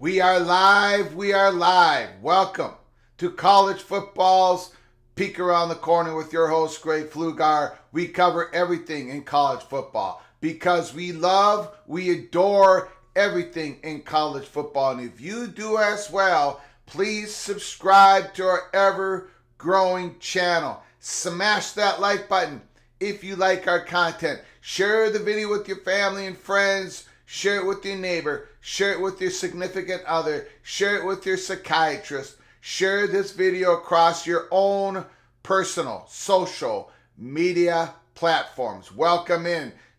We are live. We are live. Welcome to College Football's Peek Around the Corner with your host, Greg Flugar. We cover everything in college football because we love, we adore everything in college football. And if you do as well, please subscribe to our ever-growing channel. Smash that like button if you like our content. Share the video with your family and friends. Share it with your neighbor. Share it with your significant other. Share it with your psychiatrist. Share this video across your own personal social media platforms. Welcome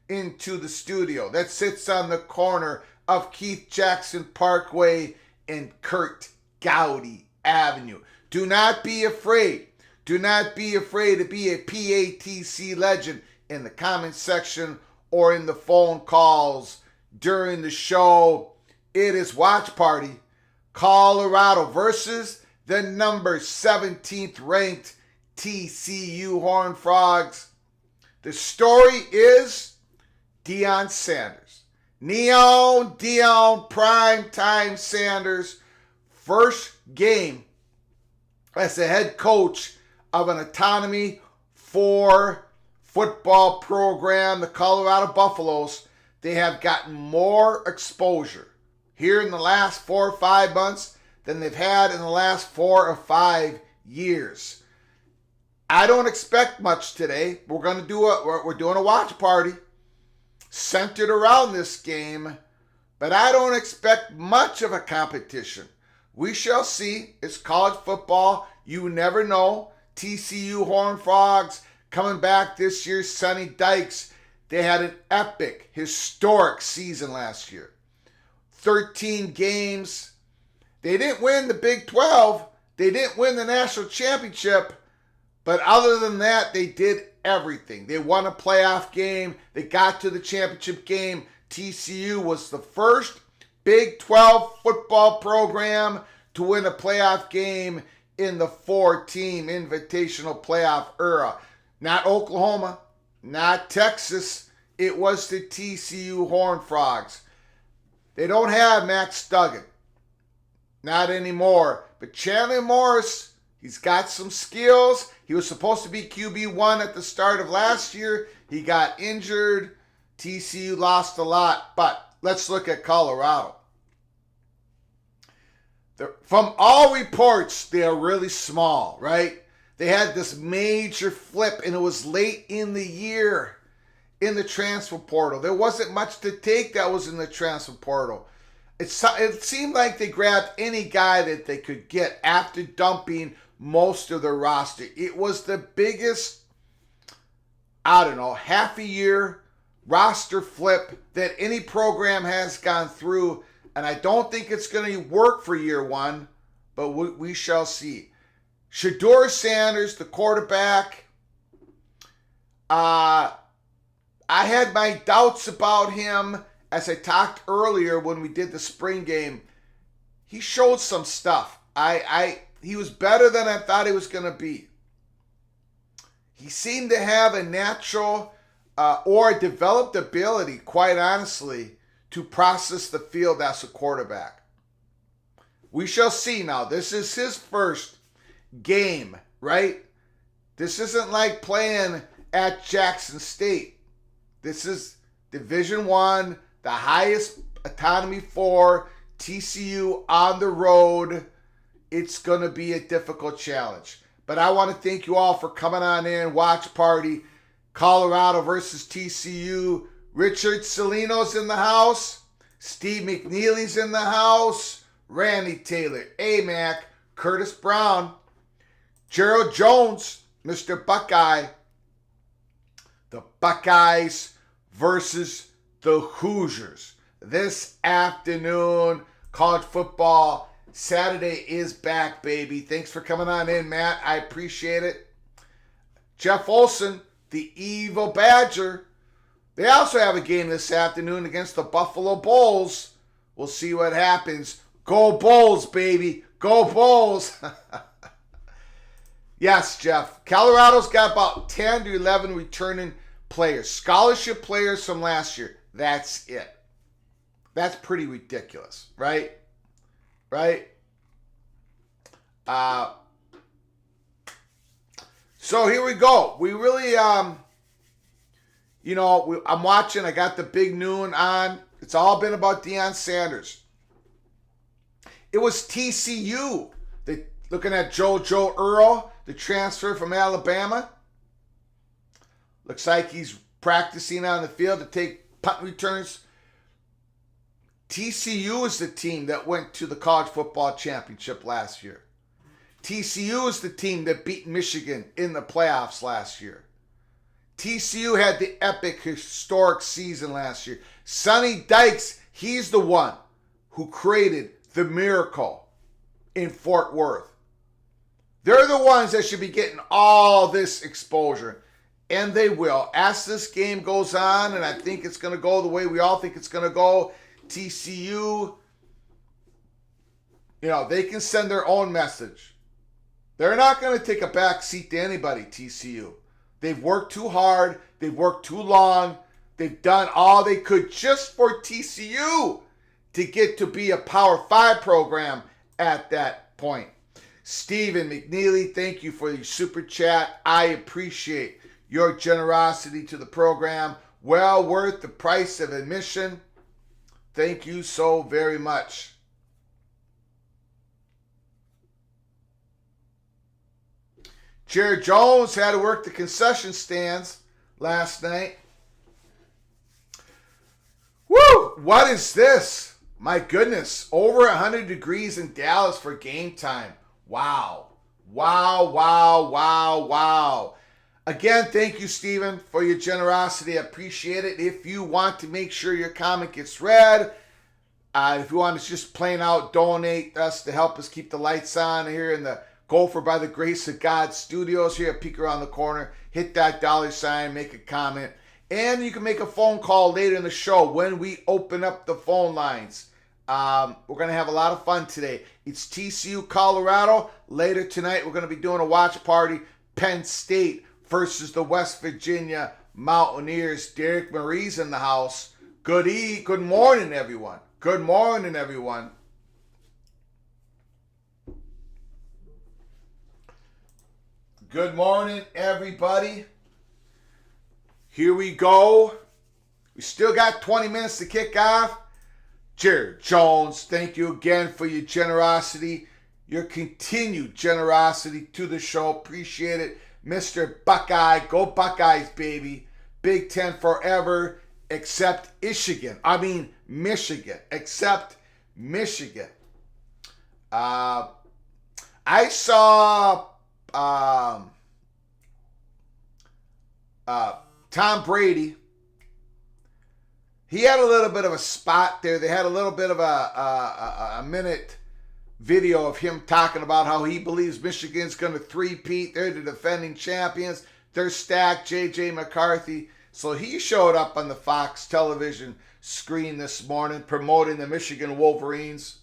into the studio that sits on the corner of Keith Jackson Parkway and Kurt Gowdy Avenue. Do not be afraid. Do not be afraid to be a PATC legend in the comment section or in the phone calls during the show. It is Watch Party, Colorado versus the number 17th ranked TCU Horned Frogs. The story is Deion Sanders. Deion Primetime Sanders, first game as the head coach of an Autonomy 4 football program, the Colorado Buffaloes. They have gotten more exposure here in the last 4 or 5 months than they've had in the last 4 or 5 years. I don't expect much today. We're doing a watch party centered around this game, but I don't expect much of a competition. We shall see. It's college football. You never know. TCU Horned Frogs coming back this year. Sonny Dykes. They had an epic, historic season last year. 13 games. They didn't win the Big 12. They didn't win the national championship. But other than that, they did everything. They won a playoff game. They got to the championship game. TCU was the first Big 12 football program to win a playoff game in the 4-team invitational playoff era. Not Oklahoma. Not Texas. It was the TCU Horned Frogs. They don't have Max Duggan. Not anymore. But Chandler Morris, he's got some skills. He was supposed to be QB1 at the start of last year. He got injured. TCU lost a lot. But let's look at Colorado. From all reports, they are really small, right? They had this major flip, and it was late in the year in the transfer portal. There wasn't much to take that was in the transfer portal. It seemed like they grabbed any guy that they could get after dumping most of their roster. It was the biggest, half a year roster flip that any program has gone through, and I don't think it's going to work for year one, but we shall see. Shedeur Sanders, the quarterback, I had my doubts about him as I talked earlier when we did the spring game. He showed some stuff. He was better than I thought he was going to be. He seemed to have a natural or developed ability, quite honestly, to process the field as a quarterback. We shall see now. This is his first game, right? This isn't like playing at Jackson State. This is Division I, the highest Autonomy 4, TCU on the road. It's going to be a difficult challenge. But I want to thank you all for coming on in. Watch Party, Colorado versus TCU. Richard Salino's in the house. Steve McNeely's in the house. Randy Taylor, AMAC, Curtis Brown, Gerald Jones, Mr. Buckeye. The Buckeyes versus the Hoosiers. This afternoon, college football Saturday is back, baby. Thanks for coming on in, Matt. I appreciate it. Jeff Olson, the Evil Badger. They also have a game this afternoon against the Buffalo Bulls. We'll see what happens. Go Bulls, baby. Go Bulls. Yes, Jeff. Colorado's got about 10 to 11 returning players. Scholarship players from last year. That's it. That's pretty ridiculous, right? right? So here we go. We really, I'm watching. I got the big noon on. It's all been about Deion Sanders. It was TCU. Looking at Joe Earl, the transfer from Alabama. Looks like he's practicing on the field to take punt returns. TCU is the team that went to the college football championship last year. TCU is the team that beat Michigan in the playoffs last year. TCU had the epic, historic season last year. Sonny Dykes, he's the one who created the miracle in Fort Worth. They're the ones that should be getting all this exposure. And they will. As this game goes on, and I think it's going to go the way we all think it's going to go, TCU, they can send their own message. They're not going to take a back seat to anybody, TCU. They've worked too hard. They've worked too long. They've done all they could just for TCU to get to be a Power 5 program at that point. Stephen McNeely, thank you for your super chat. I appreciate your generosity to the program. Well worth the price of admission. Thank you so very much. Jared Jones had to work the concession stands last night. Woo! What is this? My goodness. Over 100 degrees in Dallas for game time. Wow. Wow. Again, thank you, Stephen, for your generosity. I appreciate it. If you want to make sure your comment gets read, if you want to just plain out donate us to help us keep the lights on here in the Gopher by the Grace of God studios here at Peek Around the Corner, hit that $sign, make a comment, and you can make a phone call later in the show when we open up the phone lines. We're going to have a lot of fun today. It's TCU, Colorado. Later tonight, we're going to be doing a watch party. Penn State versus the West Virginia Mountaineers. Derek Marie's in the house. Good morning, everyone. Good morning, everyone. Good morning, everybody. Here we go. We still got 20 minutes to kick off. Jared Jones, thank you again for your generosity, your continued generosity to the show. Appreciate it. Mr. Buckeye, go Buckeyes, baby. Big Ten forever, except Michigan, except Michigan. I saw Tom Brady. He had a little bit of a spot there. They had a little bit of a minute video of him talking about how he believes Michigan's going to three-peat. They're the defending champions. They're stacked, J.J. McCarthy. So he showed up on the Fox television screen this morning promoting the Michigan Wolverines.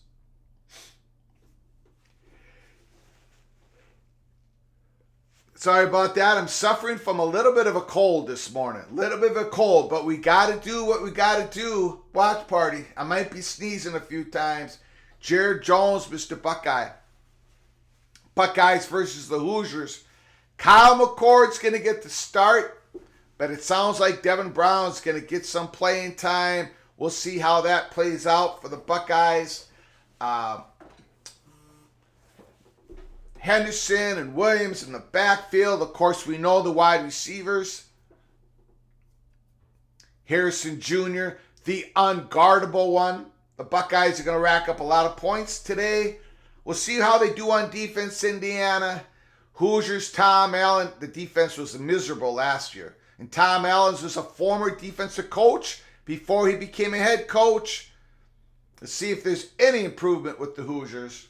Sorry about that. I'm suffering from a little bit of a cold this morning. A little bit of a cold, but we got to do what we got to do. Watch party. I might be sneezing a few times. Jared Jones, Mr. Buckeye. Buckeyes versus the Hoosiers. Kyle McCord's going to get the start, but it sounds like Devin Brown's going to get some playing time. We'll see how that plays out for the Buckeyes. Henderson and Williams in the backfield. Of course, we know the wide receivers. Harrison Jr., the unguardable one. The Buckeyes are going to rack up a lot of points today. We'll see how they do on defense, Indiana. Hoosiers, Tom Allen. The defense was miserable last year. And Tom Allen was a former defensive coach before he became a head coach. Let's see if there's any improvement with the Hoosiers.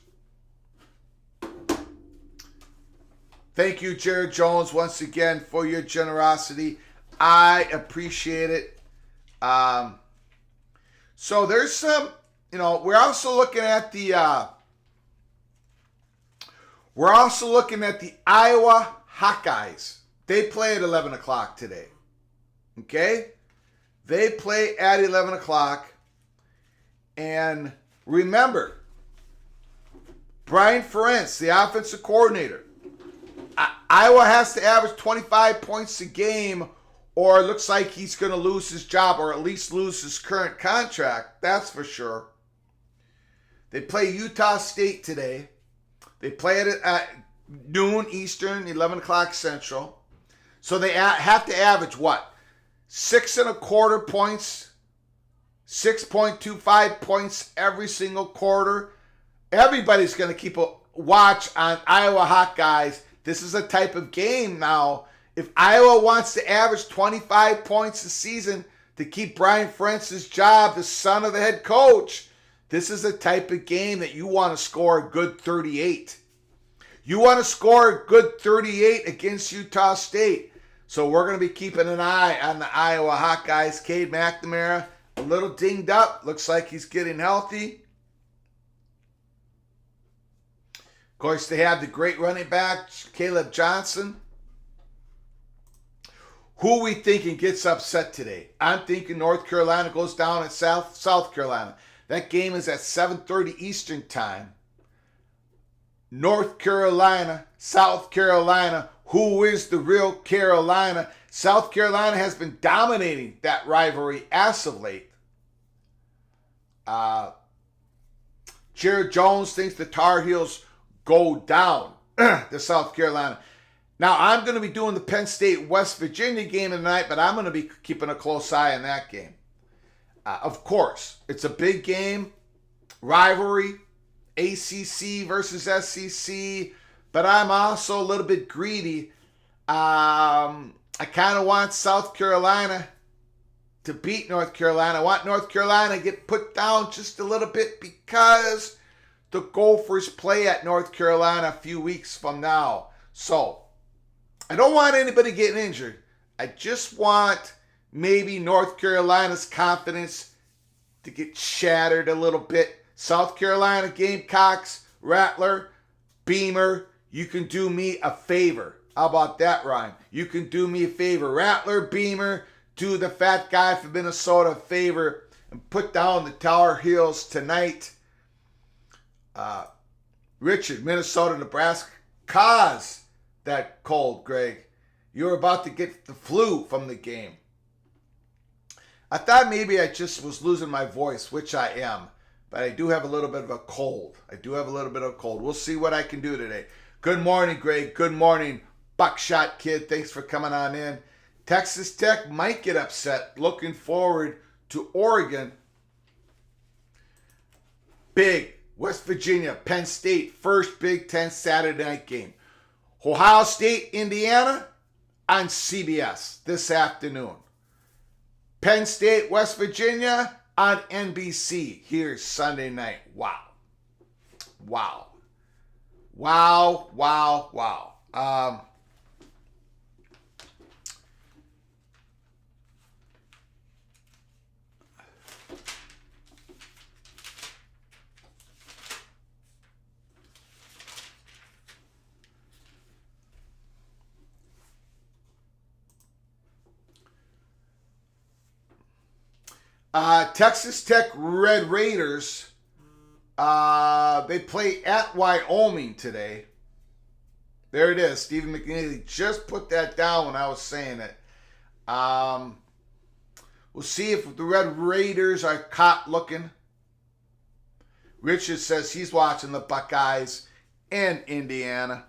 Thank you, Jared Jones, once again for your generosity. I appreciate it. So there's some, we're also looking at the Iowa Hawkeyes. They play at 11 o'clock today. Okay? They play at 11 o'clock. And remember, Brian Ferentz, the offensive coordinator. Iowa has to average 25 points a game, or it looks like he's going to lose his job, or at least lose his current contract. That's for sure. They play Utah State today. They play it at noon Eastern, 11 o'clock Central. So they have to average what? 6.25 points, 6.25 points every single quarter. Everybody's going to keep a watch on Iowa Hawkeyes. This is a type of game now. If Iowa wants to average 25 points a season to keep Brian Ferentz's job, the son of the head coach, this is a type of game that you want to score a good 38. You want to score a good 38 against Utah State. So we're going to be keeping an eye on the Iowa Hawkeyes. Cade McNamara, a little dinged up. Looks like he's getting healthy. Of course, they have the great running back, Caleb Johnson. Who we thinking gets upset today? I'm thinking North Carolina goes down at South Carolina. That game is at 7:30 Eastern time. North Carolina, South Carolina. Who is the real Carolina? South Carolina has been dominating that rivalry as of late. Jared Jones thinks the Tar Heels go down to South Carolina. Now, I'm going to be doing the Penn State-West Virginia game tonight, but I'm going to be keeping a close eye on that game. Of course, it's a big game, rivalry, ACC versus SEC, but I'm also a little bit greedy. I kind of want South Carolina to beat North Carolina. I want North Carolina to get put down just a little bit because the Gophers play at North Carolina a few weeks from now. So, I don't want anybody getting injured. I just want maybe North Carolina's confidence to get shattered a little bit. South Carolina Gamecocks, Rattler, Beamer, you can do me a favor. How about that, Ryan? You can do me a favor. Rattler, Beamer, do the fat guy from Minnesota a favor and put down the Tar Heels tonight. Richard, Minnesota, Nebraska, cause that cold, Greg. You're about to get the flu from the game. I thought maybe I just was losing my voice, which I am. But I do have a little bit of a cold. We'll see what I can do today. Good morning, Greg. Good morning, Buckshot Kid. Thanks for coming on in. Texas Tech might get upset. Looking forward to Oregon. Big West Virginia, Penn State, first Big Ten Saturday night game. Ohio State, Indiana on CBS this afternoon. Penn State, West Virginia on NBC here Sunday night. Wow. Texas Tech Red Raiders, they play at Wyoming today. There it is. Stephen McNeely just put that down when I was saying it. We'll see if the Red Raiders are caught looking. Richard says he's watching the Buckeyes in Indiana.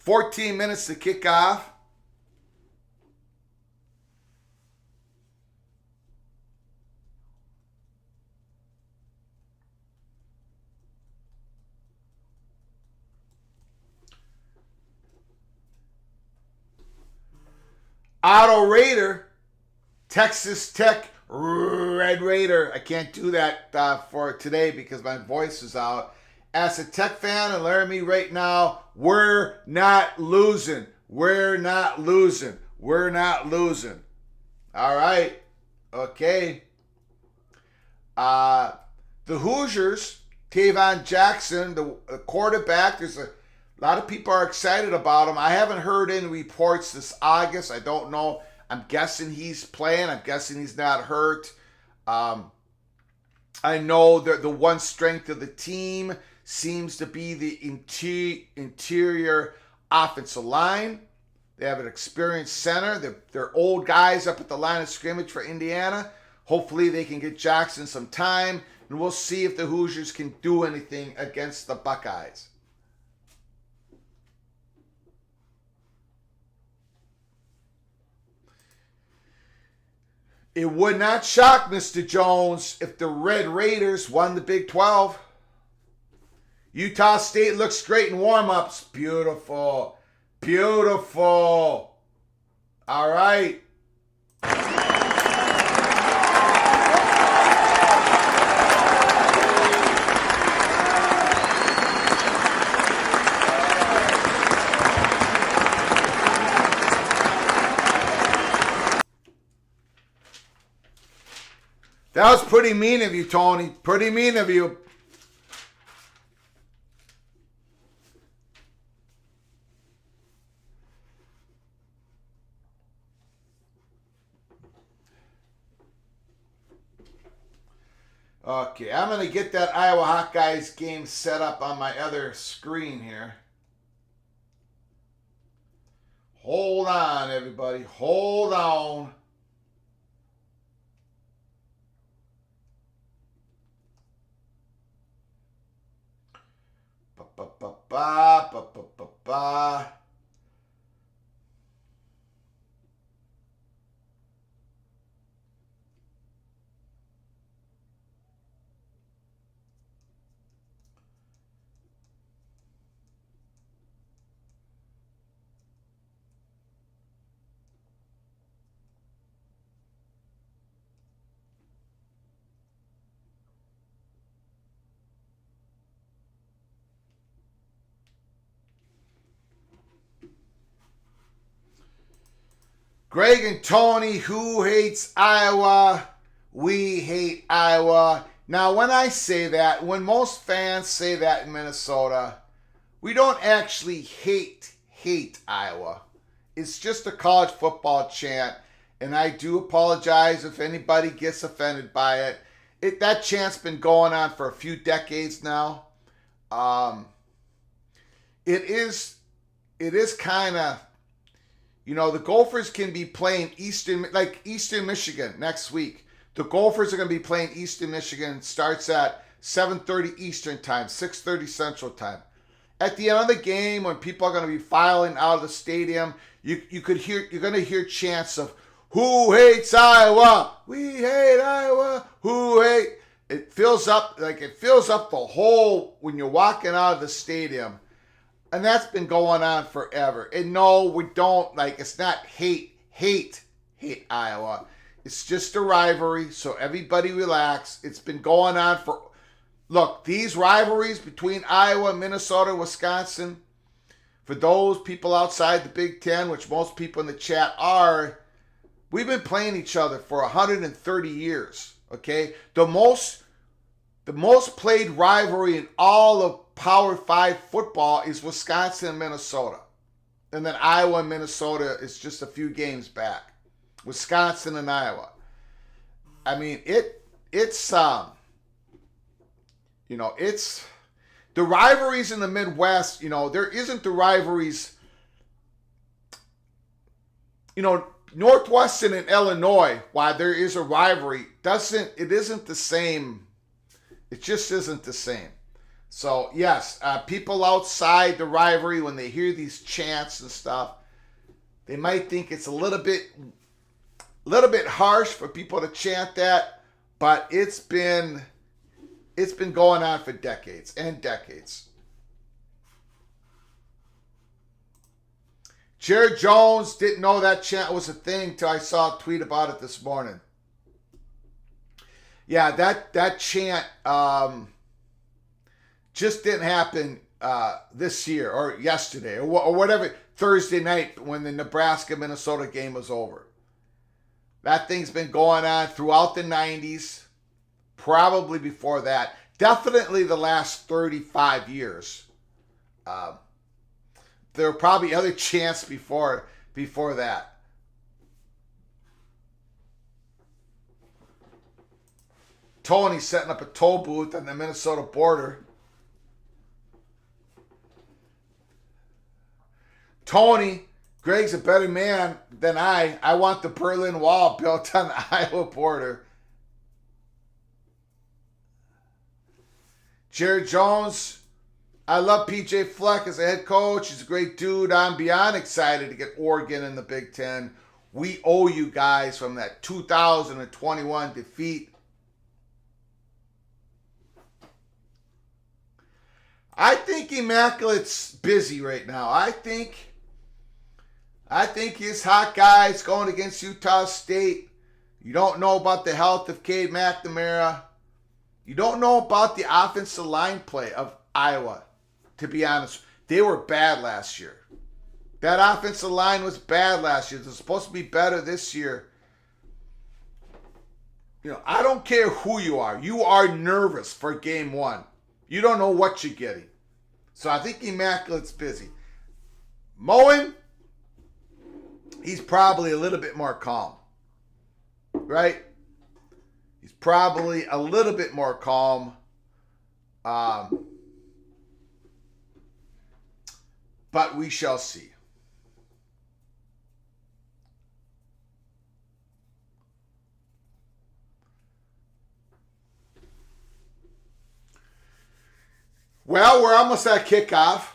$14 minutes to kick off. Auto Raider, Texas Tech Red Raider. I can't do that for today because my voice is out. As a Tech fan, and learn me right now, we're not losing. All right. Okay. The Hoosiers Tavon Jackson, the quarterback. There's a lot of people are excited about him. I haven't heard any reports this August. I don't know. I'm guessing he's playing. I'm guessing he's not hurt. I know that the one strength of the team seems to be the interior offensive line. They have an experienced center. They're old guys up at the line of scrimmage for Indiana. Hopefully they can get Jackson some time, and we'll see if the Hoosiers can do anything against the Buckeyes. It would not shock Mr. Jones if the Red Raiders won the Big 12. Utah State looks great in warm-ups. Beautiful. Beautiful. All right. That was pretty mean of you, Tony. Pretty mean of you. Okay, I'm going to get that Iowa Hawkeyes game set up on my other screen here. Hold on, everybody. Hold on. Ba-ba-ba-ba. Greg and Tony, who hates Iowa? We hate Iowa. Now, when I say that, when most fans say that in Minnesota, we don't actually hate Iowa. It's just a college football chant, and I do apologize if anybody gets offended by it. That chant's been going on for a few decades now. It is kind of, you know, the Gophers can be playing Eastern Michigan next week. The Gophers are going to be playing Eastern Michigan. Starts at 7:30 Eastern time, 6:30 Central time. At the end of the game, when people are going to be filing out of the stadium, you're going to hear chants of "Who hates Iowa? We hate Iowa. Who hate?" It fills up the whole when you're walking out of the stadium. And that's been going on forever. And no, we don't, it's not hate Iowa. It's just a rivalry, so everybody relax. It's been going on look, these rivalries between Iowa, Minnesota, Wisconsin, for those people outside the Big Ten, which most people in the chat are, we've been playing each other for 130 years, okay? The most played rivalry in all of Power 5 football is Wisconsin and Minnesota. And then Iowa and Minnesota is just a few games back. Wisconsin and Iowa. I mean, it's the rivalries in the Midwest, there isn't the rivalries, Northwestern and Illinois, while there is a rivalry, it isn't the same. It just isn't the same. So, yes, people outside the rivalry, when they hear these chants and stuff, they might think it's a little bit harsh for people to chant that, but it's been going on for decades and decades. Jared Jones didn't know that chant was a thing till I saw a tweet about it this morning. Yeah, that chant just didn't happen this year or yesterday or whatever, Thursday night when the Nebraska-Minnesota game was over. That thing's been going on throughout the 90s, probably before that. definitely the last 35 years. There were probably other chants before that. Tony setting up a toll booth on the Minnesota border. Tony, Greg's a better man than I. I want the Berlin Wall built on the Iowa border. Jerry Jones, I love PJ Fleck as a head coach. He's a great dude. I'm beyond excited to get Oregon in the Big Ten. We owe you guys from that 2021 defeat. I think Immaculate's busy right now. I think his hot guy's going against Utah State. You don't know about the health of Cade McNamara. You don't know about the offensive line play of Iowa, to be honest. They were bad last year. That offensive line was bad last year. They're supposed to be better this year. I don't care who you are. You are nervous for game one. You don't know what you're getting. So I think Immaculate's busy. Moen, he's probably a little bit more calm. Right? He's probably a little bit more calm. But we shall see. Well, we're almost at kickoff.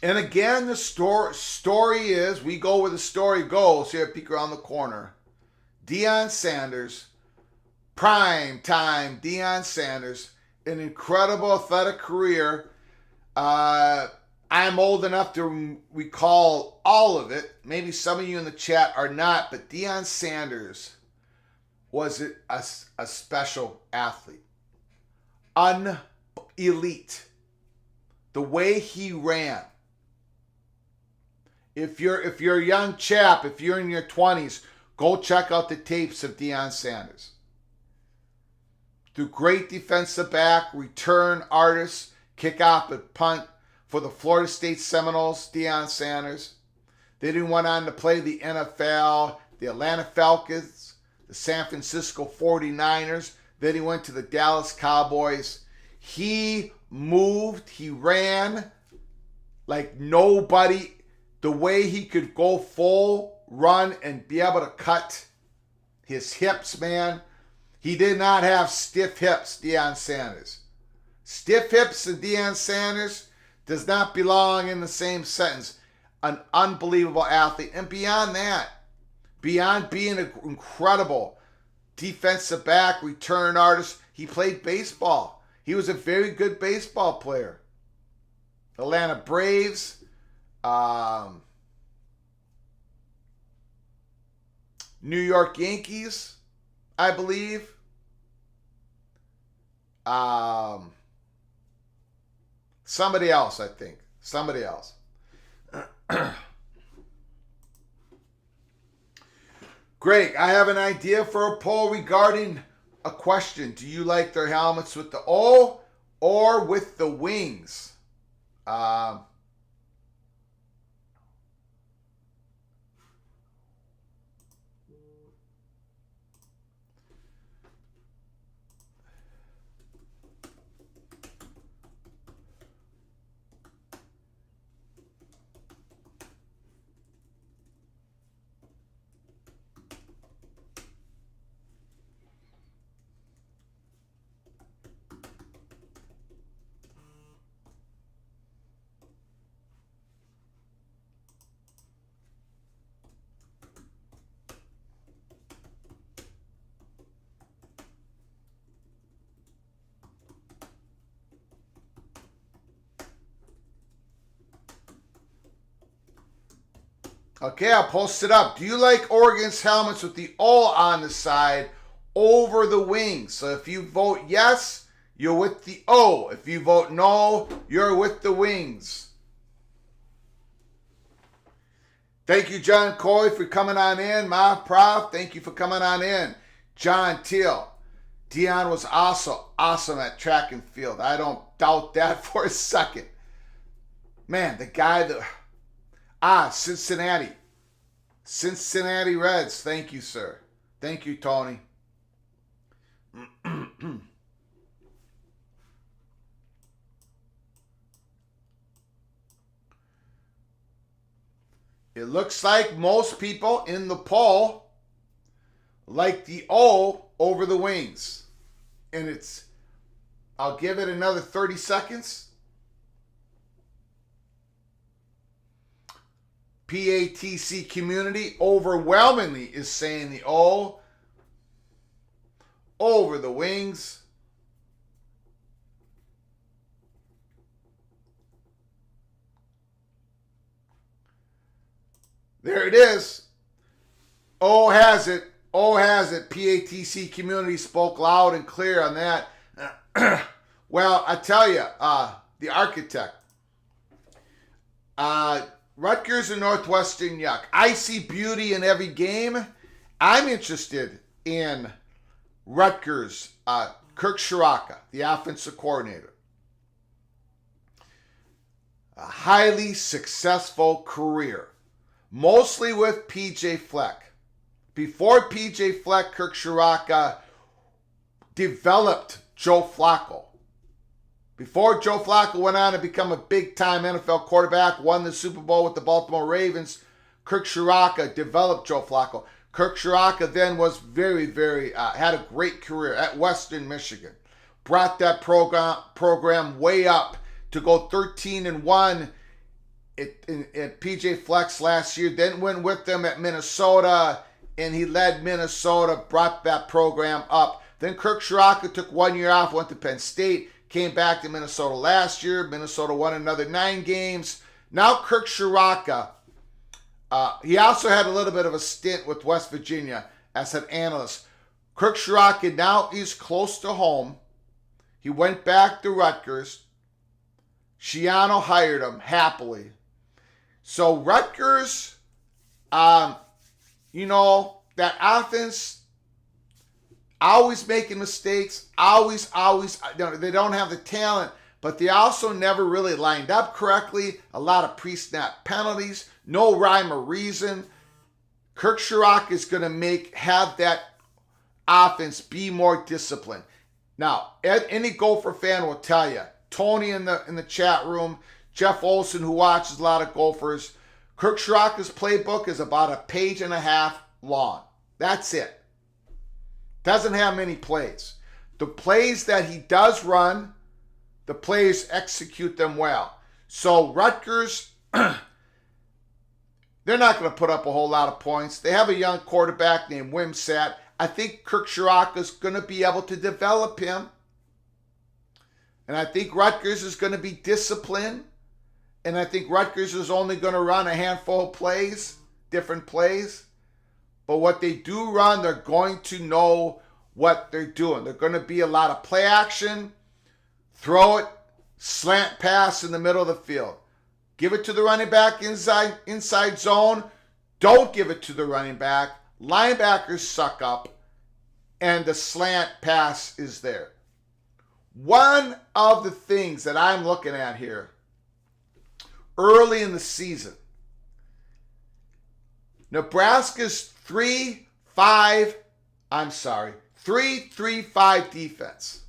And again, the story is, we go where the story goes here at Peek Around the Corner. Deion Sanders, prime time Deion Sanders, an incredible athletic career. I'm old enough to recall all of it. Maybe some of you in the chat are not, but Deion Sanders was a special athlete. Elite. The way he ran. If you're a young chap, if you're in your 20s, go check out the tapes of Deion Sanders. The great defensive back, return artist, kickoff and punt for the Florida State Seminoles, Deion Sanders. Then he went on to play the NFL, the Atlanta Falcons, the San Francisco 49ers. Then he went to the Dallas Cowboys. He moved, he ran like nobody. The way he could go full run and be able to cut his hips, man. He did not have stiff hips, Deion Sanders. Stiff hips and Deion Sanders does not belong in the same sentence. An unbelievable athlete. And beyond that, beyond being an incredible defensive back, return artist, he played baseball. He was a very good baseball player. Atlanta Braves, New York Yankees, I believe. Somebody else, I think. Somebody else. Greg, I have an idea for a poll regarding a question. Do you like their helmets with the O or with the wings? Okay, I'll post it up. Do you like Oregon's helmets with the O on the side over the wings? So if you vote yes, you're with the O. If you vote no, you're with the wings. Thank you, John Coy, for coming on in. Ma Prof, thank you for coming on in. John Teal, Dion was also awesome at track and field. I don't doubt that for a second. Man, the guy that... Cincinnati. Cincinnati Reds. Thank you, sir. Thank you, Tony. It looks like most people in the poll like the O over the Wings. And I'll give it another 30 seconds. PATC community overwhelmingly is saying the O over the Wings. There it is. O has it. O has it. PATC community spoke loud and clear on that. Well, I tell you, the architect. Rutgers and Northwestern Yuck. I see beauty in every game. I'm interested in Rutgers. Kirk Shiraka, the offensive coordinator. A highly successful career. Mostly with P.J. Fleck. Before P.J. Fleck, Kirk Shiraka developed Joe Flacco. Before Joe Flacco went on to become a big-time NFL quarterback, won the Super Bowl with the Baltimore Ravens, Kirk Shiraka developed Joe Flacco. Kirk Shiraka then was had a great career at Western Michigan. Brought that program way up to go 13-1 at PJ Fleck's last year. Then went with them at Minnesota, and he led Minnesota, brought that program up. Then Kirk Shiraka took 1 year off, went to Penn State, came back to Minnesota last year. Minnesota won another 9 games. Now Kirk Shiraka, he also had a little bit of a stint with West Virginia as an analyst. Kirk Shiraka now is close to home. He went back to Rutgers. Schiano hired him happily. So Rutgers, that offense, always making mistakes, always, they don't have the talent, but they also never really lined up correctly. A lot of pre-snap penalties, no rhyme or reason. Kirk Shiraka is going to have that offense be more disciplined. Now, any Gopher fan will tell you, Tony in the chat room, Jeff Olson, who watches a lot of Gophers, Kirk Shiraka's playbook is about a page and a half long. That's it. Doesn't have many plays. The plays that he does run, the players execute them well. So Rutgers, they're not going to put up a whole lot of points. They have a young quarterback named Wimsatt. I think Kirk Shiraka is going to be able to develop him. And I think Rutgers is going to be disciplined. And I think Rutgers is only going to run a handful of plays, different plays. But what they do run, they're going to know what they're doing. They're going to be a lot of play action, throw it, slant pass in the middle of the field. Give it to the running back inside zone. Don't give it to the running back. Linebackers suck up, and the slant pass is there. One of the things that I'm looking at here early in the season, Nebraska's 3-3-5 defense.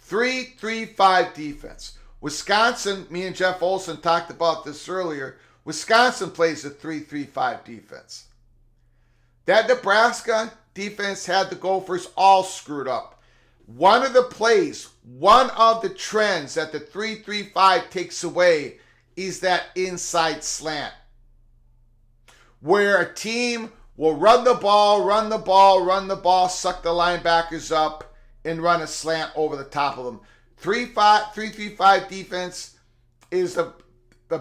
3-3-5 defense. Wisconsin, me and Jeff Olson talked about this earlier. Wisconsin plays a 3-3-5 defense. That Nebraska defense had the Gophers all screwed up. One of the plays, one of the trends that the 3-3-5 takes away is that inside slant, where a team will run the ball, suck the linebackers up, and run a slant over the top of them. 3-3-5 defense is the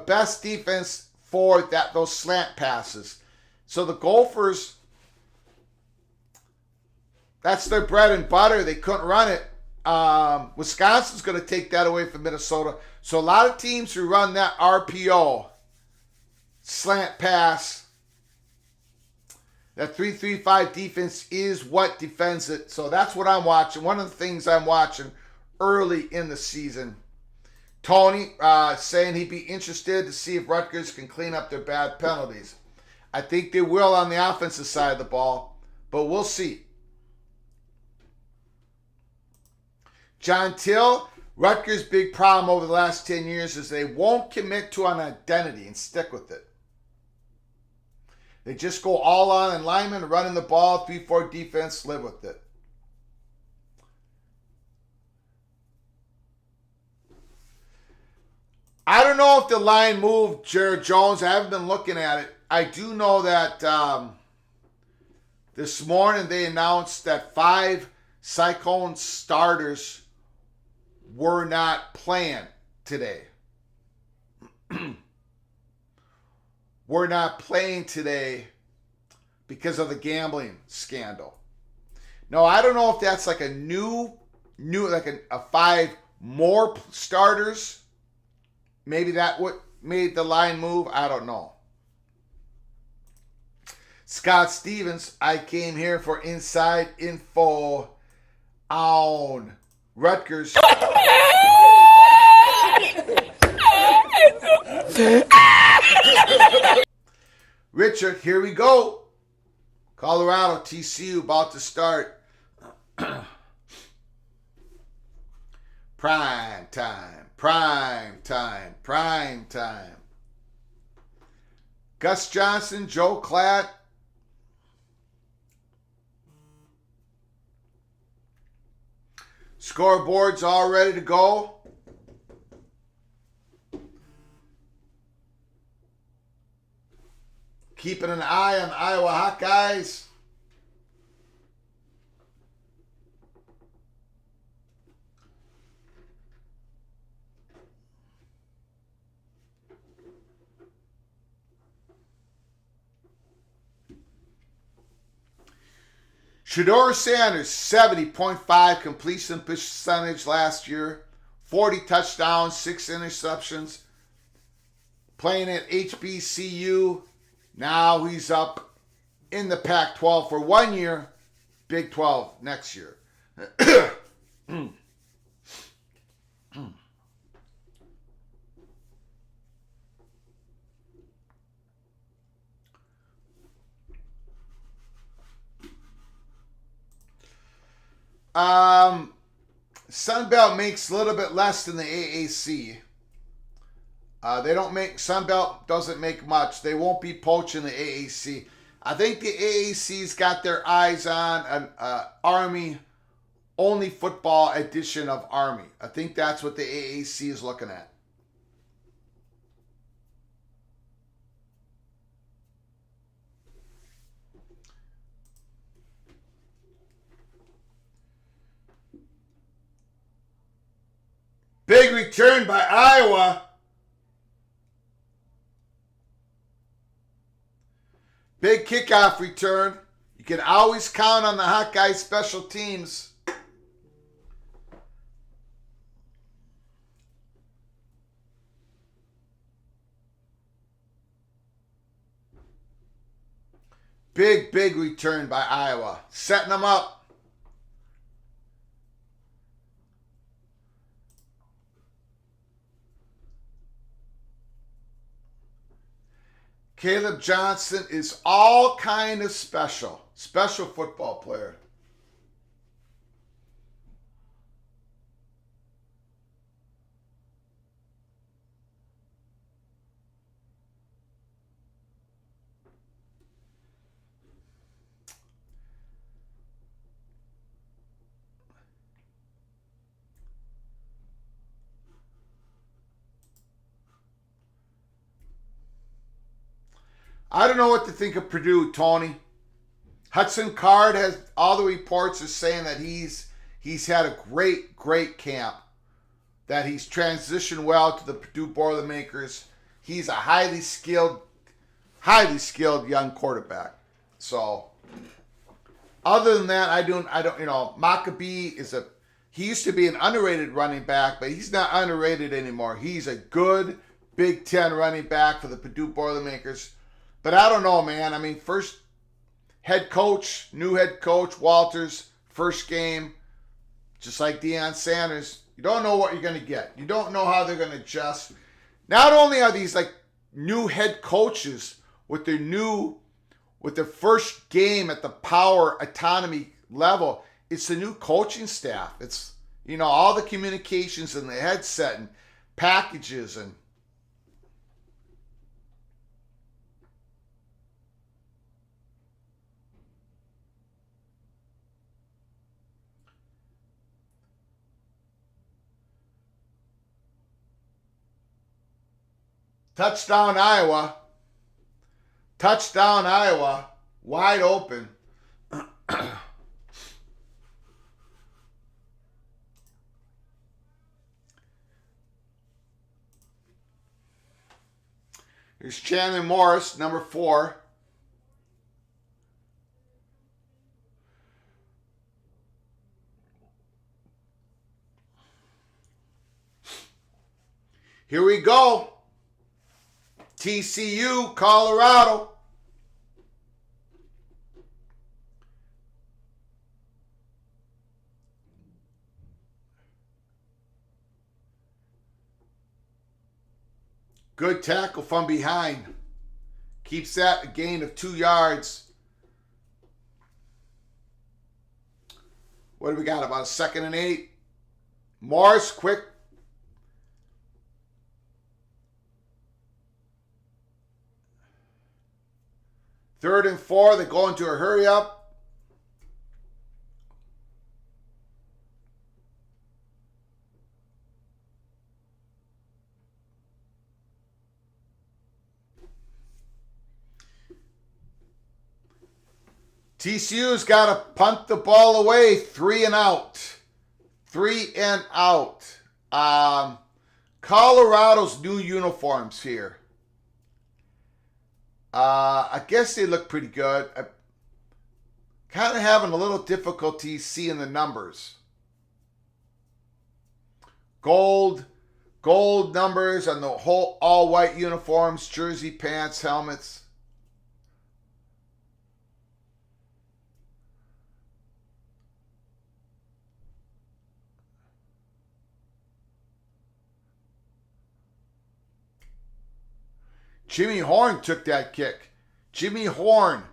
best defense for those slant passes. So the Gophers, that's their bread and butter. They couldn't run it. Wisconsin's going to take that away from Minnesota. So a lot of teams who run that RPO, slant pass, That 3-3-5 defense is what defends it. So that's what I'm watching. One of the things I'm watching early in the season. Tony saying he'd be interested to see if Rutgers can clean up their bad penalties. I think they will on the offensive side of the ball, but we'll see. John Till, Rutgers' big problem over the last 10 years is they won't commit to an identity and stick with it. They just go all on in linemen, running the ball, 3-4 defense, live with it. I don't know if the line moved, Jared Jones. I haven't been looking at it. I do know that this morning they announced that 5 Cyclone starters were not playing today. We're not playing today because of the gambling scandal. No, I don't know if that's like a new like a 5 more starters. Maybe that what made the line move. I don't know. Scott Stevens, I came here for inside info on Rutgers. Richard, here we go. Colorado, TCU about to start. Prime time, prime time, prime time. Gus Johnson, Joe Klatt. Scoreboard's all ready to go. Keeping an eye on Iowa Hawkeyes. Shedeur Sanders, 70.5 completion percentage last year. 40 touchdowns, 6 interceptions. Playing at HBCU. Now he's up in the Pac-12 for 1 year. Big 12 next year. Sunbelt makes a little bit less than the AAC. They don't make, Sunbelt doesn't make much. They won't be poaching the AAC. I think the AAC's got their eyes on an Army only football edition of Army. I think that's what the AAC is looking at. Big return by Iowa. Big kickoff return. You can always count on the Hawkeye special teams. Big return by Iowa. Setting them up. Caleb Johnson is all kind of special. Special football player. I don't know what to think of Purdue, Tony. Hudson Card has all the reports are saying that he's had a great camp. That he's transitioned well to the Purdue Boilermakers. He's a highly skilled young quarterback. So other than that, I don't Maccabee he used to be an underrated running back, but he's not underrated anymore. He's a good Big Ten running back for the Purdue Boilermakers. But I don't know, man. I mean, first, head coach, new head coach, Walters, first game, just like Deion Sanders. You don't know what you're going to get. You don't know how they're going to adjust. Not only are these like new head coaches with their first game at the power autonomy level, it's the new coaching staff. It's, all the communications and the headset and packages and touchdown Iowa. Touchdown Iowa. Wide open. Here's Chandler Morris, number 4. Here we go. TCU, Colorado. Good tackle from behind. Keeps that a gain of 2 yards. What do we got? About a 2nd and 8. Morris, quick. Third and 4. They go into a hurry up. TCU's got to punt the ball away. 3 and out. 3 and out. Colorado's new uniforms here. I guess they look pretty good. I'm kind of having a little difficulty seeing the numbers. Gold numbers on the whole all white uniforms, jersey, pants, helmets. Jimmy Horn took that kick. Jimmy Horn.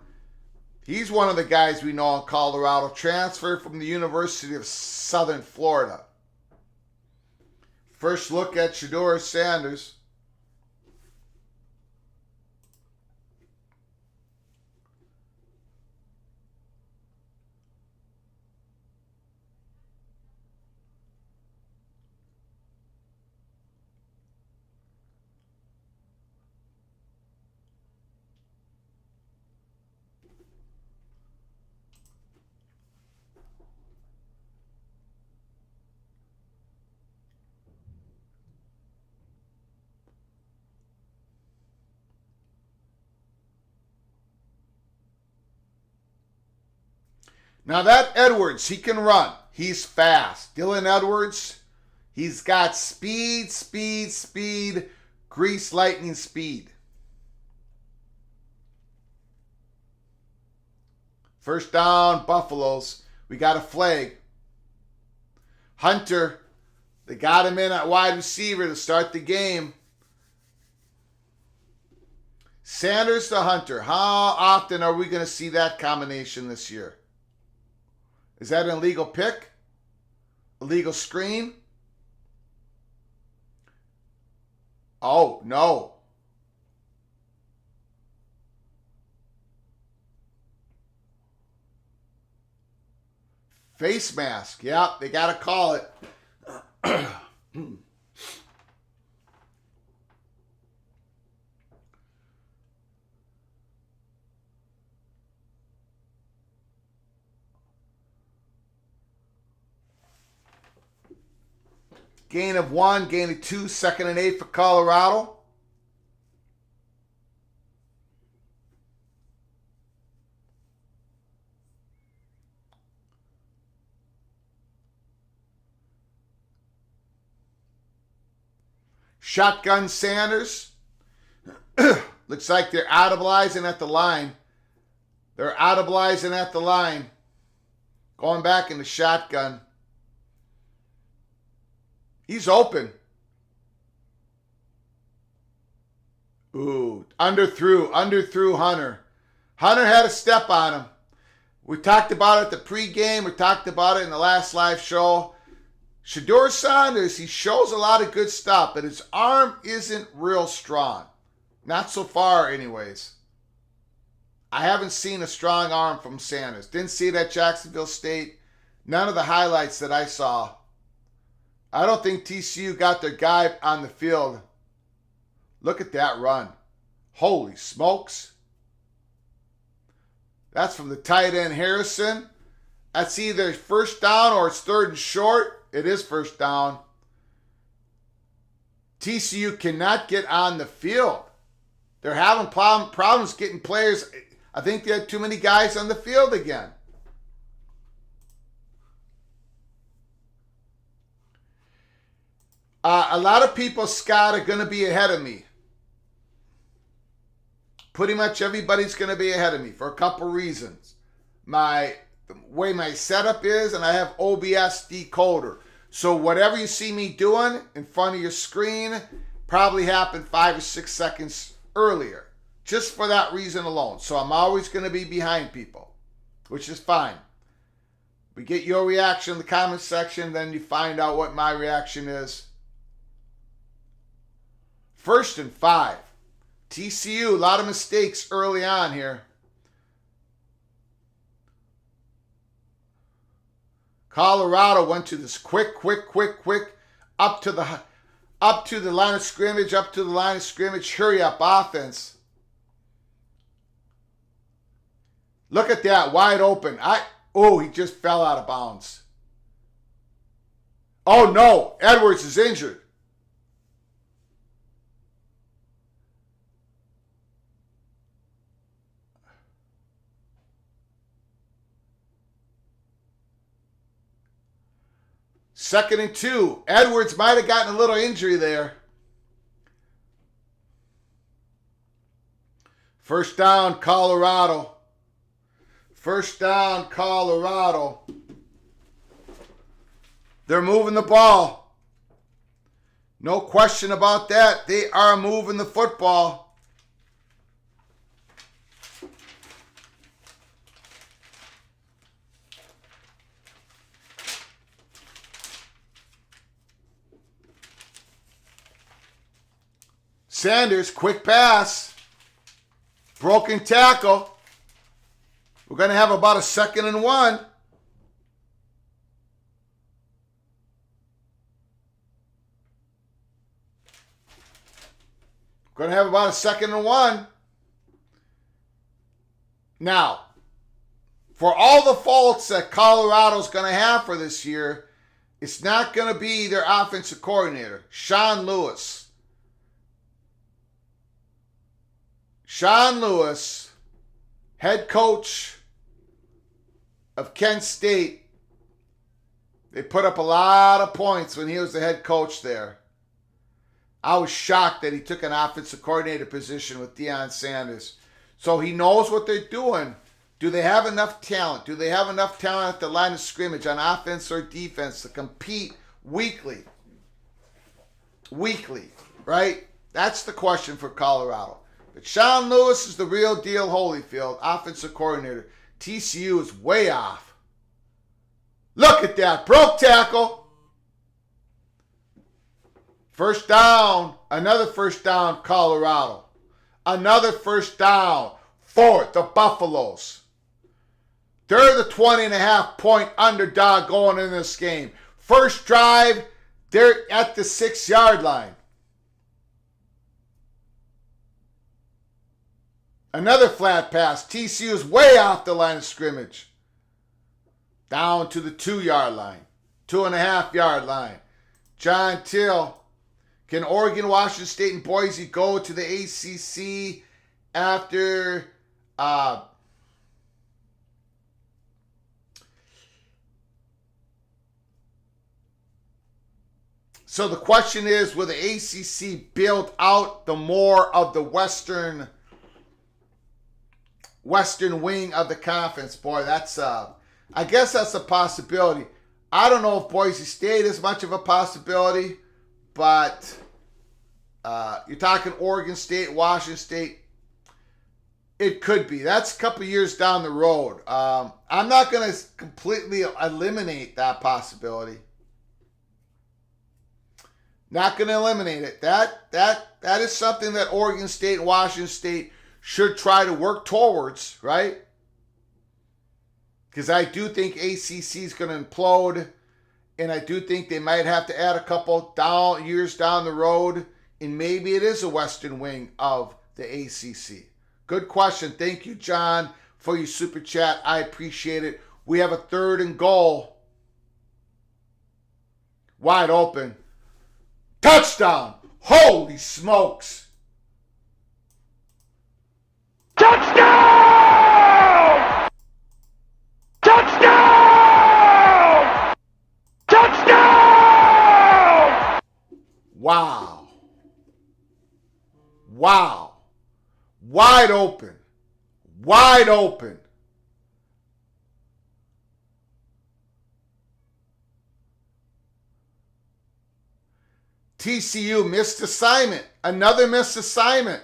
He's one of the guys we know in Colorado. Transferred from the University of Southern Florida. First look at Shedeur Sanders. Now that Edwards, he can run. He's fast. Dylan Edwards, he's got speed, grease lightning speed. First down, Buffaloes. We got a flag. Hunter, they got him in at wide receiver to start the game. Sanders to Hunter. How often are we going to see that combination this year? Is that an illegal pick? Illegal screen? Oh, no. Face mask. Yeah, they got to call it. Gain of 1, gain of 2, 2nd and 8 for Colorado. Shotgun Sanders. Looks like they're audibilizing at the line. They're audibilizing at the line. Going back in the shotgun. He's open. Ooh, underthrew Hunter. Hunter had a step on him. We talked about it at the pregame. We talked about it in the last live show. Shedeur Sanders, he shows a lot of good stuff, but his arm isn't real strong. Not so far, anyways. I haven't seen a strong arm from Sanders. Didn't see it at Jacksonville State. None of the highlights that I saw. I don't think TCU got their guy on the field. Look at that run. Holy smokes. That's from the tight end Harrison. That's either first down or it's third and short. It is first down. TCU cannot get on the field. They're having problems getting players. I think they had too many guys on the field again. A lot of people, Scott, are going to be ahead of me. Pretty much everybody's going to be ahead of me for a couple reasons. The way my setup is, and I have OBS decoder. So whatever you see me doing in front of your screen probably happened 5 or 6 seconds earlier. Just for that reason alone. So I'm always going to be behind people, which is fine. We get your reaction in the comment section, then you find out what my reaction is. 1st and 5. TCU, a lot of mistakes early on here. Colorado went to this quick, up to the line of scrimmage, hurry up offense. Look at that, wide open. He just fell out of bounds. Oh no, Edwards is injured. Second and 2. Edwards might have gotten a little injury there. First down, Colorado. First down, Colorado. They're moving the ball. No question about that. They are moving the football. Sanders, quick pass. Broken tackle. We're going to have about a 2nd and 1. Going to have about a 2nd and 1. Now, for all the faults that Colorado's going to have for this year, it's not going to be their offensive coordinator, Sean Lewis. Sean Lewis, head coach of Kent State. They put up a lot of points when he was the head coach there. I was shocked that he took an offensive coordinator position with Deion Sanders. So he knows what they're doing. Do they have enough talent? Do they have enough talent at the line of scrimmage on offense or defense to compete weekly? Right? That's the question for Colorado. But Sean Lewis is the real deal Holyfield, offensive coordinator. TCU is way off. Look at that. Broke tackle. First down. Another first down, Colorado. Another first down for the Buffaloes. They're the 20.5-point underdog going in this game. First drive, they're at the 6-yard line. Another flat pass. TCU is way off the line of scrimmage. Down to the 2-yard line. 2.5-yard line. John Till. Can Oregon, Washington State, and Boise go to the ACC after So the question is, will the ACC build out the more of the Western western wing of the conference. Boy, that's I guess that's a possibility. I don't know if Boise State is much of a possibility, but you're talking Oregon State, Washington State. It could be. That's a couple years down the road. I'm not going to completely eliminate that possibility. Not going to eliminate it. That is something that Oregon State and Washington State should try to work towards, right? Because I do think ACC is going to implode, and I do think they might have to add a couple years down the road, and maybe it is a western wing of the ACC. Good question. Thank you, John, for your super chat. I appreciate it. We have a 3rd and goal. Wide open. Touchdown. Holy smokes. Touchdown! Touchdown! Touchdown! Wow. Wow. Wide open. Wide open. TCU missed assignment. Another missed assignment.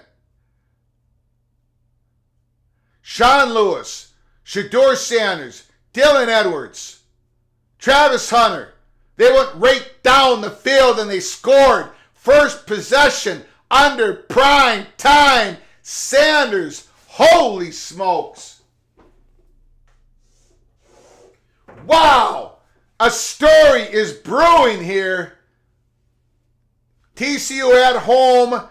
Sean Lewis, Shedeur Sanders, Dylan Edwards, Travis Hunter. They went right down the field and they scored. First possession under prime time. Sanders. Holy smokes. Wow. A story is brewing here. TCU at home.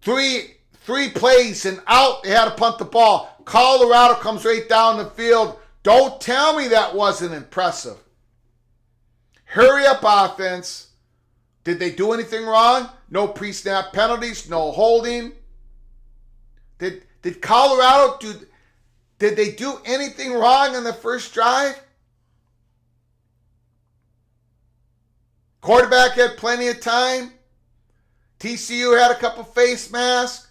Three plays and out. They had to punt the ball. Colorado comes right down the field. Don't tell me that wasn't impressive. Hurry up offense. Did they do anything wrong? No pre-snap penalties, no holding. Did Colorado did they do anything wrong on the first drive? Quarterback had plenty of time. TCU had a couple face masks.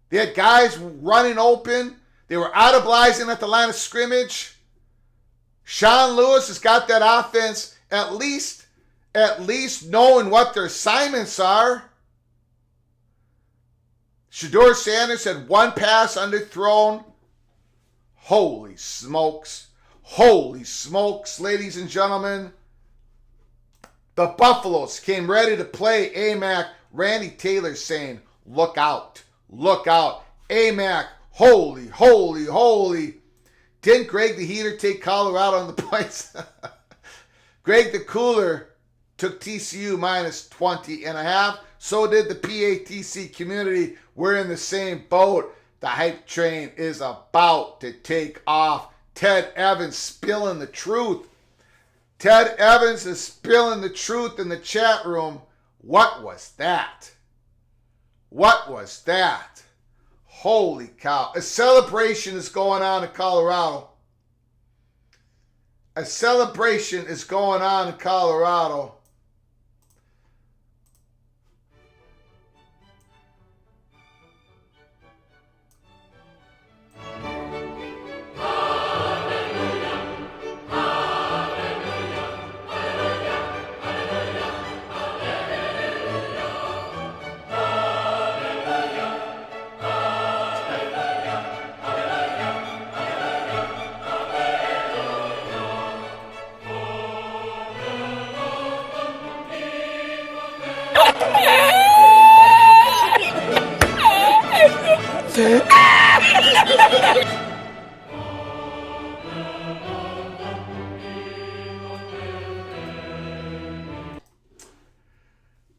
They had guys running open. They were audibilizing at the line of scrimmage. Sean Lewis has got that offense at least knowing what their assignments are. Shedeur Sanders had one pass underthrown. Holy smokes. Holy smokes, ladies and gentlemen. The Buffaloes came ready to play AMAC. Randy Taylor saying, look out. Look out. AMAC, holy, holy, holy. Didn't Greg the Heater take Colorado on the points? Greg the Cooler took TCU minus 20.5. So did the PATC community. We're in the same boat. The hype train is about to take off. Ted Evans spilling the truth. Ted Evans is spilling the truth in the chat room. What was that? What was that? Holy cow. A celebration is going on in Colorado. A celebration is going on in Colorado.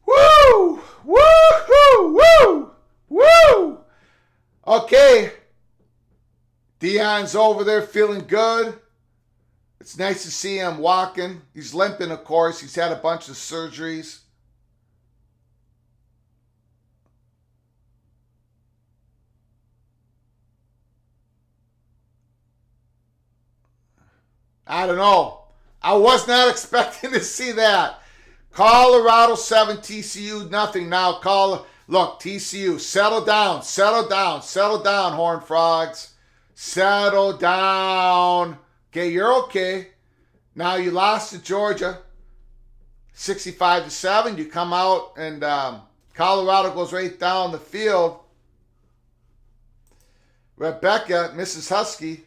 Woo! Woo! Woo! Woo! Okay. Dion's over there feeling good. It's nice to see him walking. He's limping, of course. He's had a bunch of surgeries. I don't know. I was not expecting to see that. Colorado 7, TCU nothing. Now, look, TCU, settle down, Horned Frogs. Settle down. Okay, you're okay. Now you lost to Georgia, 65-7. You come out and Colorado goes right down the field. Rebecca, Mrs. Husky,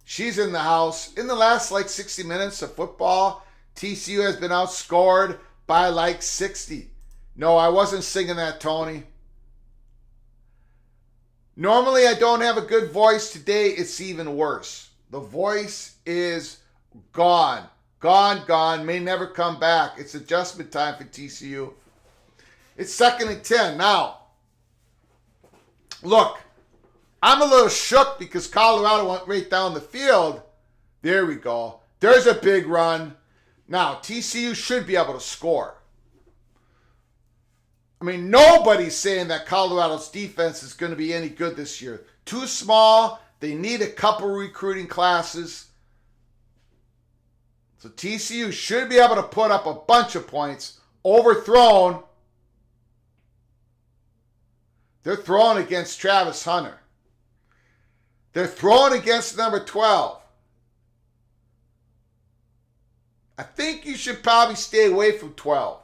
she's in the house. In the last 60 minutes of football, TCU has been outscored by 60. No, I wasn't singing that, Tony. Normally, I don't have a good voice. Today, it's even worse. The voice is gone. Gone. May never come back. It's adjustment time for TCU. It's 2nd and 10. Now, look, I'm a little shook because Colorado went right down the field. There we go. There's a big run. Now, TCU should be able to score. I mean, nobody's saying that Colorado's defense is going to be any good this year. Too small. They need a couple recruiting classes. So TCU should be able to put up a bunch of points. Overthrown. They're throwing against Travis Hunter. They're throwing against number 12. I think you should probably stay away from 12.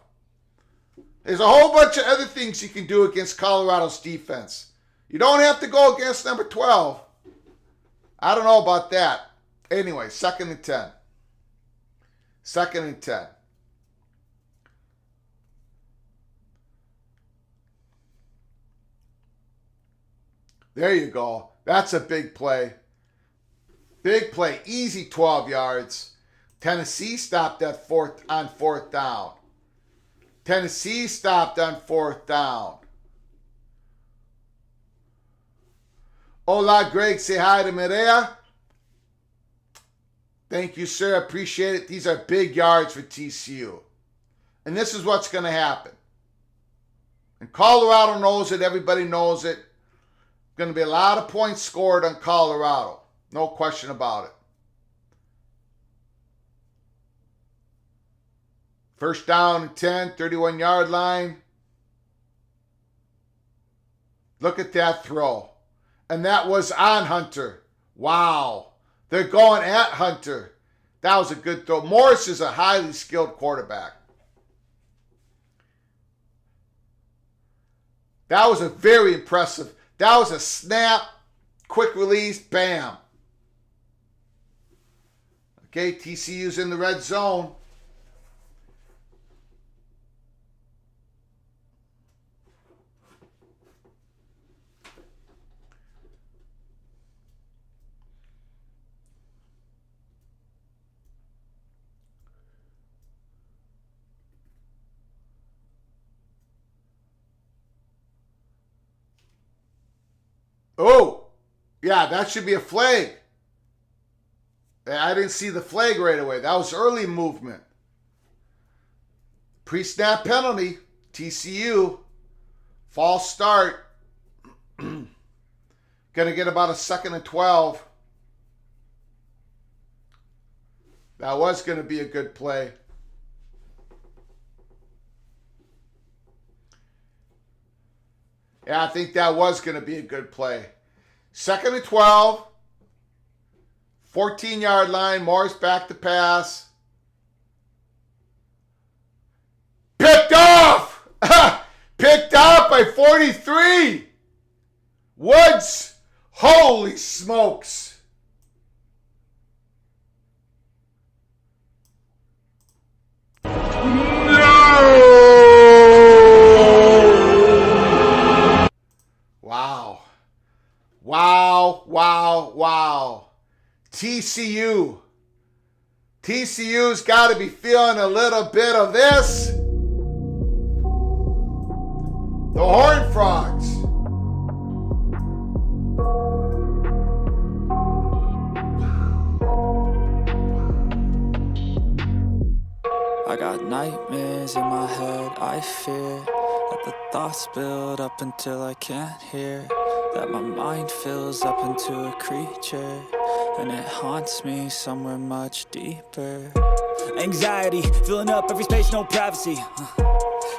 There's a whole bunch of other things you can do against Colorado's defense. You don't have to go against number 12. I don't know about that. Anyway, 2nd and 10. 2nd and 10. There you go. That's a big play. Big play. Easy 12 yards. Tennessee stopped on 4th down. Tennessee stopped on 4th down. Hola, Greg. Say hi to Maria. Thank you, sir. Appreciate it. These are big yards for TCU. And this is what's going to happen. And Colorado knows it. Everybody knows it. Going to be a lot of points scored on Colorado. No question about it. 1st down and 10, 31-yard line. Look at that throw. And that was on Hunter. Wow. They're going at Hunter. That was a good throw. Morris is a highly skilled quarterback. That was a very impressive. That was a snap, quick release, bam. Okay, TCU's in the red zone. Oh, yeah, that should be a flag. I didn't see the flag right away. That was early movement. Pre-snap penalty, TCU. False start. Going to get about a 2nd and 12. That was going to be a good play. Yeah, I think that was going to be a good play. 2nd and 12. 14-yard line. Morris back to pass. Picked off! Picked off by 43! Woods! Holy smokes! Wow. TCU's got to be feeling a little bit of this. The Horned Frogs. I got nightmares in my head, I fear that the thoughts build up until I can't hear, that my mind fills up into a creature, and it haunts me somewhere much deeper. Anxiety, filling up every space, no privacy.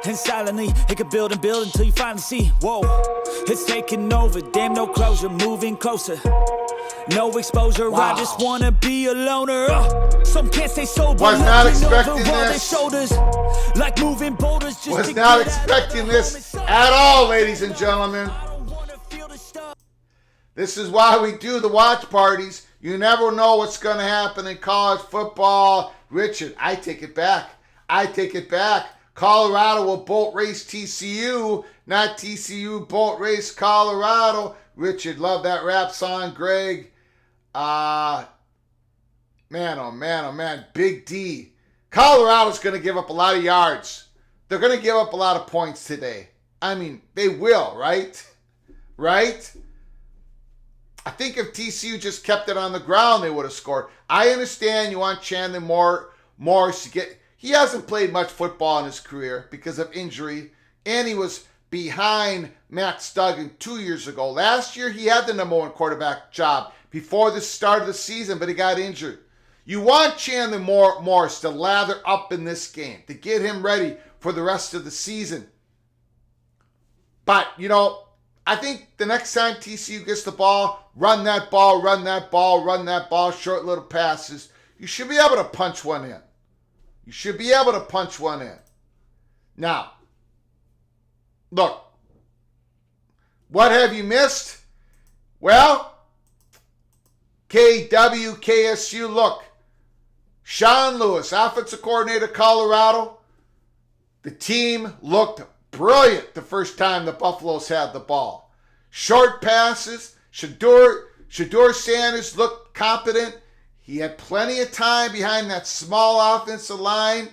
And silently, it could build and build until you finally see, whoa, it's taking over, damn no closure, moving closer. No exposure, wow. I just wanna be a loner. Some can't stay sober, was not expecting over all their this. shoulders, like moving boulders. Just Was to not get expecting out of this the at all, ladies and gentlemen. I don't wanna feel the stuff. This is why we do the watch parties. You never know what's going to happen in college football. Richard, I take it back. I take it back. Colorado will boat race TCU, not TCU boat race Colorado. Richard, love that rap song. Greg, man, oh man, oh man. Big D. Colorado's going to give up a lot of yards. They're going to give up a lot of points today. I mean, they will, right? Right? I think if TCU just kept it on the ground, they would have scored. I understand you want Chandler Morris to get... He hasn't played much football in his career because of injury, and he was behind Max Duggan 2 years ago. Last year, he had the number one quarterback job before the start of the season, but he got injured. You want Chandler Morris to lather up in this game, to get him ready for the rest of the season. But, you know, I think the next time TCU gets the ball, run that ball, run that ball, run that ball, short little passes. You should be able to punch one in. You should be able to punch one in. Now, look, what have you missed? Well, KW, KSU, look, Sean Lewis, offensive coordinator, Colorado, the team looked brilliant the first time the Buffaloes had the ball. Short passes. Shedeur Sanders looked competent. He had plenty of time behind that small offensive line.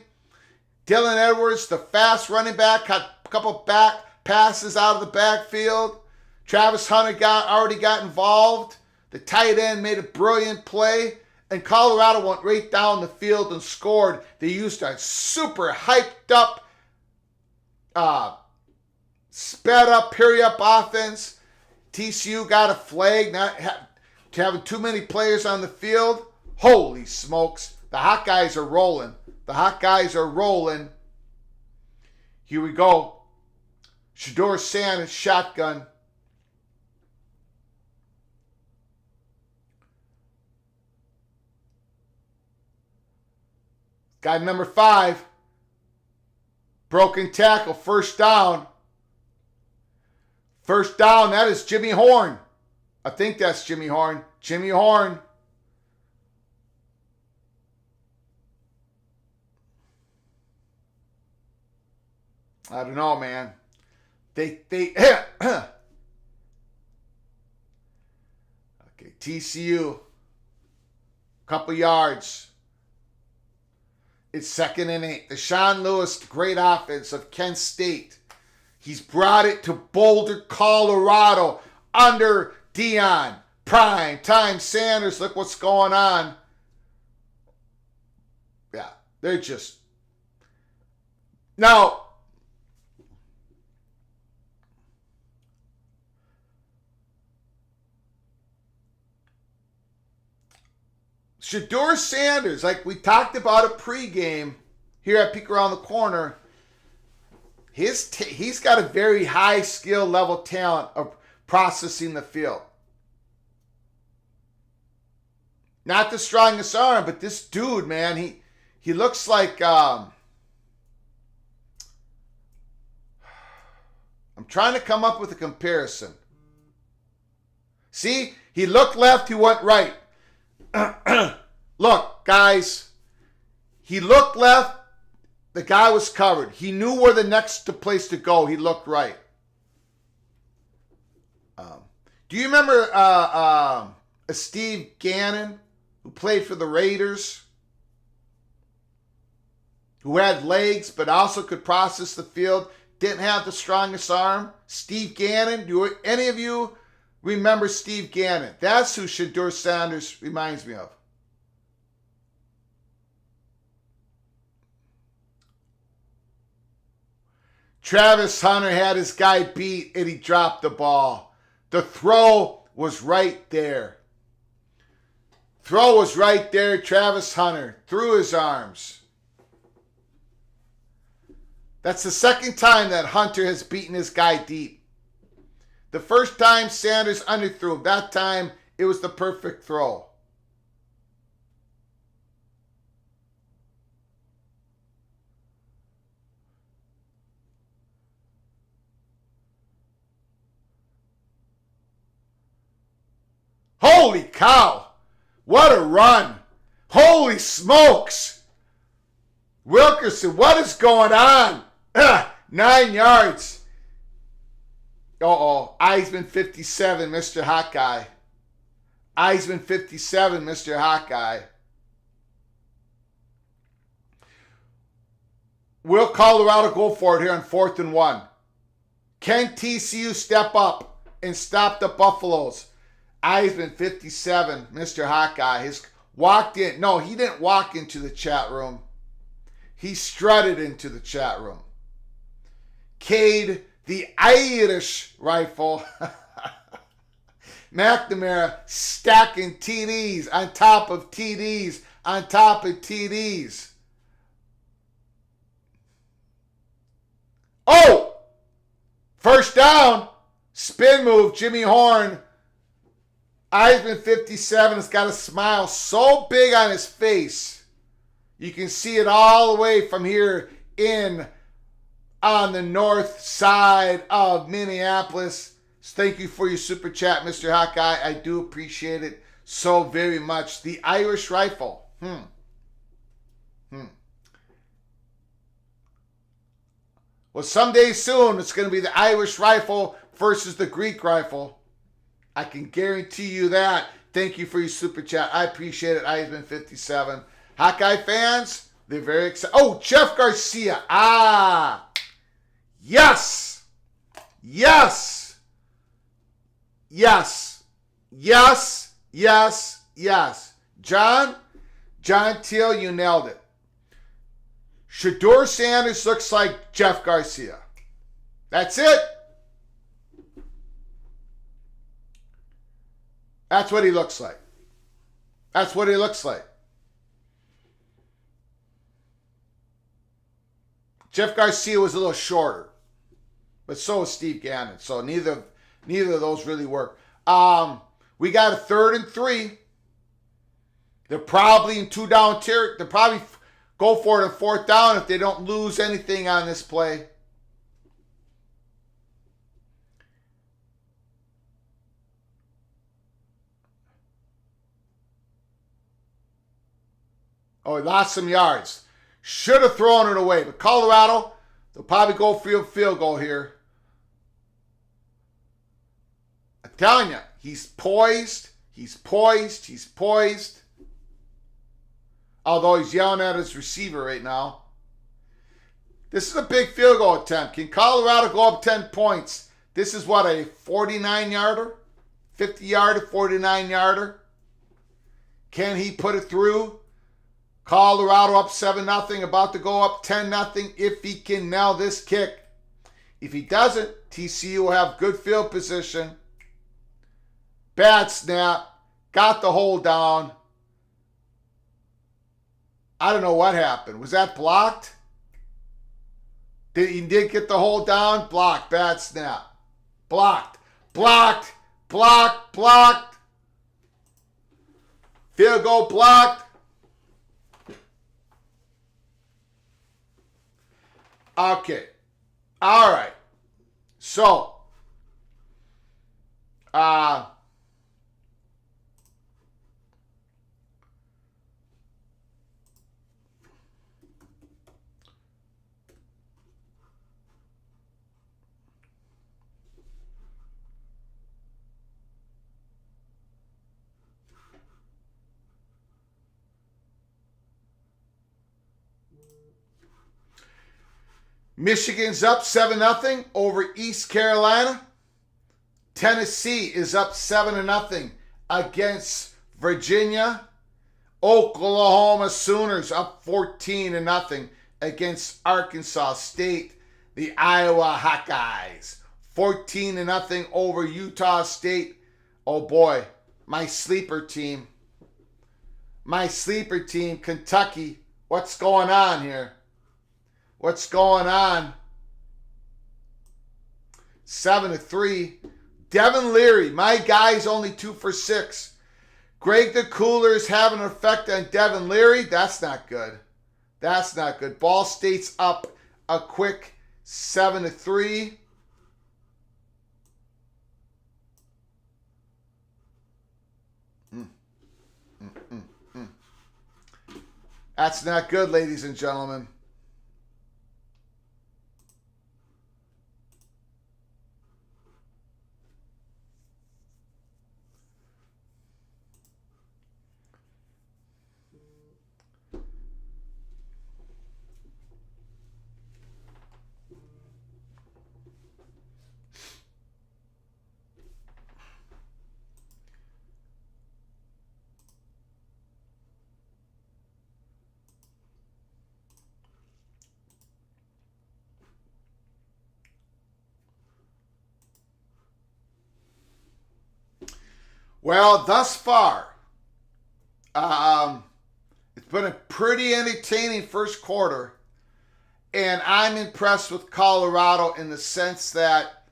Dylan Edwards, the fast running back, got a couple back passes out of the backfield. Travis Hunter already got involved. The tight end made a brilliant play. And Colorado went right down the field and scored. They used a super hyped up, sped up, hurry up offense. TCU got a flag, having too many players on the field. Holy smokes. The Hawkeyes are rolling. The Hawkeyes are rolling. Here we go. Shedeur Sanders, shotgun. Guy number 5. Broken tackle, first down. First down, that is Jimmy Horn. I think that's Jimmy Horn. Jimmy Horn. I don't know, man. Okay, TCU. Couple yards. It's 2nd and 8. The Sean Lewis, great offense of Kent State. He's brought it to Boulder, Colorado, under Dion. Prime time Sanders. Look what's going on. Yeah, they're just... Now, Shedeur Sanders, like we talked about a pregame here at Peek Around the Corner, he's got a very high skill level talent of processing the field. Not the strongest arm, but this dude, man, he looks like... I'm trying to come up with a comparison. See, he looked left, he went right. Look, guys, he looked left, the guy was covered. He knew where the next place to go. He looked right. Do you remember Steve Gannon, who played for the Raiders, who had legs but also could process the field, didn't have the strongest arm? Steve Gannon, do any of you remember Steve Gannon? That's who Shedeur Sanders reminds me of. Travis Hunter had his guy beat and he dropped the ball. The throw was right there. Throw was right there. Travis Hunter threw his arms. That's the second time that Hunter has beaten this guy deep. The first time Sanders underthrew him. That time it was the perfect throw. Holy cow! What a run! Holy smokes! Wilkerson, what is going on? 9 yards. Uh-oh. Eisman 57, Mr. Hawkeye. Eisman 57, Mr. Hawkeye. Will Colorado go for it here on 4th and 1? Can TCU step up and stop the Buffaloes? Eisman 57, Mr. Hawkeye, has walked in. No, he didn't walk into the chat room. He strutted into the chat room. Cade, the Irish rifle. McNamara stacking TDs on top of TDs on top of TDs. Oh! First down. Spin move, Jimmy Horn. Eisman 57 has got a smile so big on his face. You can see it all the way from here in on the north side of Minneapolis. Thank you for your super chat, Mr. Hawkeye. I do appreciate it so very much. The Irish rifle. Well, someday soon it's going to be the Irish rifle versus the Greek rifle. I can guarantee you that. Thank you for your super chat. I appreciate it. Eisman 57. Hawkeye fans, they're very excited. Oh, Jeff Garcia. Yes. Yes. Yes. Yes. Yes. Yes. John Teal, you nailed it. Shedeur Sanders looks like Jeff Garcia. That's it. That's what he looks like. That's what he looks like. Jeff Garcia was a little shorter, but so was Steve Gannon. So neither of those really work. We got a 3rd and 3. They're probably in 2 down territory. They'll probably go for it on 4th down if they don't lose anything on this play. Oh, he lost some yards. Should have thrown it away. But Colorado, they'll probably go for a field goal here. I'm telling you, he's poised. He's poised. He's poised. Although he's yelling at his receiver right now. This is a big field goal attempt. Can Colorado go up 10 points? This is what, a 49-yarder? 50-yarder, 49-yarder? Can he put it through? Colorado up 7-0, about to go up 10-0 if he can nail this kick. If he doesn't, TCU will have good field position. Bad snap. Got the hold down. I don't know what happened. Was that blocked? He did get the hold down? Blocked. Bad snap. Blocked. Blocked. Blocked. Blocked. Field goal blocked. Okay. All right. So, Michigan's up 7-0 over East Carolina. Tennessee is up 7-0 against Virginia. Oklahoma Sooners up 14-0 against Arkansas State. The Iowa Hawkeyes 14-0 over Utah State. Oh boy, my sleeper team. My sleeper team, Kentucky. What's going on here? What's going on? 7-3. Devin Leary, my guy's only 2 for 6. Greg the Cooler is having an effect on Devin Leary. That's not good. That's not good. Ball State's up a quick 7-3. That's not good, ladies and gentlemen. Well, thus far, it's been a pretty entertaining first quarter, and I'm impressed with Colorado in the sense that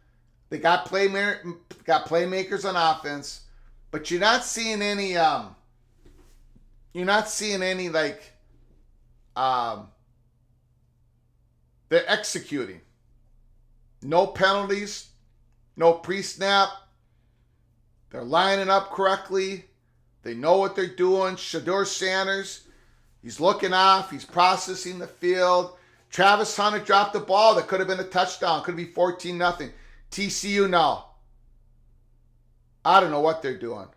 they got playmakers on offense, but you're not seeing any they're executing. No penalties, no pre-snap. They're lining up correctly. They know what they're doing. Shedeur Sanders, he's looking off. He's processing the field. Travis Hunter dropped the ball. That could have been a touchdown. Could be 14-0. TCU now. I don't know what they're doing.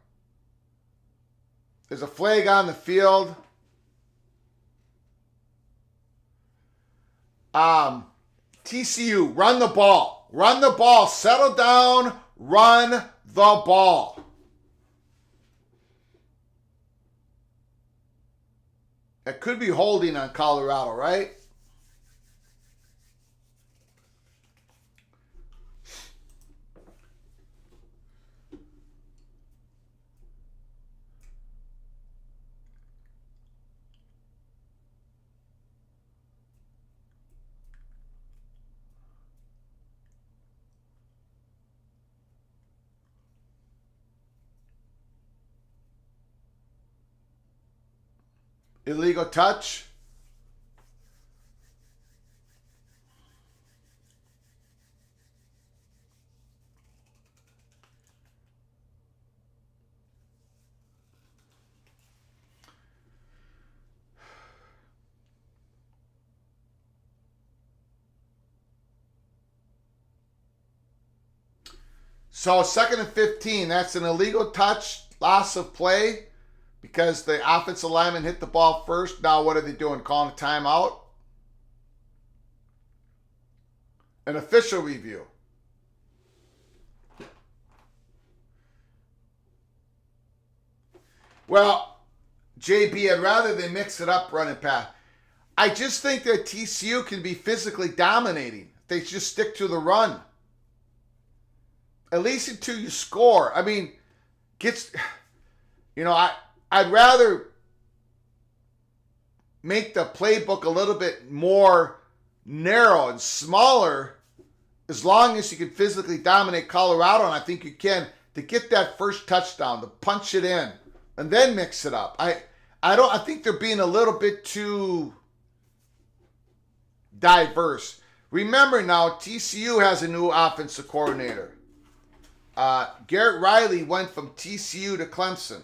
There's a flag on the field. TCU, run the ball. Run the ball. Settle down. Run the ball. It could be holding on Colorado, right? Illegal touch. So 2nd and 15, that's an illegal touch, loss of play. Because the offensive lineman hit the ball first. Now what are they doing? Calling a timeout? An official review. Well, JB, I'd rather they mix it up running pass. I just think that TCU can be physically dominating. They just stick to the run. At least until you score. I mean, I'd rather make the playbook a little bit more narrow and smaller as long as you can physically dominate Colorado, and I think you can, to get that first touchdown, to punch it in, and then mix it up. I think they're being a little bit too diverse. Remember now, TCU has a new offensive coordinator. Garrett Riley went from TCU to Clemson.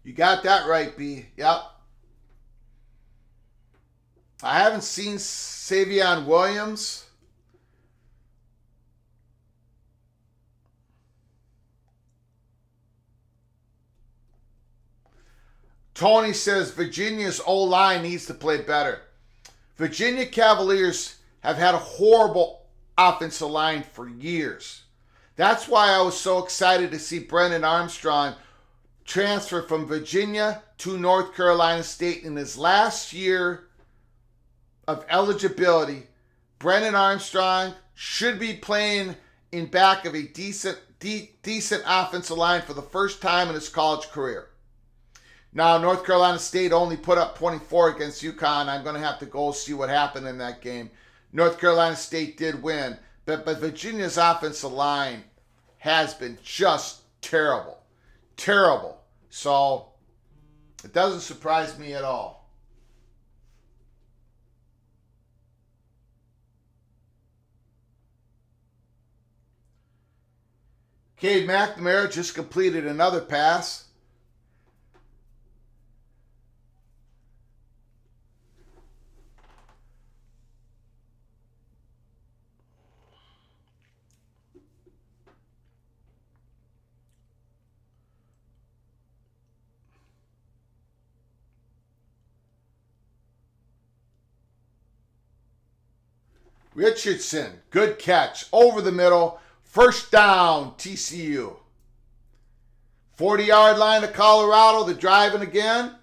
You got that right, B. Yep. I haven't seen Savion Williams. Tony says Virginia's O-line needs to play better. Virginia Cavaliers have had a horrible offensive line for years. That's why I was so excited to see Brennan Armstrong transfer from Virginia to North Carolina State in his last year of eligibility. Brennan Armstrong should be playing in back of a decent offensive line for the first time in his college career. Now, North Carolina State only put up 24 against UConn. I'm going to have to go see what happened in that game. North Carolina State did win, but Virginia's offensive line has been just terrible. Terrible. So, it doesn't surprise me at all. Cade McNamara just completed another pass. Richardson, good catch, over the middle, first down, TCU. 40-yard line of Colorado, they're driving again.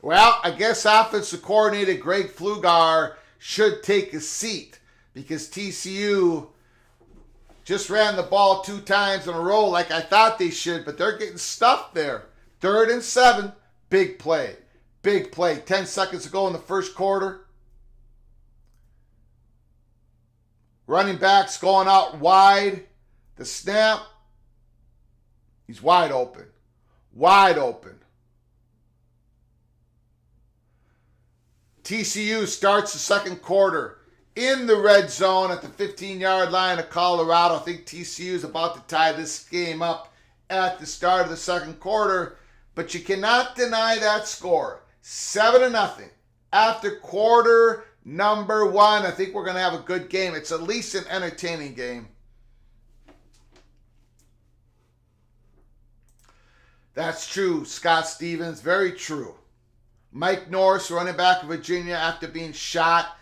Well, I guess offensive coordinator Greg Pflugar should take a seat because TCU just ran the ball 2 times in a row like I thought they should, but they're getting stuffed there. 3rd and 7, big play. Big play. 10 seconds to go in the first quarter. Running backs going out wide. The snap. He's wide open. Wide open. TCU starts the second quarter in the red zone at the 15-yard line of Colorado. I think TCU is about to tie this game up at the start of the second quarter, but you cannot deny that score. 7-0 after quarter number 1. I think we're going to have a good game. It's at least an entertaining game. That's true, Scott Stevens. Very true. Mike Norris, running back of Virginia, after being shot.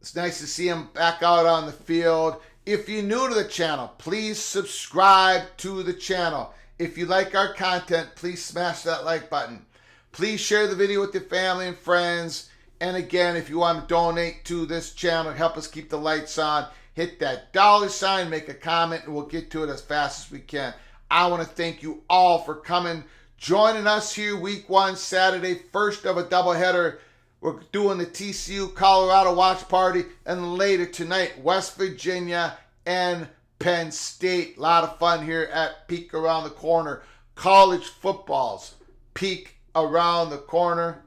It's nice to see him back out on the field. If you're new to the channel, please subscribe to the channel. If you like our content, please smash that like button. Please share the video with your family and friends. And again, if you want to donate to this channel, help us keep the lights on, hit that $, make a comment, and we'll get to it as fast as we can. I want to thank you all for coming, joining us here week 1, Saturday, first of a doubleheader. We're doing the TCU Colorado watch party, and later tonight, West Virginia and Penn State. A lot of fun here at Peek Around the Corner. College football's Peek Around the Corner.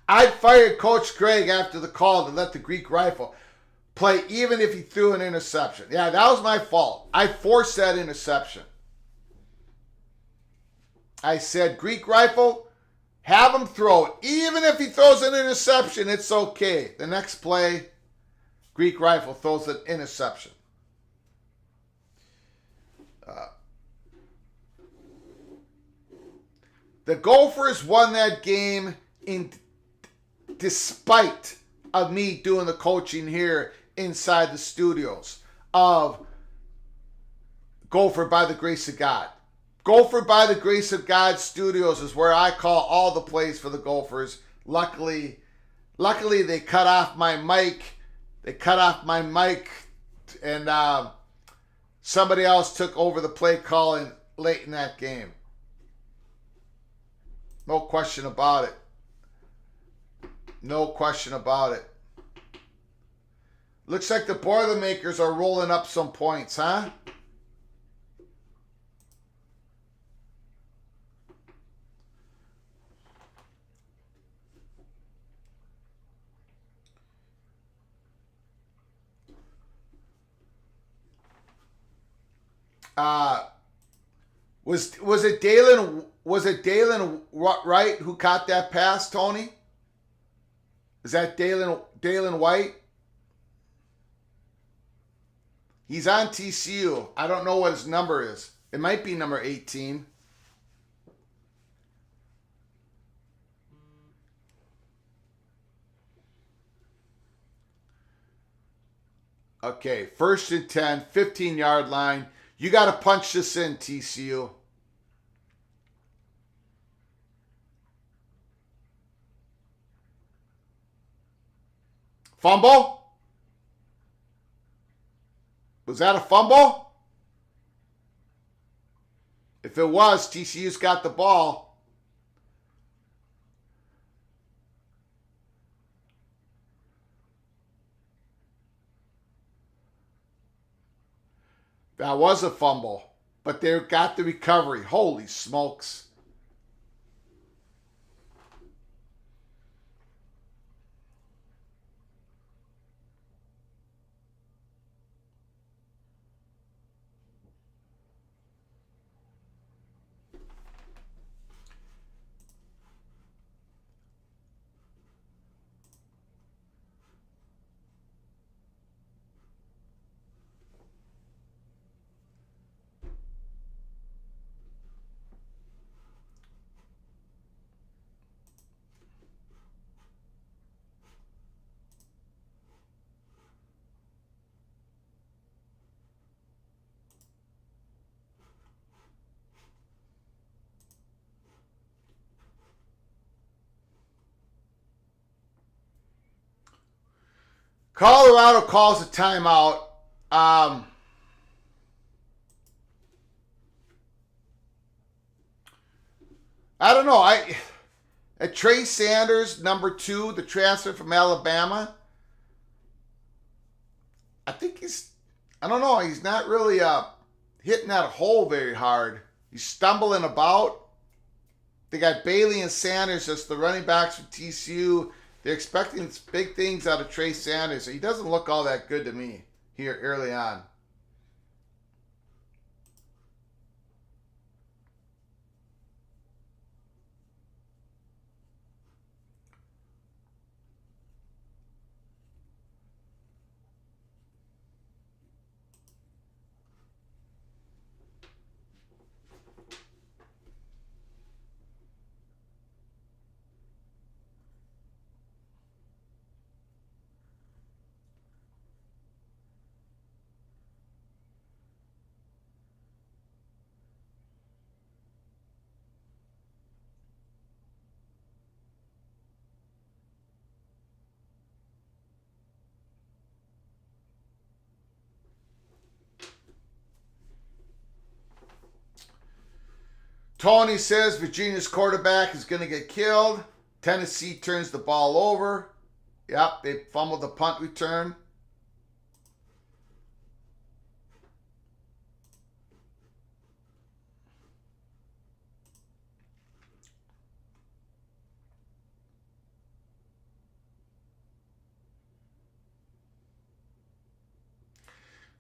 I fired Coach Craig after the call to let the Greek Rifle play even if he threw an interception. Yeah, that was my fault. I forced that interception. I said, Greek Rifle, have him throw it. Even if he throws an interception, it's okay. The next play, Greek Rifle throws an interception. The Gophers won that game despite of me doing the coaching here inside the studios of Gopher by the Grace of God. Gopher by the Grace of God Studios is where I call all the plays for the Gophers. Luckily they cut off my mic. And somebody else took over the play calling late in that game. No question about it. No question about it. Looks like the Boilermakers are rolling up some points, huh? Was it Dalen Wright who caught that pass, Tony? Is that Dalen White? He's on TCU. I don't know what his number is. It might be number 18. Okay, 1st and 10, 15-yard line. You got to punch this in, TCU. Fumble? Was that a fumble? If it was, TCU's got the ball. That was a fumble, but they got the recovery. Holy smokes. Colorado calls a timeout. I don't know. Trey Sanders, number 2, the transfer from Alabama. I think he's not really hitting that hole very hard. He's stumbling about. They got Bailey and Sanders as the running backs from TCU. They're expecting big things out of Trey Sanders. He doesn't look all that good to me here early on. Tony says Virginia's quarterback is going to get killed. Tennessee turns the ball over. Yep, they fumbled the punt return.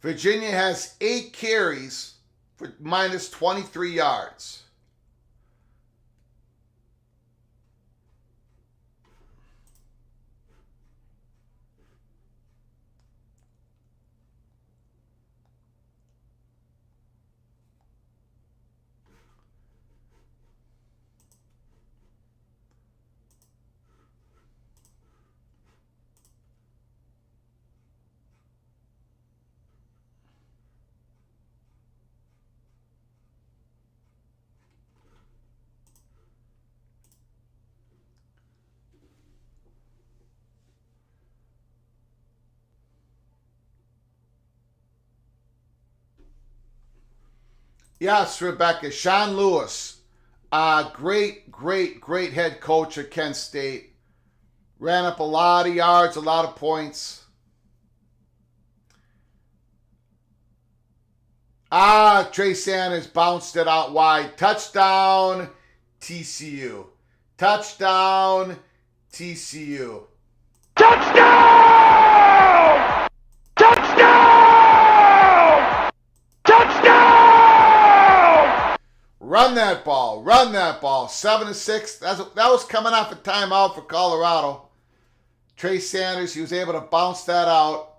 Virginia has 8 carries for minus 23 yards. Yes, Rebecca. Sean Lewis, great head coach at Kent State. Ran up a lot of yards, a lot of points. Trey Sanders bounced it out wide. Touchdown, TCU. Touchdown, TCU. Touchdown! Touchdown! Touchdown! Run that ball. Run that ball. 7-6. That was coming off a timeout for Colorado. Trey Sanders, he was able to bounce that out.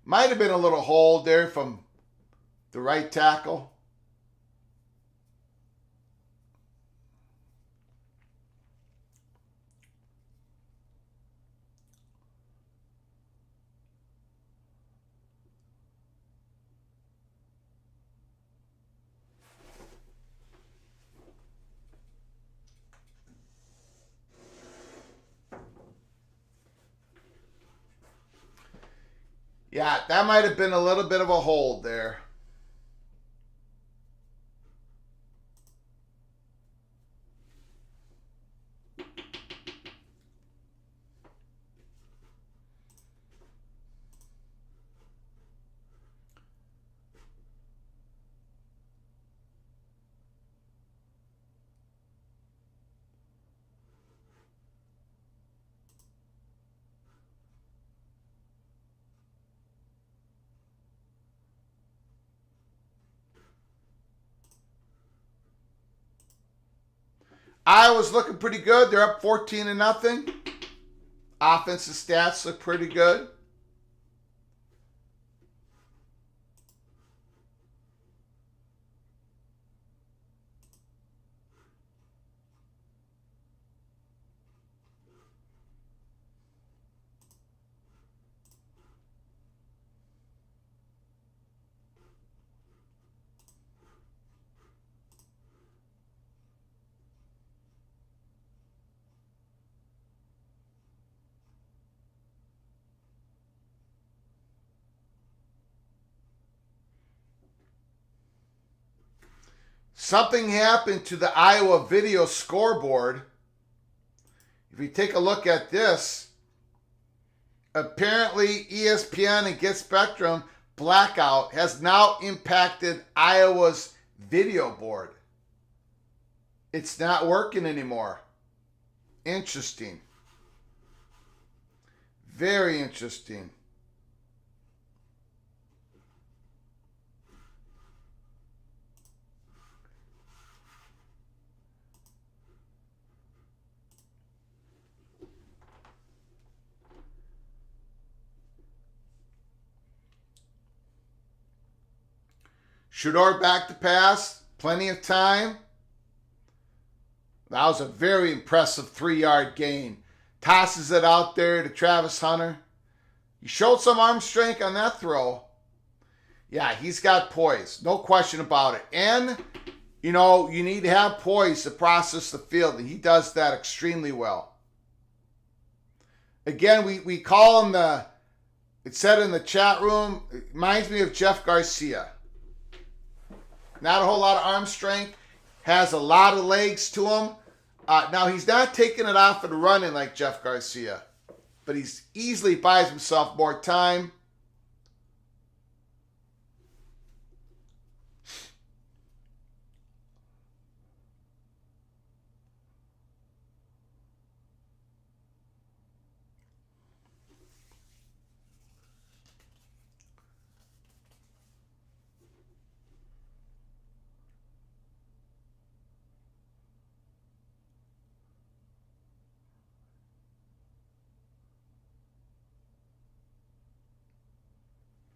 Might have been a little hold there from the right tackle. Yeah, that might have been a little bit of a hold there. Iowa's looking pretty good. They're up 14-0. Offensive stats look pretty good. Something happened to the Iowa video scoreboard. If you take a look at this, apparently ESPN and Get Spectrum blackout has now impacted Iowa's video board. It's not working anymore. Interesting. Very interesting. Shedeur back to pass. Plenty of time. That was a very impressive 3-yard gain. Tosses it out there to Travis Hunter. He showed some arm strength on that throw. Yeah, he's got poise. No question about it. And, you know, you need to have poise to process the field. And he does that extremely well. Again, we call him it said in the chat room, it reminds me of Jeff Garcia. Not a whole lot of arm strength. Has a lot of legs to him. Now, he's not taking it off and running like Jeff Garcia. But he's easily buys himself more time.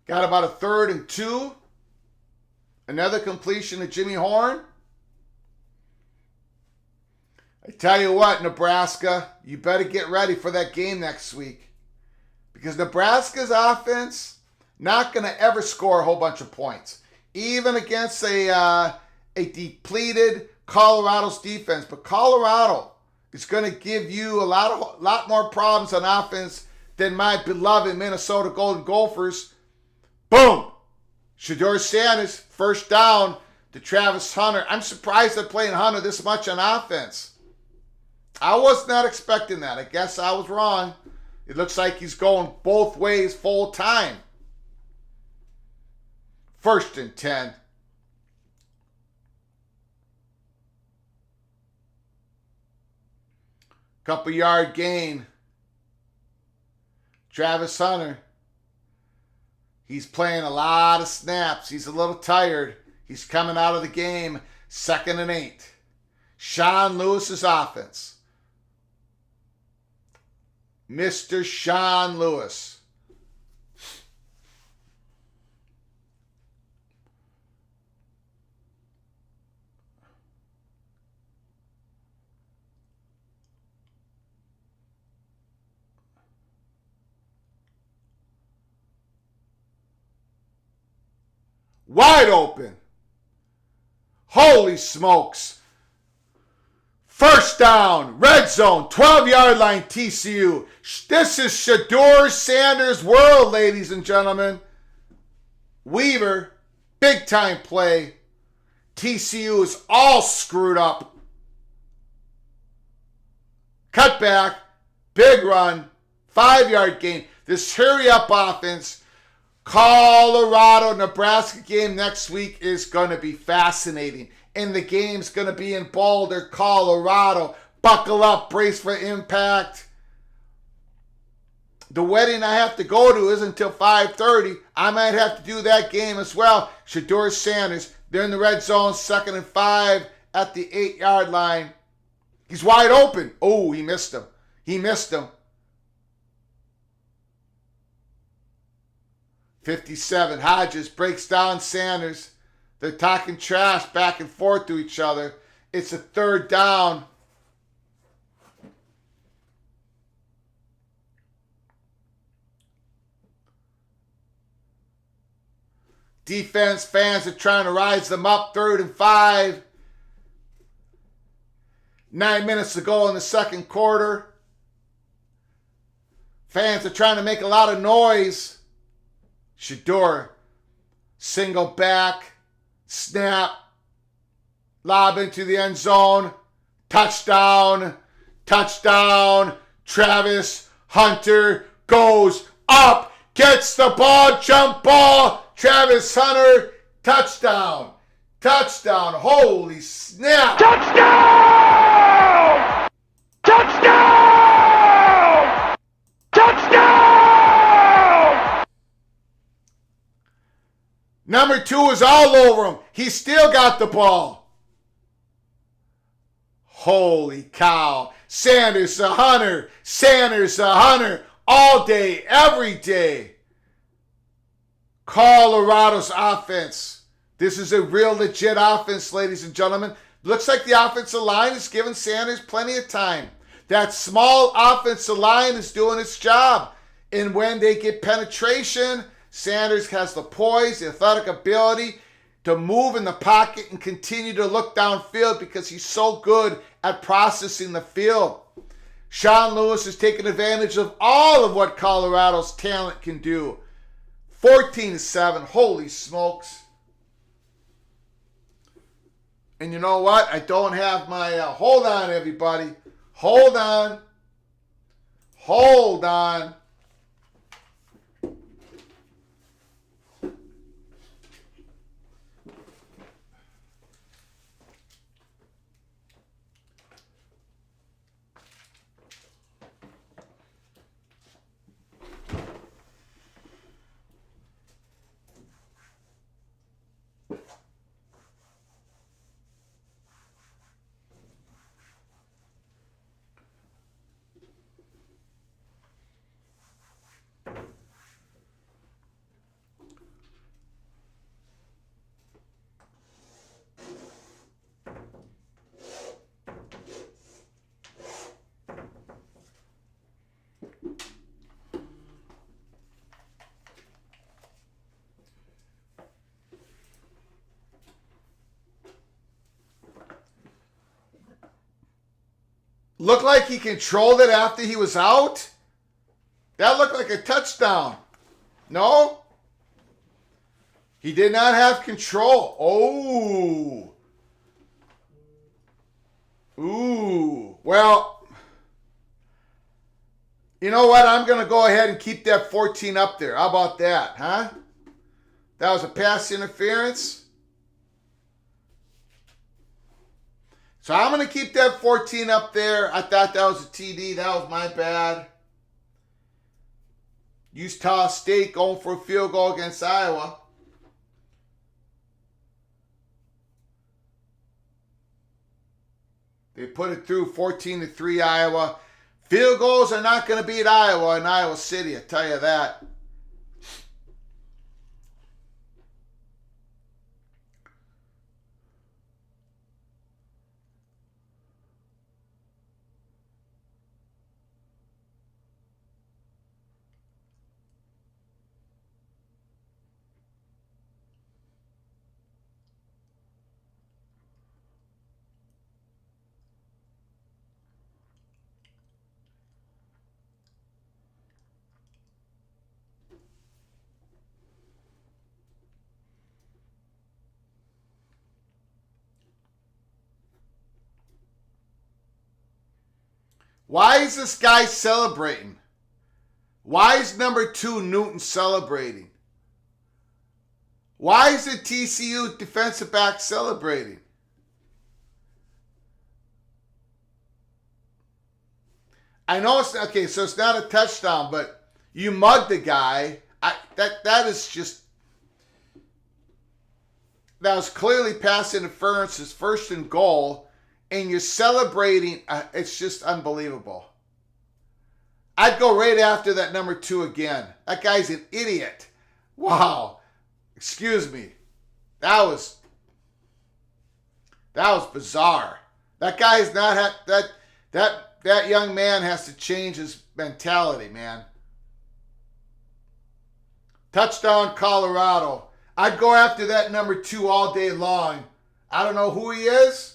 Got about a 3rd and 2. Another completion to Jimmy Horn. I tell you what, Nebraska, you better get ready for that game next week. Because Nebraska's offense, not going to ever score a whole bunch of points. Even against a depleted Colorado's defense. But Colorado is going to give you a lot more problems on offense than my beloved Minnesota Golden Gophers. Boom! Shedeur Sanders, first down to Travis Hunter. I'm surprised they're playing Hunter this much on offense. I was not expecting that. I guess I was wrong. It looks like he's going both ways full time. 1st and 10. Couple yard gain. Travis Hunter. He's playing a lot of snaps. He's a little tired. He's coming out of the game. 2nd and 8. Sean Lewis's offense. Mr. Sean Lewis. Wide open. Holy smokes. First down, red zone, 12-yard line, TCU. This is Shedeur Sanders' world, ladies and gentlemen. Weaver, big time play. TCU is all screwed up. Cut back, big run, 5-yard gain. This hurry-up offense. Colorado-Nebraska game next week is going to be fascinating. And the game's going to be in Boulder, Colorado. Buckle up, brace for impact. The wedding I have to go to isn't until 5:30. I might have to do that game as well. Shedeur Sanders, they're in the red zone, 2nd and 5 at the 8-yard line. He's wide open. Oh, he missed him. He missed him. 57, Hodges breaks down Sanders. They're talking trash back and forth to each other. It's a 3rd down. Defense fans are trying to rise them up. 3rd and 5. 9 minutes to go in the 2nd quarter. Fans are trying to make a lot of noise. Shedeur, single back, snap, lob into the end zone, touchdown, touchdown. Travis Hunter goes up, gets the ball, jump ball. Travis Hunter, touchdown, touchdown. Holy snap. Touchdown! Touchdown! Touchdown! Number 2 is all over him. He still got the ball. Holy cow. Sanders a Hunter. Sanders a Hunter. All day, every day. Colorado's offense. This is a real legit offense, ladies and gentlemen. Looks like the offensive line is giving Sanders plenty of time. That small offensive line is doing its job. And when they get penetration, Sanders has the poise, the athletic ability to move in the pocket and continue to look downfield because he's so good at processing the field. Sean Lewis is taking advantage of all of what Colorado's talent can do. 14-7. Holy smokes. And you know what? I don't have my... hold on, everybody. Hold on. Hold on. Looked like he controlled it after he was out. That looked like a touchdown. No? He did not have control. Oh. Ooh. Well, you know what? I'm going to go ahead and keep that 14 up there. How about that, huh? That was a pass interference. So I'm going to keep that 14 up there. I thought that was a TD. That was my bad. Utah State going for a field goal against Iowa. They put it through 14-3 Iowa. Field goals are not going to beat Iowa in Iowa City, I tell you that. Why is this guy celebrating? Why is number 2 Newton celebrating? Why is the TCU defensive back celebrating? I know it's okay, so it's not a touchdown, but you mugged the guy. That was clearly pass interference. It's 1st and goal. And you're celebrating, it's just unbelievable. I'd go right after that number 2 again. That guy's an idiot. Wow. Excuse me. That was bizarre. That guy's not that young man has to change his mentality, man. Touchdown Colorado. I'd go after that number 2 all day long. I don't know who he is.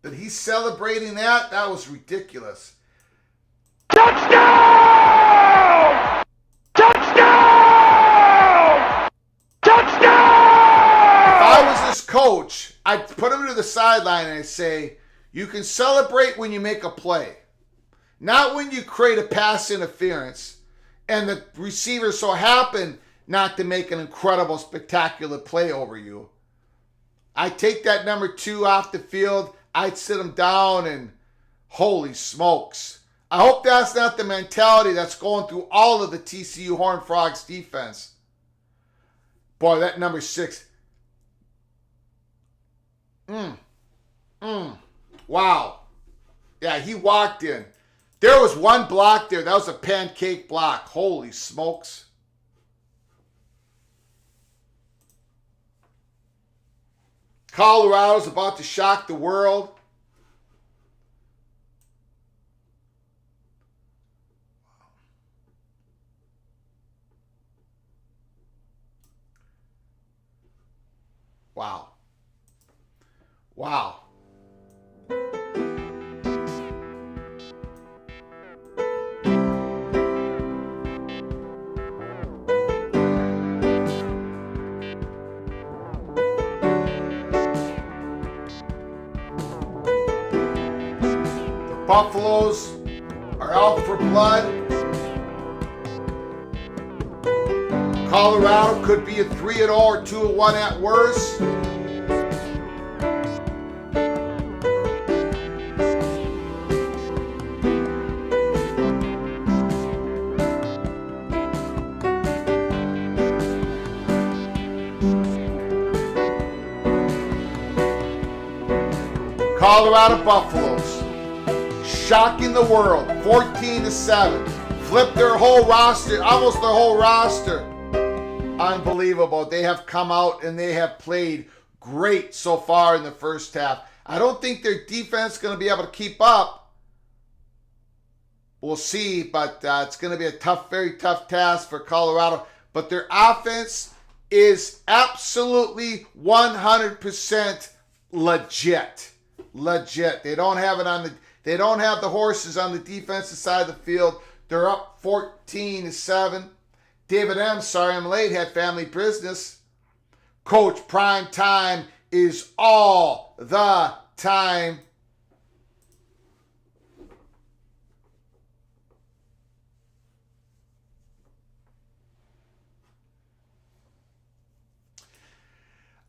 But he's celebrating that? That was ridiculous. Touchdown! Touchdown! Touchdown! If I was this coach, I'd put him to the sideline and I'd say, you can celebrate when you make a play. Not when you create a pass interference and the receiver so happened not to make an incredible, spectacular play over you. I'd take that number 2 off the field. I'd sit him down and holy smokes. I hope that's not the mentality that's going through all of the TCU Horned Frogs defense. Boy, that number 6. Wow. Yeah, he walked in. There was one block there. That was a pancake block. Holy smokes. Colorado's about to shock the world. Wow. Wow. Buffaloes are out for blood. Colorado could be a 3-0 or 2-1 at worst. Colorado Buffaloes shocking the world, 14-7. Flipped their whole roster, almost their whole roster. Unbelievable. They have come out and they have played great so far in the first half. I don't think their defense is going to be able to keep up. We'll see, but it's going to be a tough, very tough task for Colorado. But their offense is absolutely 100% legit. Legit. They don't have the horses on the defensive side of the field. They're up 14-7. David M., sorry I'm late, had family business. Coach, prime time is all the time.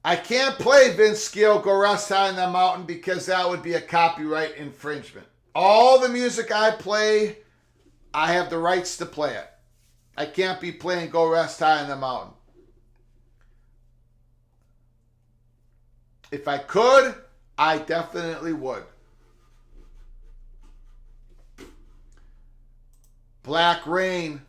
I can't play Vince Gill, Go Rest High on the Mountain, because that would be a copyright infringement. All the music I play, I have the rights to play it. I can't be playing Go Rest High on the Mountain. If I could, I definitely would. Black Rain.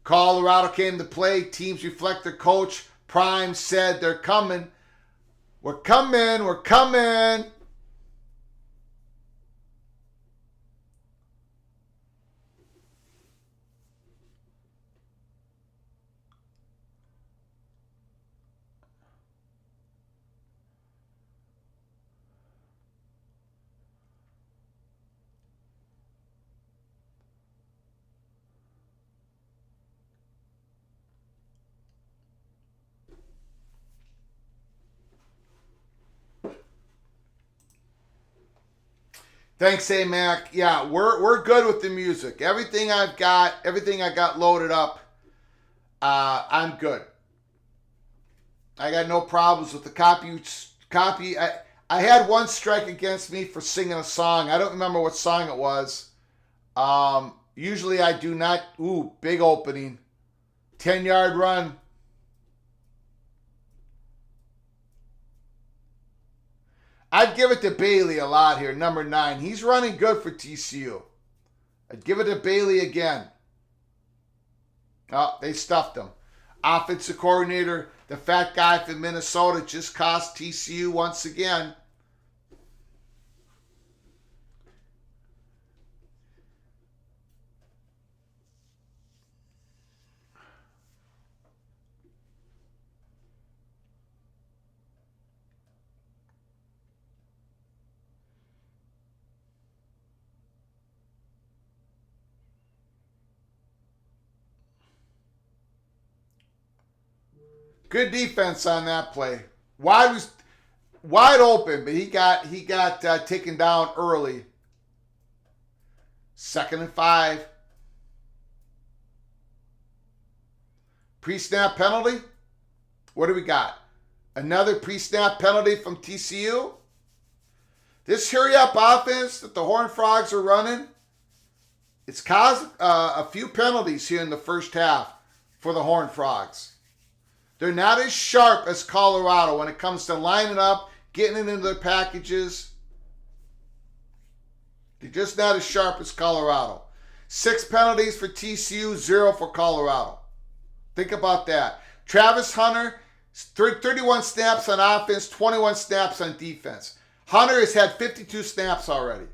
Colorado came to play. Teams reflect their coach. Prime said they're coming. We're coming. We're coming. Thanks, A-Mac. Yeah, we're good with the music. Everything I got loaded up, I'm good. I got no problems with the copy. I had one strike against me for singing a song. I don't remember what song it was. Usually I do not. Ooh, big opening. 10-yard run. I'd give it to Bailey a lot here, number 9. He's running good for TCU. I'd give it to Bailey again. Oh, they stuffed him. Offensive coordinator, the fat guy from Minnesota, just cost TCU once again. Good defense on that play. Wide was wide open, but he got taken down early. 2nd and 5. Pre-snap penalty. What do we got? Another pre-snap penalty from TCU. This hurry-up offense that the Horned Frogs are running, it's caused a few penalties here in the first half for the Horned Frogs. They're not as sharp as Colorado when it comes to lining up, getting it into their packages. They're just not as sharp as Colorado. 6 penalties for TCU, 0 for Colorado. Think about that. Travis Hunter, 31 snaps on offense, 21 snaps on defense. Hunter has had 52 snaps already.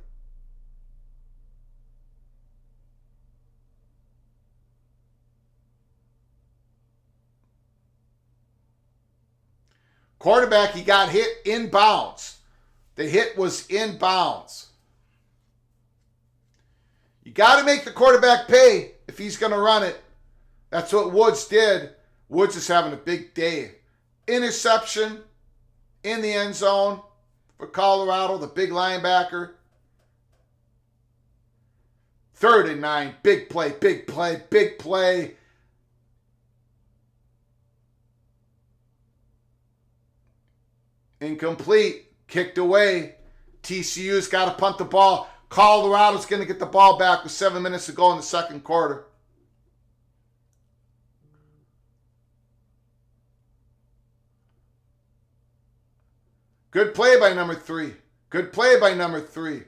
Quarterback, he got hit in bounds. The hit was in bounds. You got to make the quarterback pay if he's going to run it. That's what Woods did. Woods is having a big day. Interception in the end zone for Colorado, the big linebacker. 3rd and 9. Big play, big play, big play. Incomplete. Kicked away. TCU's got to punt the ball. Colorado's going to get the ball back with 7 minutes to go in the second quarter. Good play by number 3. Good play by number 3.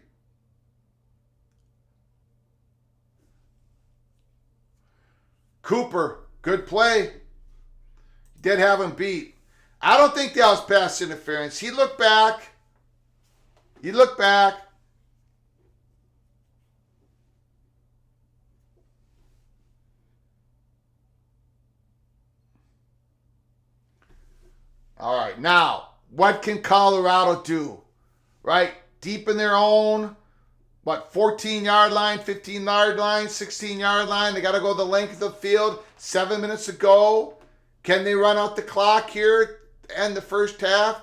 Cooper. Good play. Did have him beat. I don't think that was pass interference. He looked back. All right, now, what can Colorado do? Right? Deep in their own, 14-yard line, 15-yard line, 16-yard line. They got to go the length of the field. 7 minutes to go. Can they run out the clock here? And the first half.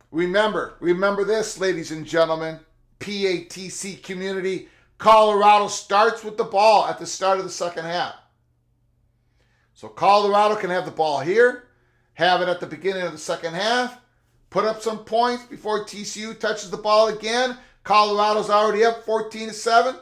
Remember this, ladies and gentlemen, PATC community. Colorado starts with the ball at the start of the second half. So Colorado can have the ball here, have it at the beginning of the second half, put up some points before TCU touches the ball again. Colorado's already up 14-7.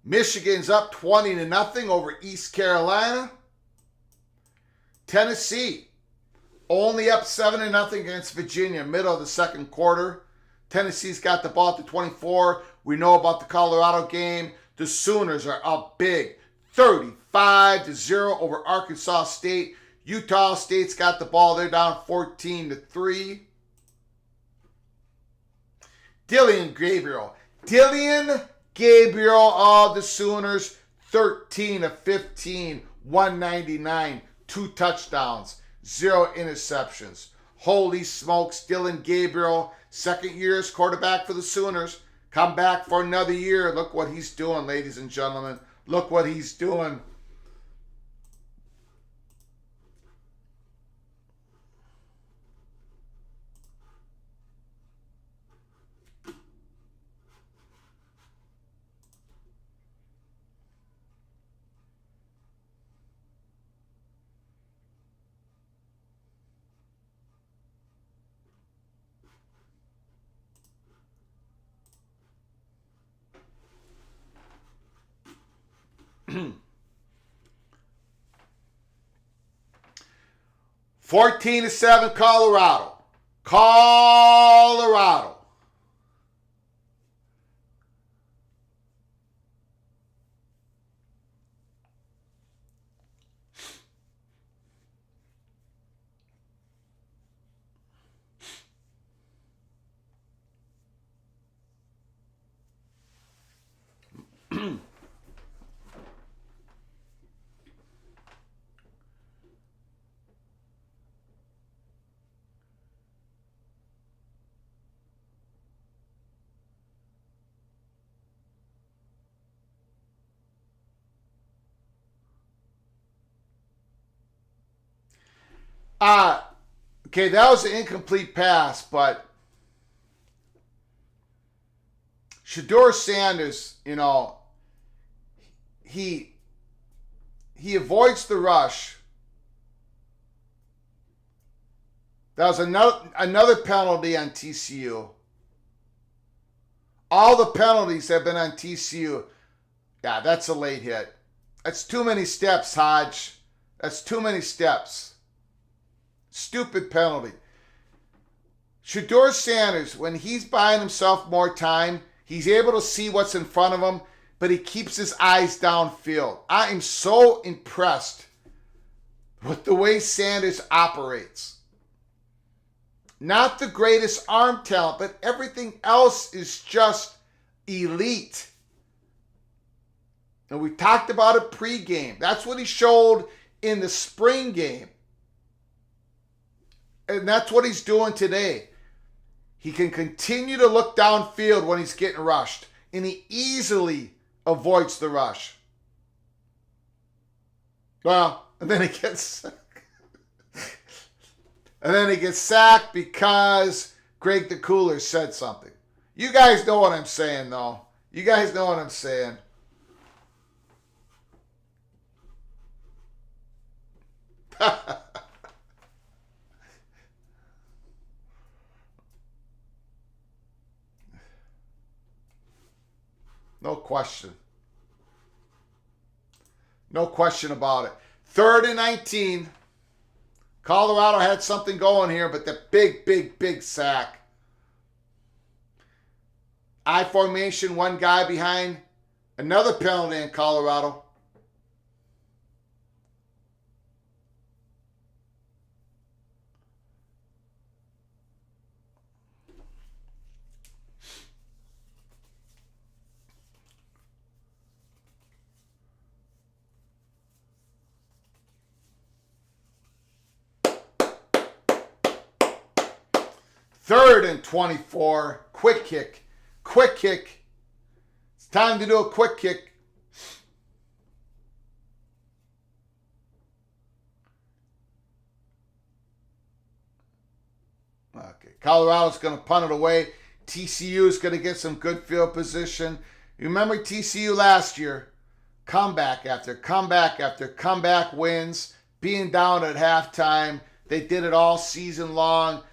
Michigan's up 20-0 over East Carolina. Tennessee only up 7-0 against Virginia, middle of the second quarter. Tennessee's got the ball at the 24. We know about the Colorado game. The Sooners are up big, 35-0 over Arkansas State. Utah State's got the ball. They're down 14-3. Dylan Gabriel of the Sooners, 13 of 15, 199, 2 touchdowns, 0 interceptions. Holy smokes, Dylan Gabriel, second year as quarterback for the Sooners. Come back for another year. Look what he's doing, ladies and gentlemen. Look what he's doing. Fourteen to 7, Colorado. Okay, that was an incomplete pass, but Shedeur Sanders, he avoids the rush. That was another penalty on TCU. All the penalties have been on TCU. Yeah, that's a late hit. That's too many steps, Hodge. That's too many steps. Stupid penalty. Shedeur Sanders, when he's buying himself more time, he's able to see what's in front of him, but he keeps his eyes downfield. I am so impressed with the way Sanders operates. Not the greatest arm talent, but everything else is just elite. And we talked about it pregame. That's what he showed in the spring game. And that's what he's doing today. He can continue to look downfield when he's getting rushed. And he easily avoids the rush. Well, and then he gets sacked because Greg the Cooler said something. You guys know what I'm saying, though. You guys know what I'm saying. No question. No question about it. 3rd and 19. Colorado had something going here, but the big sack. I formation, one guy behind. Another penalty in Colorado. Third and 24. Quick kick. It's time to do a quick kick. Okay. Colorado's going to punt it away. TCU is going to get some good field position. You remember TCU last year? Comeback after comeback wins. Being down at halftime. They did it all season long.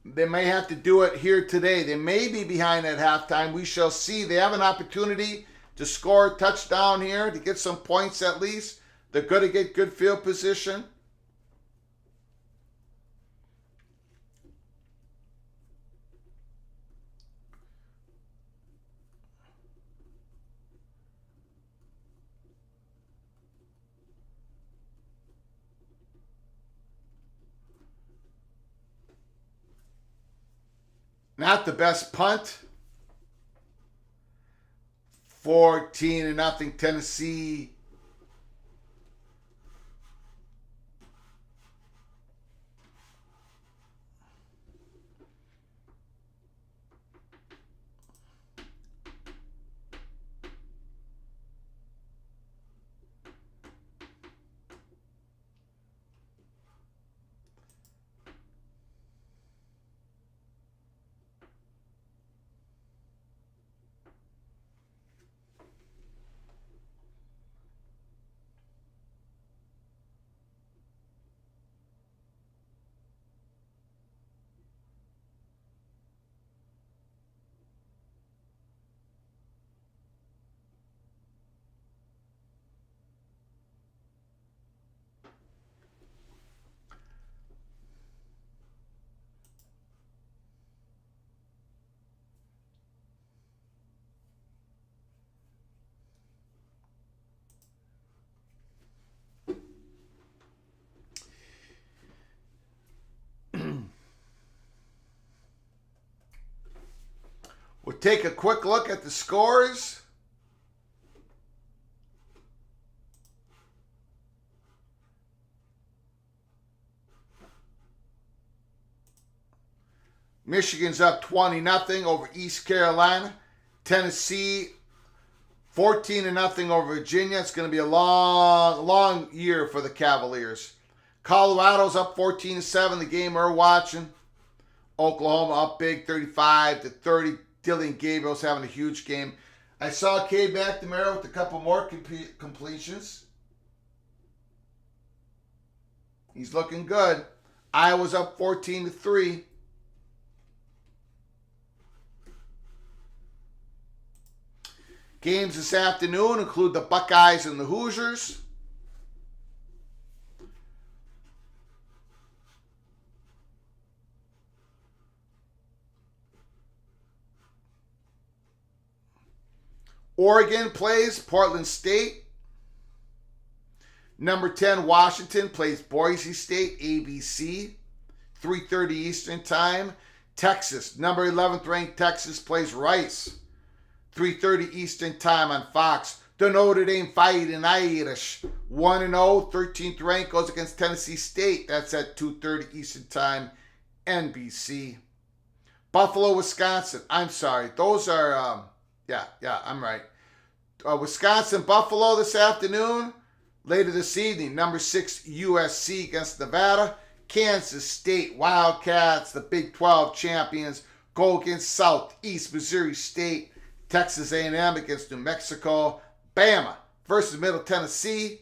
They may have to do it here today. They may be behind at halftime. We shall see. They have an opportunity to score a touchdown here, to get some points at least. They're going to get good field position. Not the best punt. 14-0 Tennessee. We'll take a quick look at the scores. Michigan's up 20-0 over East Carolina. Tennessee 14-0 over Virginia. It's going to be a long year for the Cavaliers. Colorado's up 14-7, the game we're watching. Oklahoma up big, 35-30. Dylan Gabriel's having a huge game. I saw Cade McNamara with a couple more completions. He's looking good. Iowa's up 14-3. Games this afternoon include the Buckeyes and the Hoosiers. Oregon plays Portland State. Number 10, Washington plays Boise State, ABC, 3:30 Eastern Time. Texas, number 11th ranked Texas plays Rice, 3:30 Eastern Time on Fox. The Notre Dame Fighting Irish, 1-0, 13th ranked, goes against Tennessee State. That's at 2:30 Eastern Time, NBC. Buffalo, Wisconsin. I'm sorry. Those are, I'm right. Wisconsin, Buffalo this afternoon. Later this evening, number 6 USC against Nevada. Kansas State Wildcats, the Big 12 champions, go against Southeast Missouri State. Texas A&M against New Mexico. Bama versus Middle Tennessee.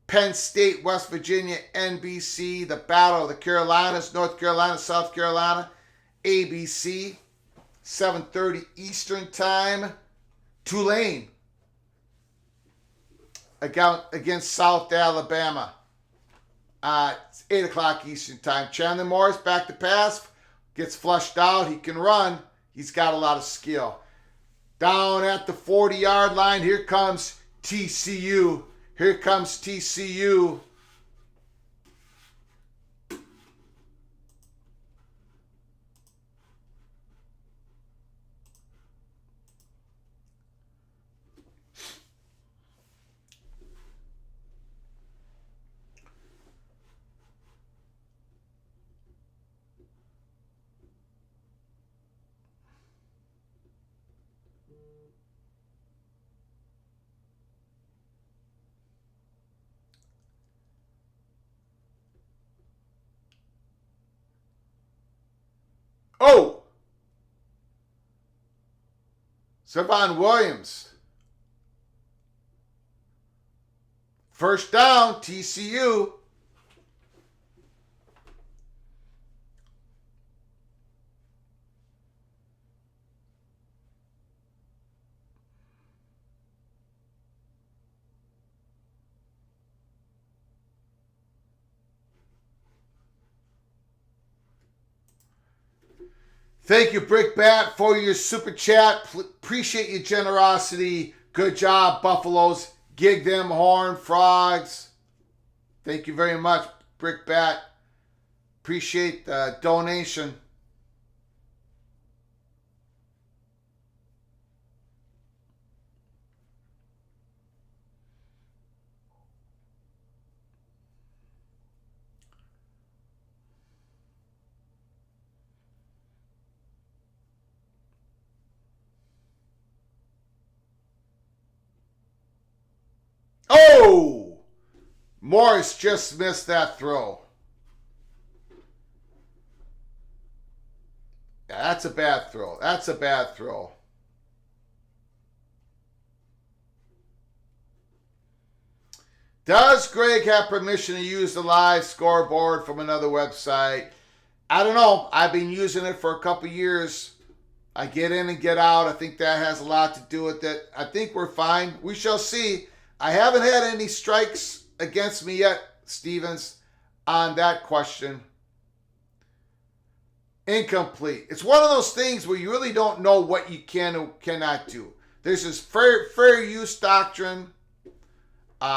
Penn State, West Virginia, NBC. The Battle of the Carolinas, North Carolina, South Carolina, ABC. 7:30 Eastern Time. Tulane against South Alabama. 8 o'clock Eastern Time. Chandler Morris back to pass. Gets flushed out. He can run. He's got a lot of skill. Down at the 40-yard line, here comes TCU. Here comes TCU. Oh! Savon Williams. First down, TCU. Thank you, Brick Bat, for your super chat. Appreciate your generosity. Good job, Buffaloes. Gig them, Horn Frogs. Thank you very much, Brick Bat. Appreciate the donation. Oh! Morris just missed that throw. Yeah, that's a bad throw. That's a bad throw. Does Greg have permission to use the live scoreboard from another website? I don't know. I've been using it for a couple years. I get in and get out. I think that has a lot to do with it. I think we're fine. We shall see. I haven't had any strikes against me yet, Stevens, on that question. Incomplete. It's one of those things where you really don't know what you can or cannot do. There's this fair use doctrine. You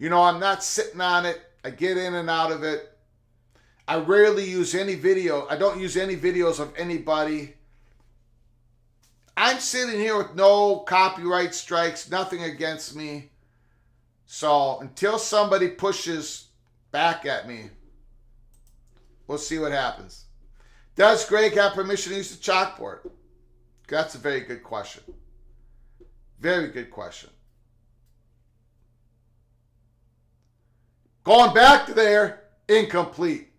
know, I'm not sitting on it. I get in and out of it. I rarely use any video. I don't use any videos of anybody. I'm sitting here with no copyright strikes, nothing against me. So until somebody pushes back at me, we'll see what happens. Does Greg have permission to use the chalkboard? That's a very good question. Very good question. Going back to there, incomplete.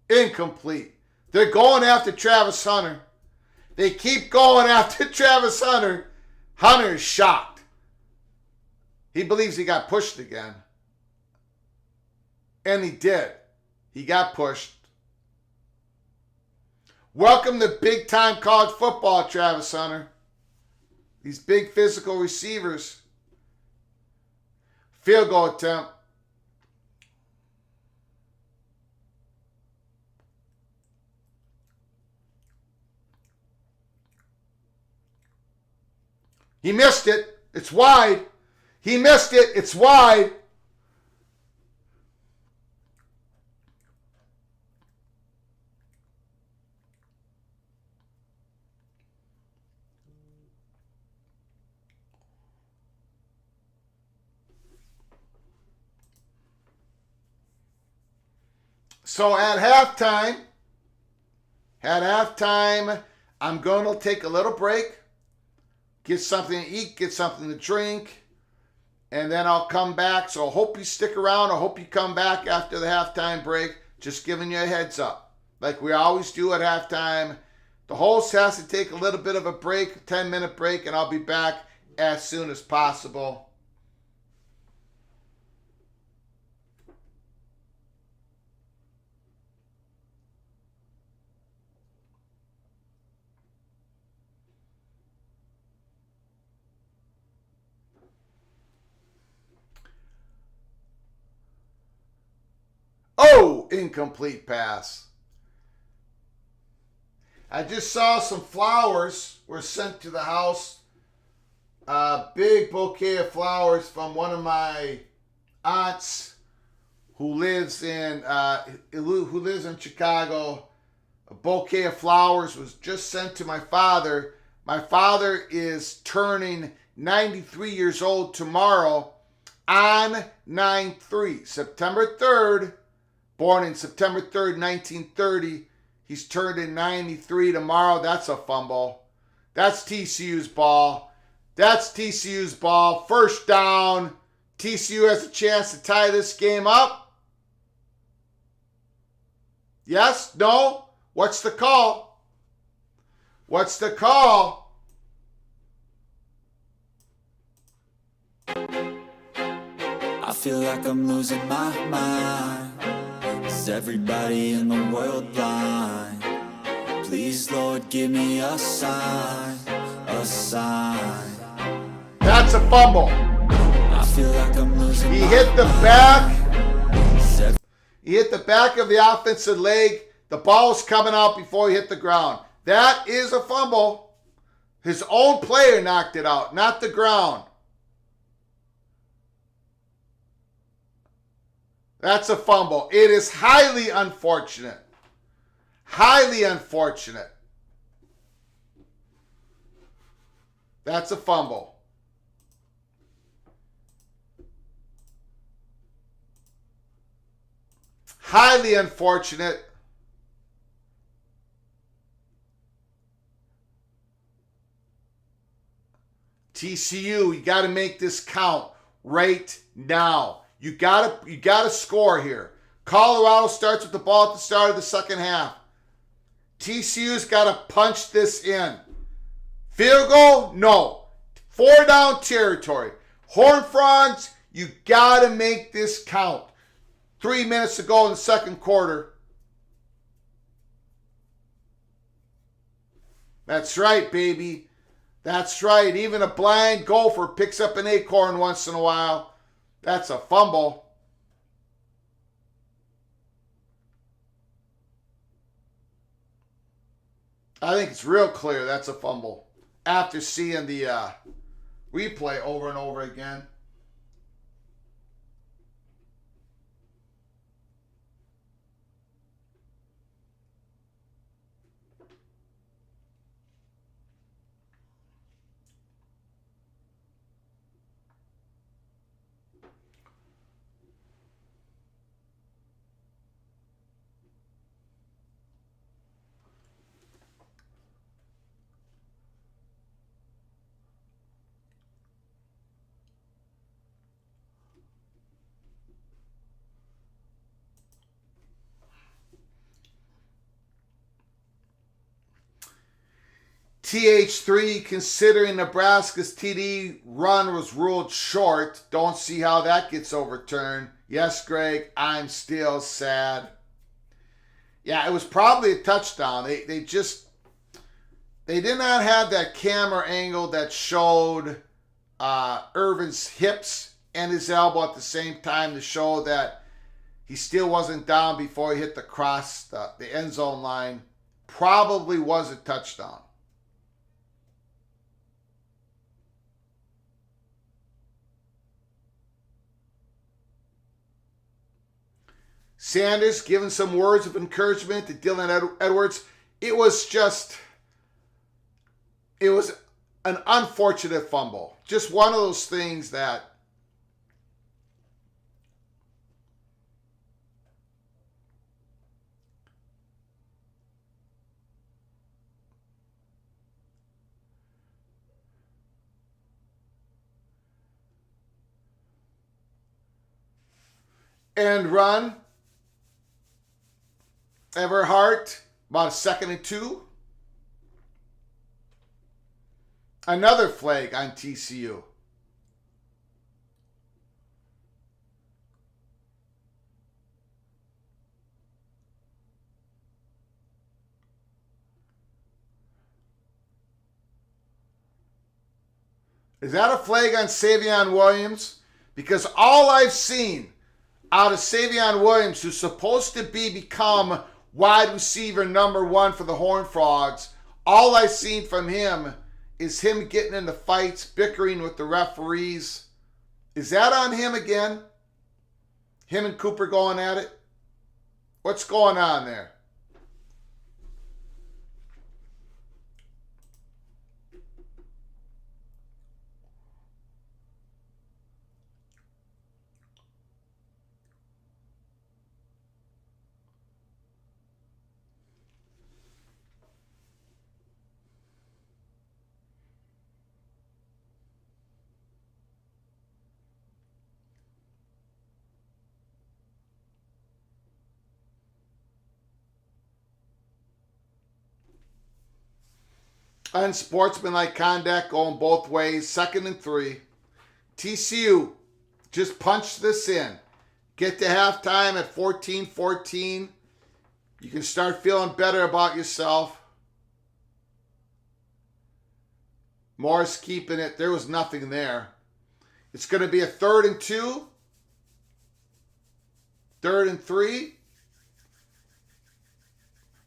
Incomplete. They're going after Travis Hunter. They keep going after Travis Hunter. Hunter is shocked. He believes he got pushed again. And he did. He got pushed. Welcome to big-time college football, Travis Hunter. These big physical receivers. Field goal attempt. He missed it. It's wide. He missed it. It's wide. So at halftime, I'm going to take a little break. Get something to eat, get something to drink, and then I'll come back. So I hope you stick around. I hope you come back after the halftime break. Just giving you a heads up. Like we always do at halftime. The host has to take a little bit of a break, a 10-minute break, and I'll be back as soon as possible. Oh, incomplete pass. I just saw some flowers were sent to the house. A big bouquet of flowers from one of my aunts who lives in Chicago. A bouquet of flowers was just sent to my father. My father is turning 93 years old tomorrow on 9/3, September 3rd. Born in September 3rd, 1930. He's turned in 93 tomorrow. That's a fumble. That's TCU's ball. That's TCU's ball. First down. TCU has a chance to tie this game up. Yes? No? What's the call? What's the call? I feel like I'm losing my mind. Is everybody in the world blind? Please, Lord, give me a sign, a sign. That's a fumble. I feel like I'm losing He my hit the mind. back. He hit the back of the offensive leg. The ball was coming out before he hit the ground. That is a fumble. His own player knocked it out, not the ground. That's a fumble. It is highly unfortunate. Highly unfortunate. That's a fumble. Highly unfortunate. TCU, you got to make this count right now. You gotta score here. Colorado starts with the ball at the start of the second half. TCU's got to punch this in. Field goal? No. 4 down territory. Horned Frogs, you got to make this count. 3 minutes to go in the second quarter. That's right, baby. That's right. Even a blind gopher picks up an acorn once in a while. That's a fumble. I think it's real clear that's a fumble after seeing the replay over and over again. TH3, considering Nebraska's TD run was ruled short. Don't see how that gets overturned. Yes, Greg, I'm still sad. Yeah, it was probably a touchdown. They did not have that camera angle that showed Irvin's hips and his elbow at the same time to show that he still wasn't down before he hit the end zone line. Probably was a touchdown. Sanders giving some words of encouragement to Dylan Edwards. It was an unfortunate fumble. Just one of those things that and run. Everhart, about a 2nd and 2. Another flag on TCU. Is that a flag on Savion Williams? Because all I've seen out of Savion Williams, who's supposed to become wide receiver number 1 for the Horned Frogs, all I've seen from him is him getting into fights, bickering with the referees. Is that on him again? Him and Cooper going at it? What's going on there? Unsportsmanlike conduct going both ways. 2nd and 3. TCU, just punch this in. Get to halftime at 14-14. You can start feeling better about yourself. Morris keeping it. There was nothing there. It's going to be a 3rd and 2. 3rd and 3.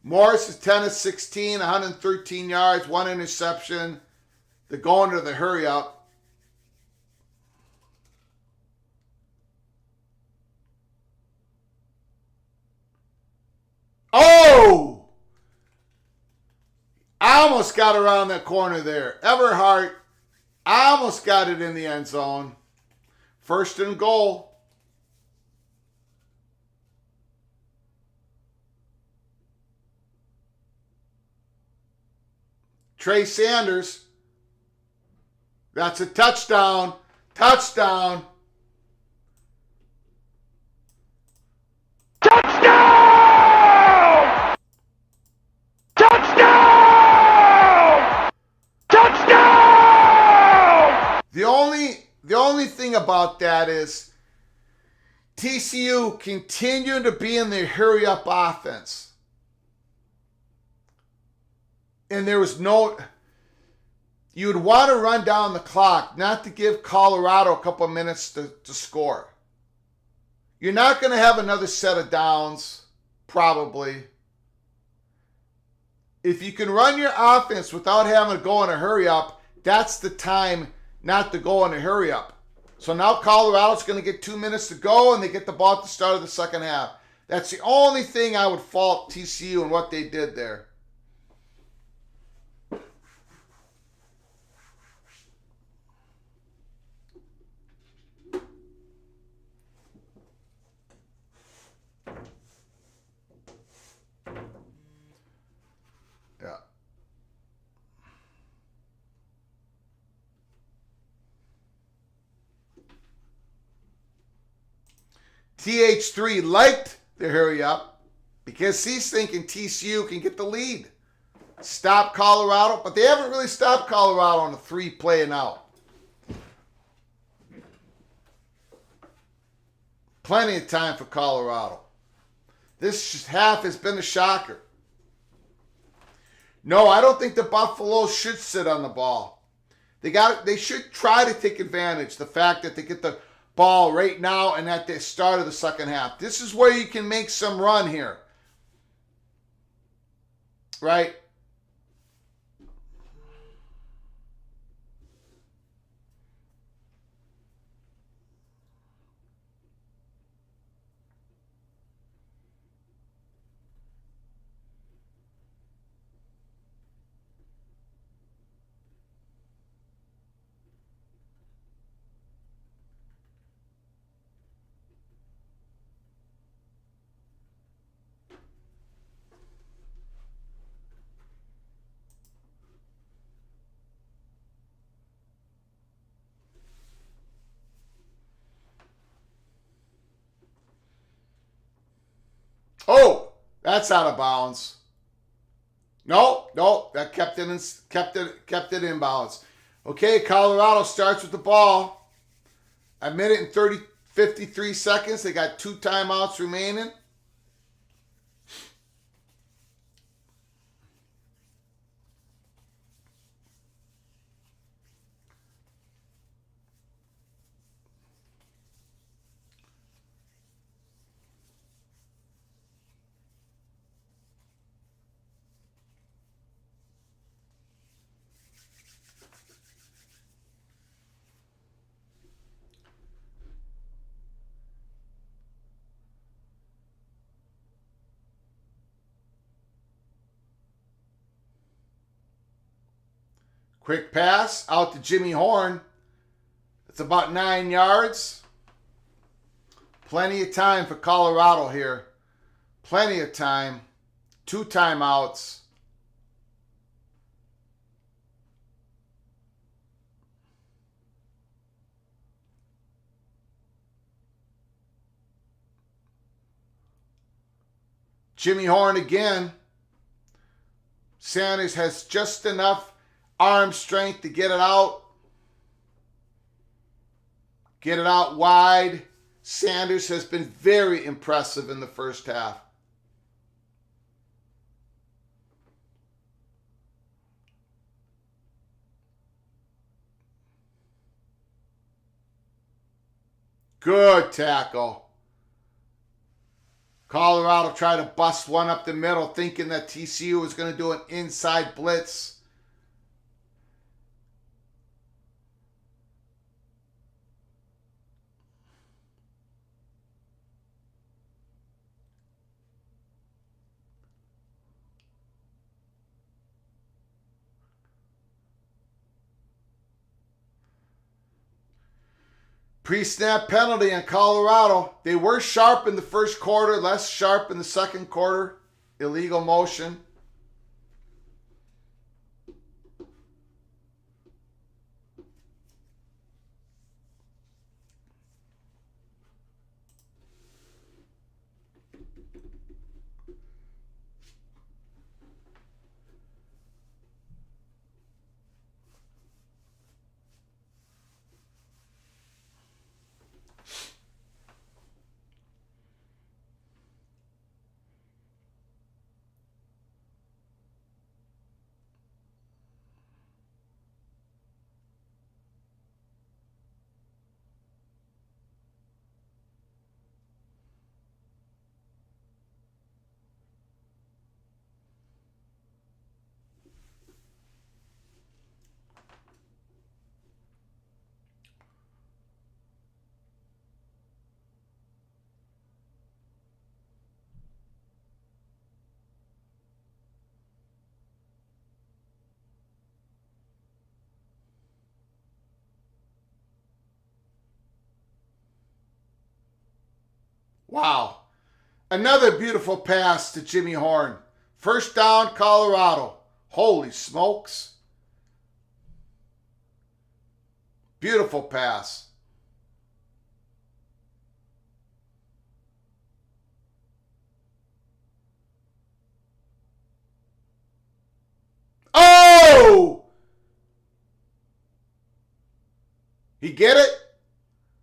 Morris is 10 of 16, 113 yards, 1 interception. They're going to the hurry up. Oh! I almost got around that corner there. Everhart, I almost got it in the end zone. First and goal. Trey Sanders. That's a touchdown. Touchdown. Touchdown! Touchdown! Touchdown! The only thing about that is TCU continued to be in the hurry up offense. And there was no, you would want to run down the clock, not to give Colorado a couple of minutes to score. You're not going to have another set of downs, probably. If you can run your offense without having to go in a hurry up, that's the time not to go in a hurry up. So now Colorado's going to get 2 minutes to go, and they get the ball at the start of the second half. That's the only thing I would fault TCU and what they did there. Yeah. TH3 liked the hurry up because he's thinking TCU can get the lead. Stop Colorado, but they haven't really stopped Colorado on a 3-play and out. Plenty of time for Colorado. This half has been a shocker. No, I don't think the Buffaloes should sit on the ball. They should try to take advantage of the fact that they get the ball right now and at the start of the second half. This is where you can make some run here. Right? Oh, that's out of bounds. No, that kept it in bounds. Okay, Colorado starts with the ball. A minute and 53 seconds. They got 2 timeouts remaining. Quick pass out to Jimmy Horn. It's about 9 yards. Plenty of time for Colorado here. Plenty of time. 2 timeouts. Jimmy Horn again. Sanders has just enough arm strength to get it out. Get it out wide. Sanders has been very impressive in the first half. Good tackle. Colorado tried to bust one up the middle, thinking that TCU was going to do an inside blitz. Pre-snap penalty in Colorado. They were sharp in the first quarter, less sharp in the second quarter. Illegal motion. Wow. Another beautiful pass to Jimmy Horn. First down, Colorado. Holy smokes. Beautiful pass. Oh! He get it?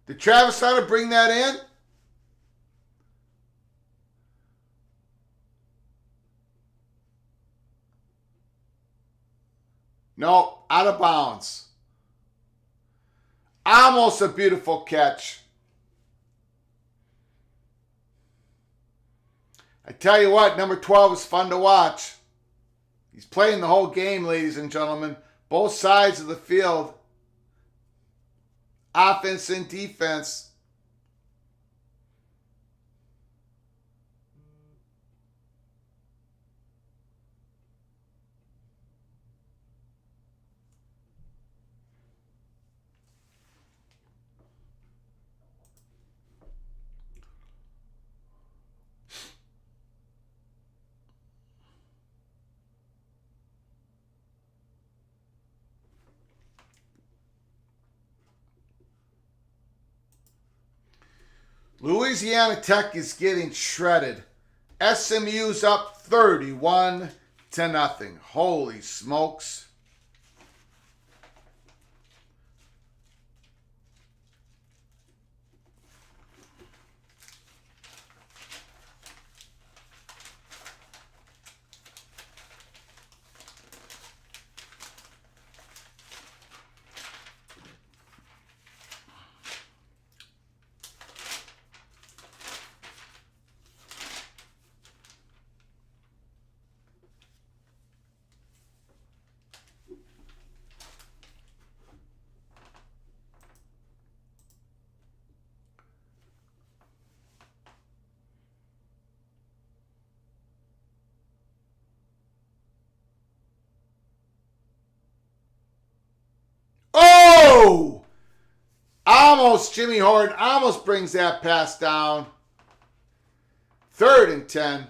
Did Travis Hunter bring that in? No, out of bounds. Almost a beautiful catch. I tell you what, number 12 is fun to watch. He's playing the whole game, ladies and gentlemen. Both sides of the field. Offense and defense. Louisiana Tech is getting shredded. SMU's up 31-0. Holy smokes. Oh! Almost, Jimmy Horton almost brings that pass down. 3rd and 10.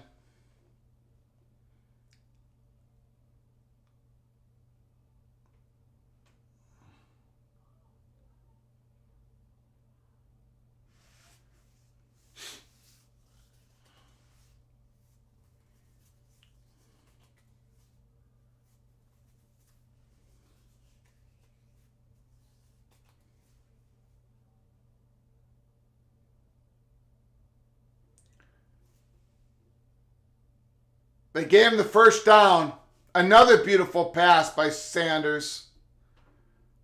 They gave him the first down. Another beautiful pass by Sanders.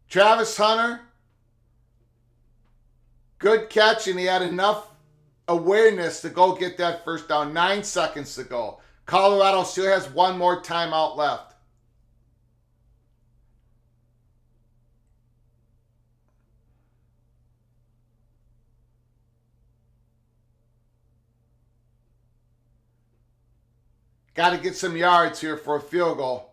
Travis Hunter, good catch, and he had enough awareness to go get that first down. 9 seconds to go. Colorado still has one more timeout left. Got to get some yards here for a field goal.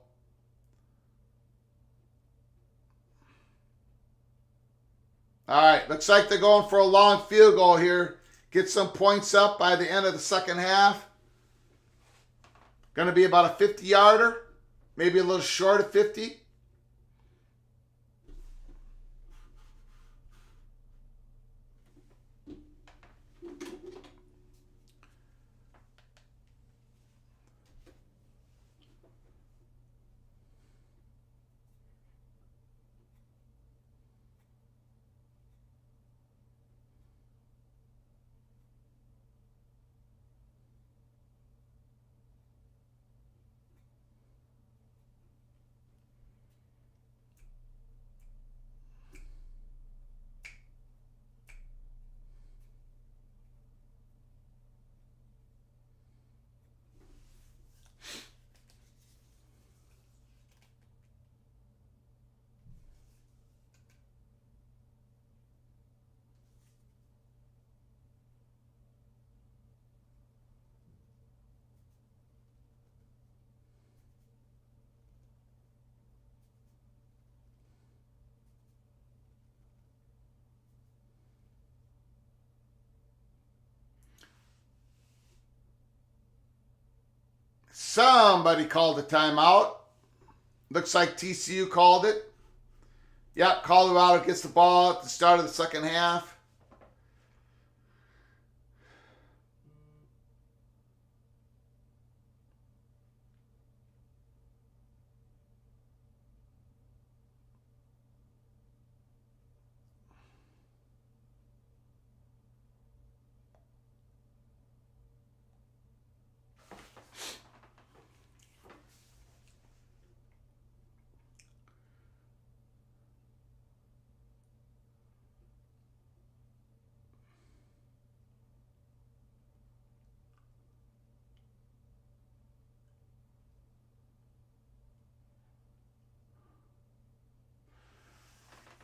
All right, looks like they're going for a long field goal here. Get some points up by the end of the second half. Going to be about a 50-yarder, maybe a little short of 50. Somebody called a timeout. Looks like TCU called it. Yep, Colorado gets the ball at the start of the second half.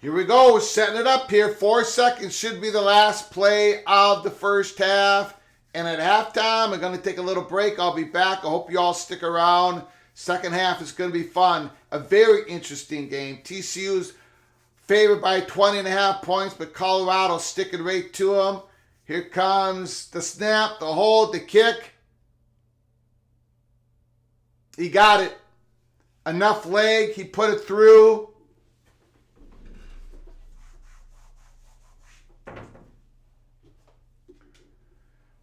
Here we go. We're setting it up here. 4 seconds should be the last play of the first half. And at halftime, I'm going to take a little break. I'll be back. I hope you all stick around. Second half is going to be fun. A very interesting game. TCU's favored by 20.5 points, but Colorado sticking right to them. Here comes the snap, the hold, the kick. He got it. Enough leg. He put it through.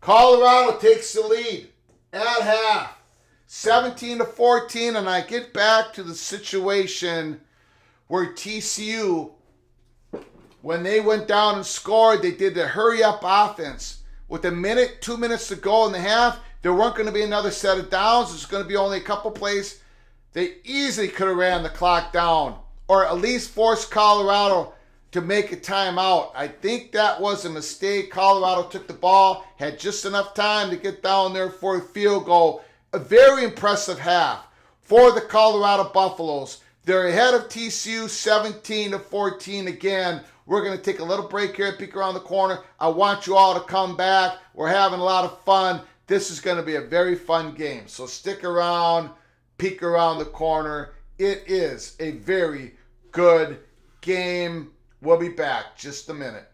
Colorado takes the lead at half, 17-14, and I get back to the situation where TCU, when they went down and scored, they did the hurry-up offense. With 2 minutes to go in the half, there weren't going to be another set of downs. There's going to be only a couple plays. They easily could have ran the clock down or at least forced Colorado to make a timeout. I think that was a mistake. Colorado took the ball, had just enough time to get down there for a field goal. A very impressive half for the Colorado Buffaloes. They're ahead of TCU 17-14 again. We're going to take a little break here at Peek Around the Corner. I want you all to come back. We're having a lot of fun. This is going to be a very fun game. So stick around, Peek Around the Corner. It is a very good game. We'll be back just a minute.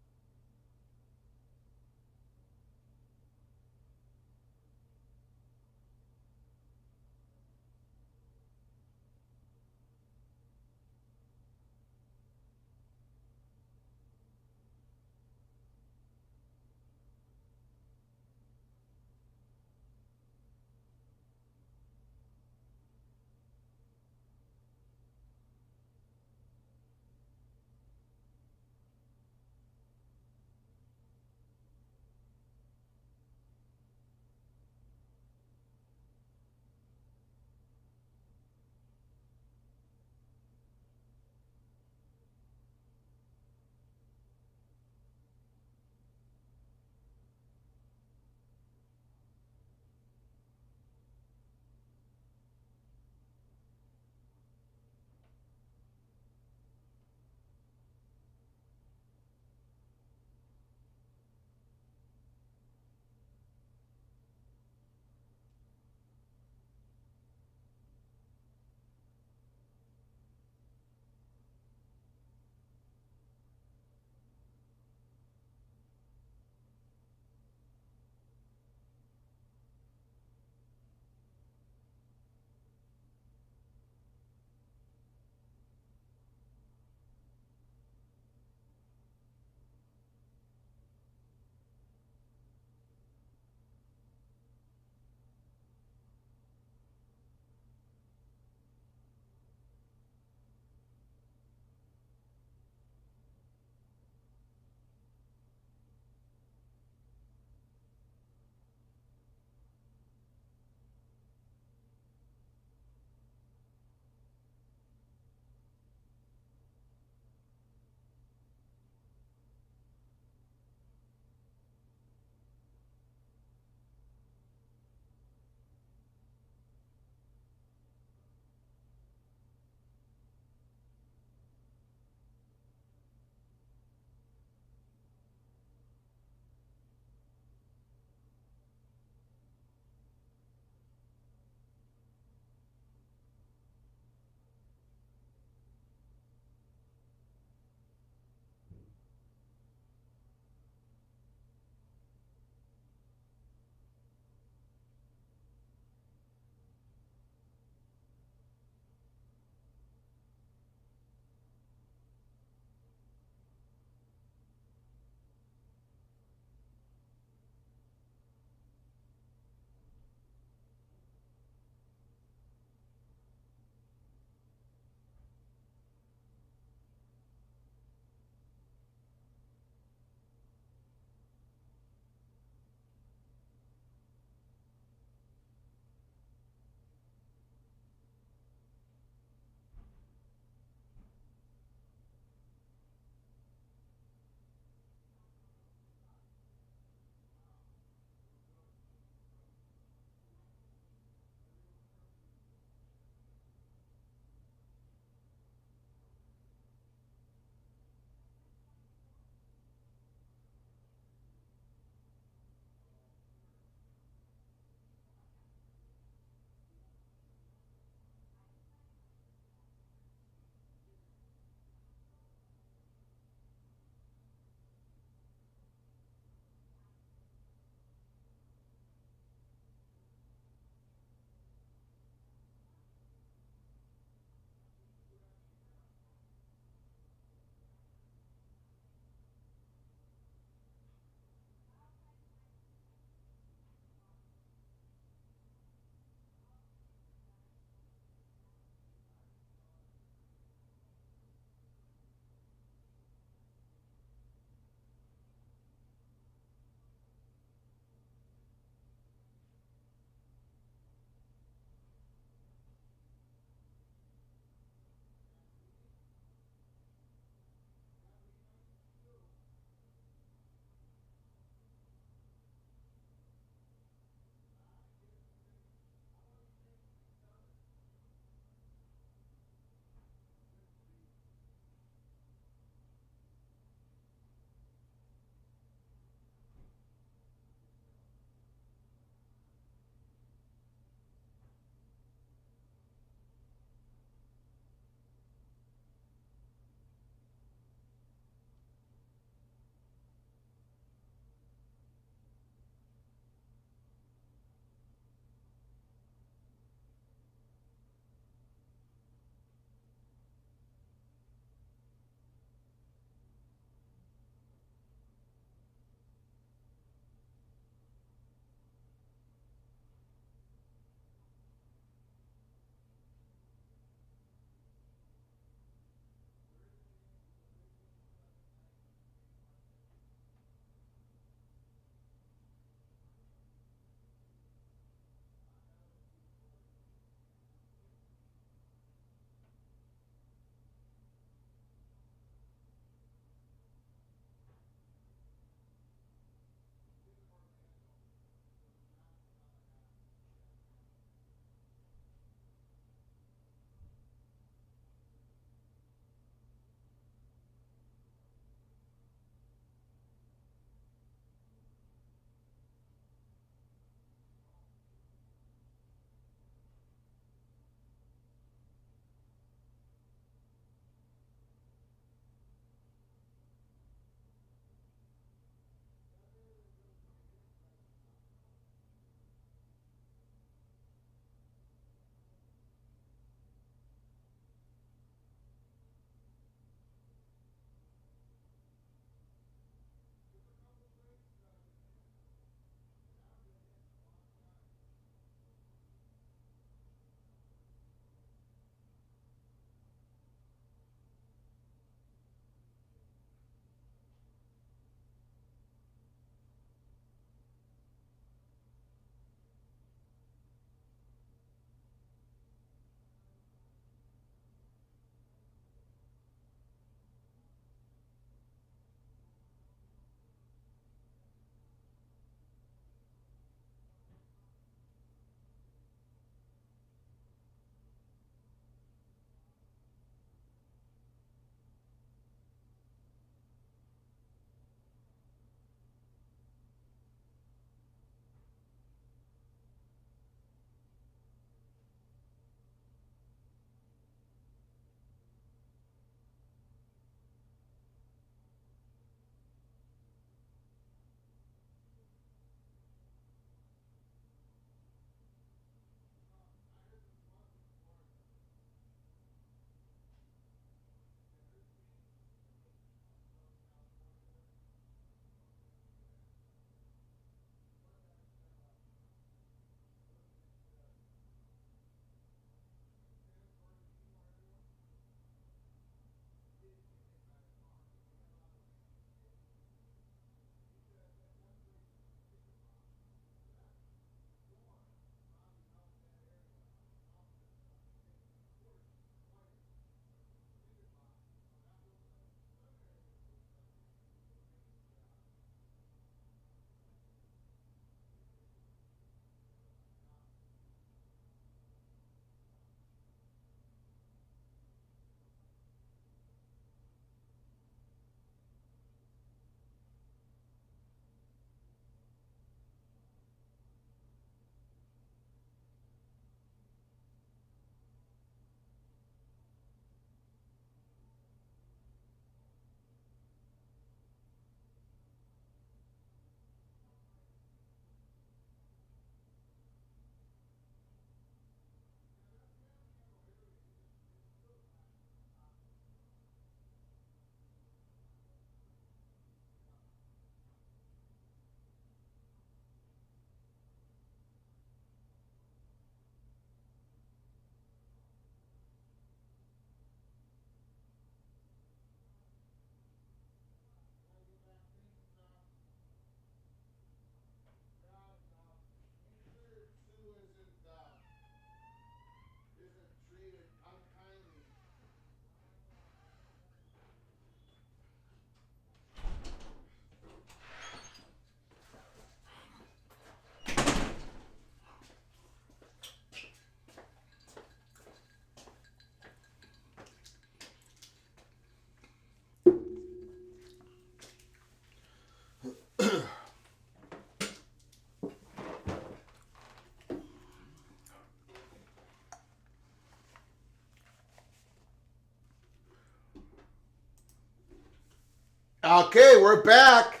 Okay, we're back.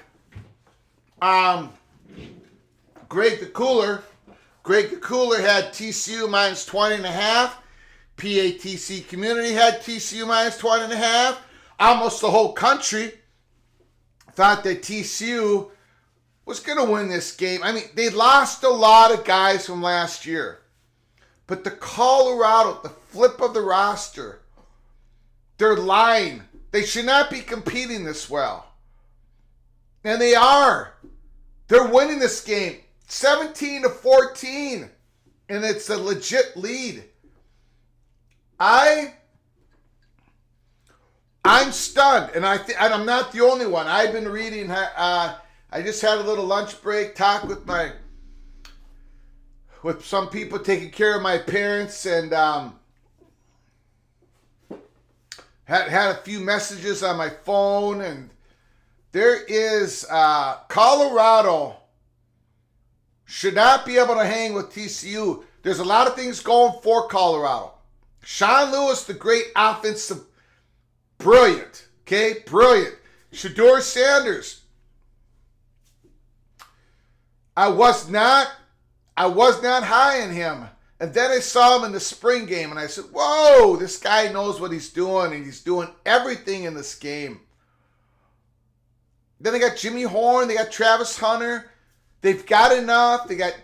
Greg the Cooler had TCU minus 20.5. PATC community had TCU minus 20.5. Almost the whole country thought that TCU was going to win this game. I mean, they lost a lot of guys from last year. But the Colorado, the flip of the roster, their line, they should not be competing this well. And they are. They're winning this game 17-14. And it's a legit lead. I'm stunned, and I'm not the only one. I've been reading. I just had a little lunch break, talk with some people taking care of my parents, and had a few messages on my phone, and there is Colorado should not be able to hang with TCU. There's a lot of things going for Colorado. Sean Lewis, the great offensive, brilliant, okay, brilliant. Shedeur Sanders, I was not high on him. And then I saw him in the spring game, and I said, whoa, this guy knows what he's doing, and he's doing everything in this game. Then they got Jimmy Horn, they got Travis Hunter. They've got enough. They got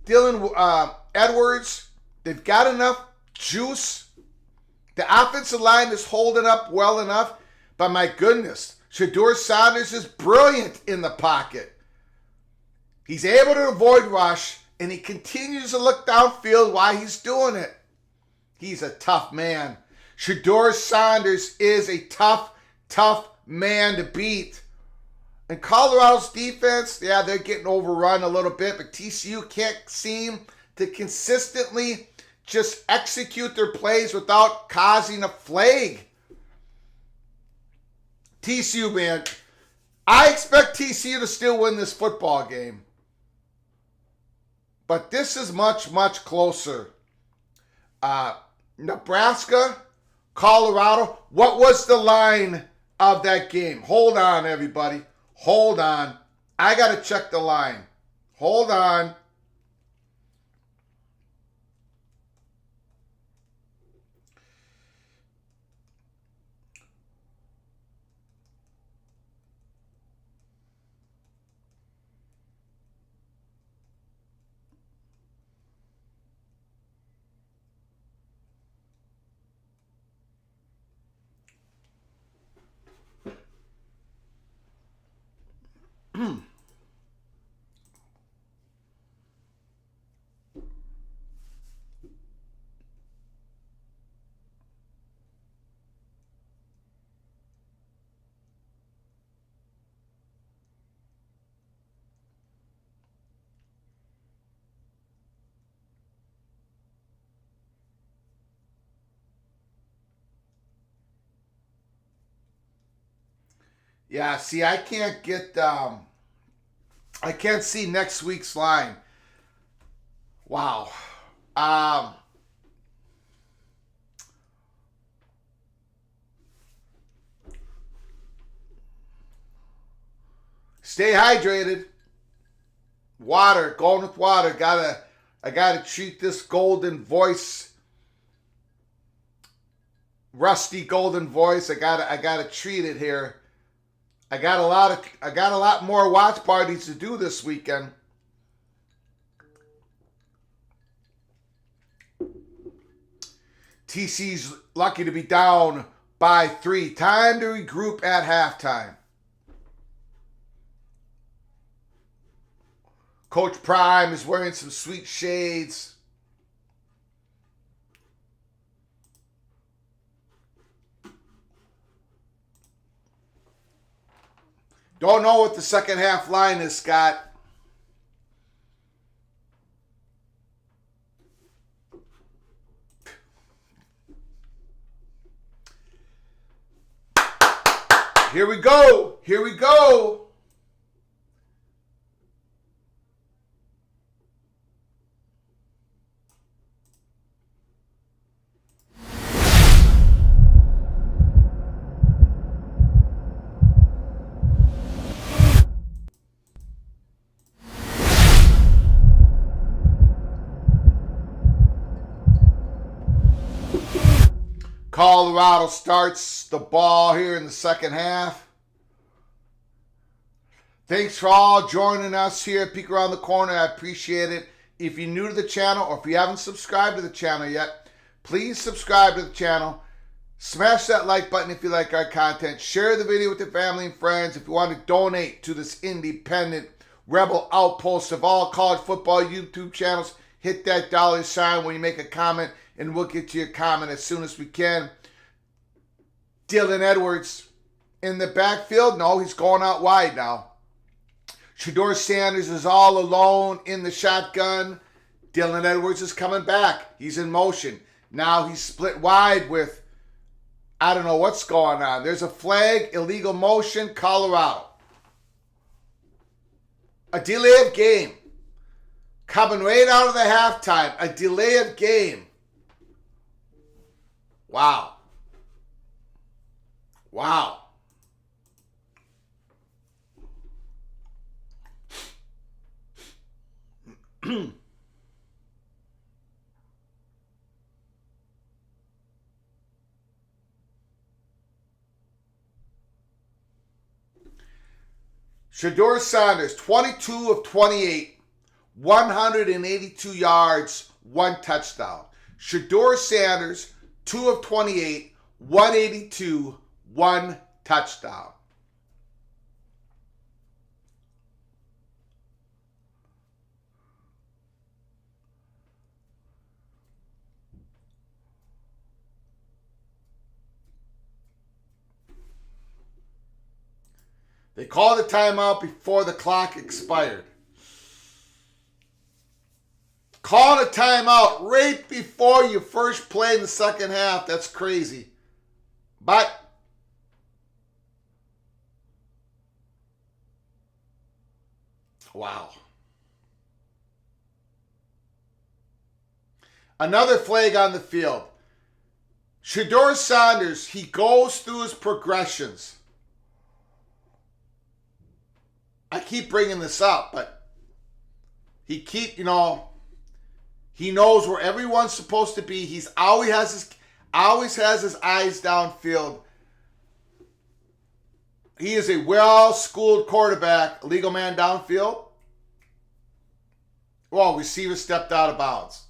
Dylan Edwards. They've got enough juice. The offensive line is holding up well enough, but my goodness, Shedeur Sanders is brilliant in the pocket. He's able to avoid rush, and he continues to look downfield while he's doing it. He's a tough man. Shedeur Sanders is a tough man to beat. And Colorado's defense, yeah, they're getting overrun a little bit, but TCU can't seem to consistently just execute their plays without causing a flag. TCU, man, I expect TCU to still win this football game. But this is much closer. Nebraska, Colorado, what was the line of that game? Hold on, everybody. Hold on. I got to check the line. Hold on. Yeah, see, I can't get, I can't see next week's line. Wow. Stay hydrated. Water, going with water. I gotta treat this golden voice, rusty golden voice. I gotta treat it here. I got a lot more watch parties to do this weekend. TC's lucky to be down by 3. Time to regroup at halftime. Coach Prime is wearing some sweet shades. Don't know what the second half line is, Scott. Here we go. Here we go. Colorado starts the ball here in the second half. Thanks for all joining us here at Peek Around the Corner. I appreciate it. If you're new to the channel or if you haven't subscribed to the channel yet, please subscribe to the channel. Smash that like button if you like our content. Share the video with your family and friends. If you want to donate to this independent rebel outpost of all college football YouTube channels, hit that $sign when you make a comment, and we'll get to your comment as soon as we can. Dylan Edwards in the backfield. No, he's going out wide now. Shedeur Sanders is all alone in the shotgun. Dylan Edwards is coming back. He's in motion. Now he's split wide with, I don't know what's going on. There's a flag, illegal motion, Colorado. A delay of game. Coming right out of the halftime. A delay of game. Wow. Wow. Shedeur Sanders, 22 of 28, 182 yards, 1 touchdown. Shedeur Sanders, 2 of 28, 182, 1 touchdown. They called a timeout before the clock expired. Called a timeout right before you first play in the second half. That's crazy. But wow. Another flag on the field. Shedeur Sanders, he goes through his progressions. I keep bringing this up, but he knows where everyone's supposed to be. He's always has his eyes downfield. He is a well-schooled quarterback. Legal man downfield. Well, receiver stepped out of bounds.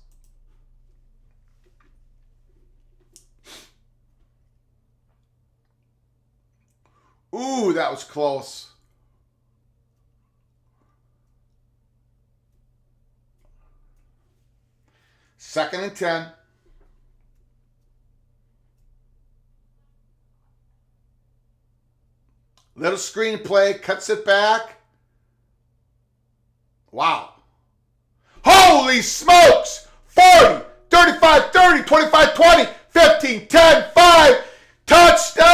Ooh, that was close. Second and 10. Little screen play, cuts it back. Wow. Holy smokes! 40, 35, 30, 25, 20, 15, 10, 5. Touchdown!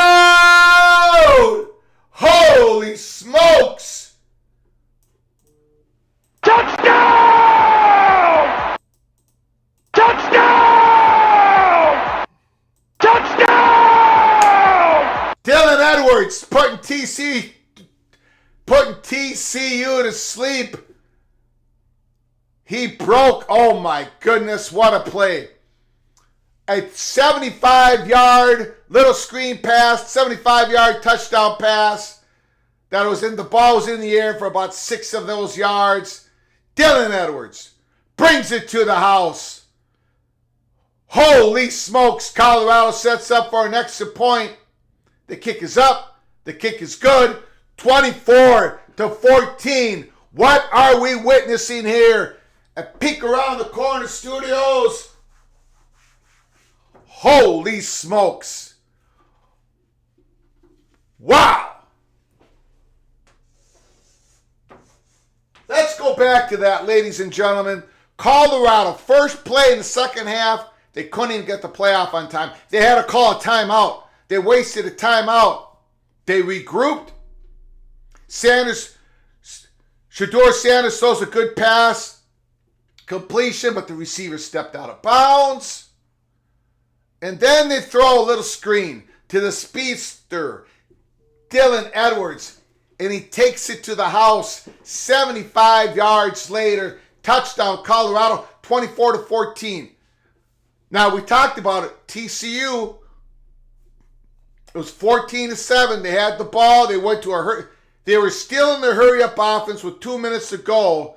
Holy smokes! Touchdown! Touchdown! Touchdown! Dylan Edwards putting TCU to sleep. He broke. Oh my goodness, what a play. A 75-yard little screen pass, 75-yard touchdown pass. The ball was in the air for about 6 of those yards. Dylan Edwards brings it to the house. Holy smokes, Colorado sets up for an extra point. The kick is up. The kick is good. 24-14. What are we witnessing here at Peek Around the Corner Studios? Holy smokes. Wow. Let's go back to that, ladies and gentlemen. Colorado, first play in the second half. They couldn't even get the playoff on time. They had to call a timeout. They wasted a timeout. They regrouped. Shedeur Sanders throws a good pass. Completion, but the receiver stepped out of bounds. And then they throw a little screen to the speedster, Dylan Edwards. And he takes it to the house 75 yards later. Touchdown, Colorado, 24-14. Now, we talked about it. TCU It was 14-7. They had the ball. They went to a hurry. They were still in their hurry-up offense with 2 minutes to go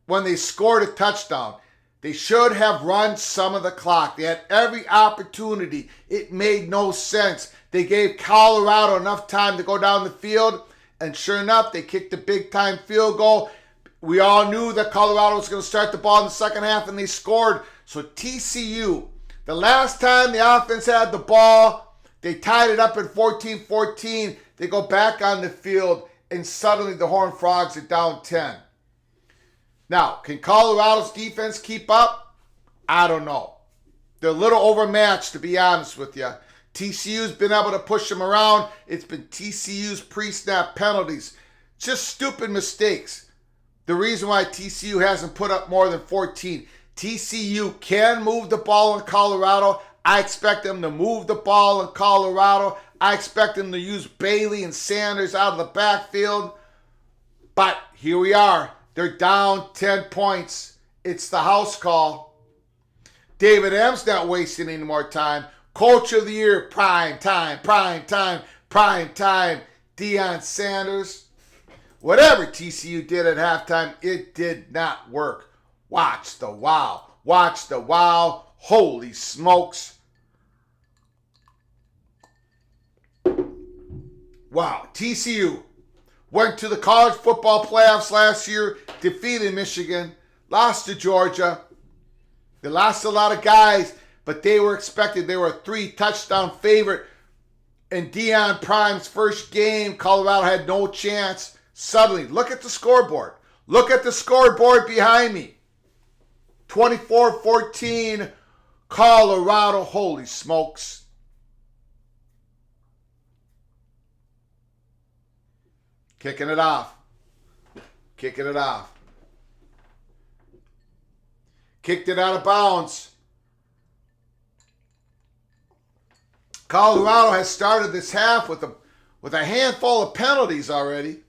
when they scored a touchdown. They should have run some of the clock. They had every opportunity. It made no sense. They gave Colorado enough time to go down the field, and sure enough, they kicked a big-time field goal. We all knew that Colorado was going to start the ball in the second half, and they scored. So TCU, the last time the offense had the ball, they tied it up at 14-14. They go back on the field, and suddenly the Horned Frogs are down 10. Now, can Colorado's defense keep up? I don't know. They're a little overmatched, to be honest with you. TCU's been able to push them around. It's been TCU's pre-snap penalties. Just stupid mistakes. The reason why TCU hasn't put up more than 14. TCU can move the ball in Colorado. I expect them to move the ball in Colorado. I expect them to use Bailey and Sanders out of the backfield. But here we are. They're down 10 points. It's the house call. David M's not wasting any more time. Coach of the year, prime time. Deion Sanders. Whatever TCU did at halftime, it did not work. Watch the wow. Holy smokes. Wow, TCU went to the college football playoffs last year, defeated Michigan, lost to Georgia. They lost a lot of guys, but they were expected. They were a 3-touchdown favorite. In Deion Prime's first game, Colorado had no chance. Suddenly, look at the scoreboard. Look at the scoreboard behind me. 24-14, Colorado. Holy smokes. Kicking it off. Kicked it out of bounds. Colorado has started this half with a handful of penalties already.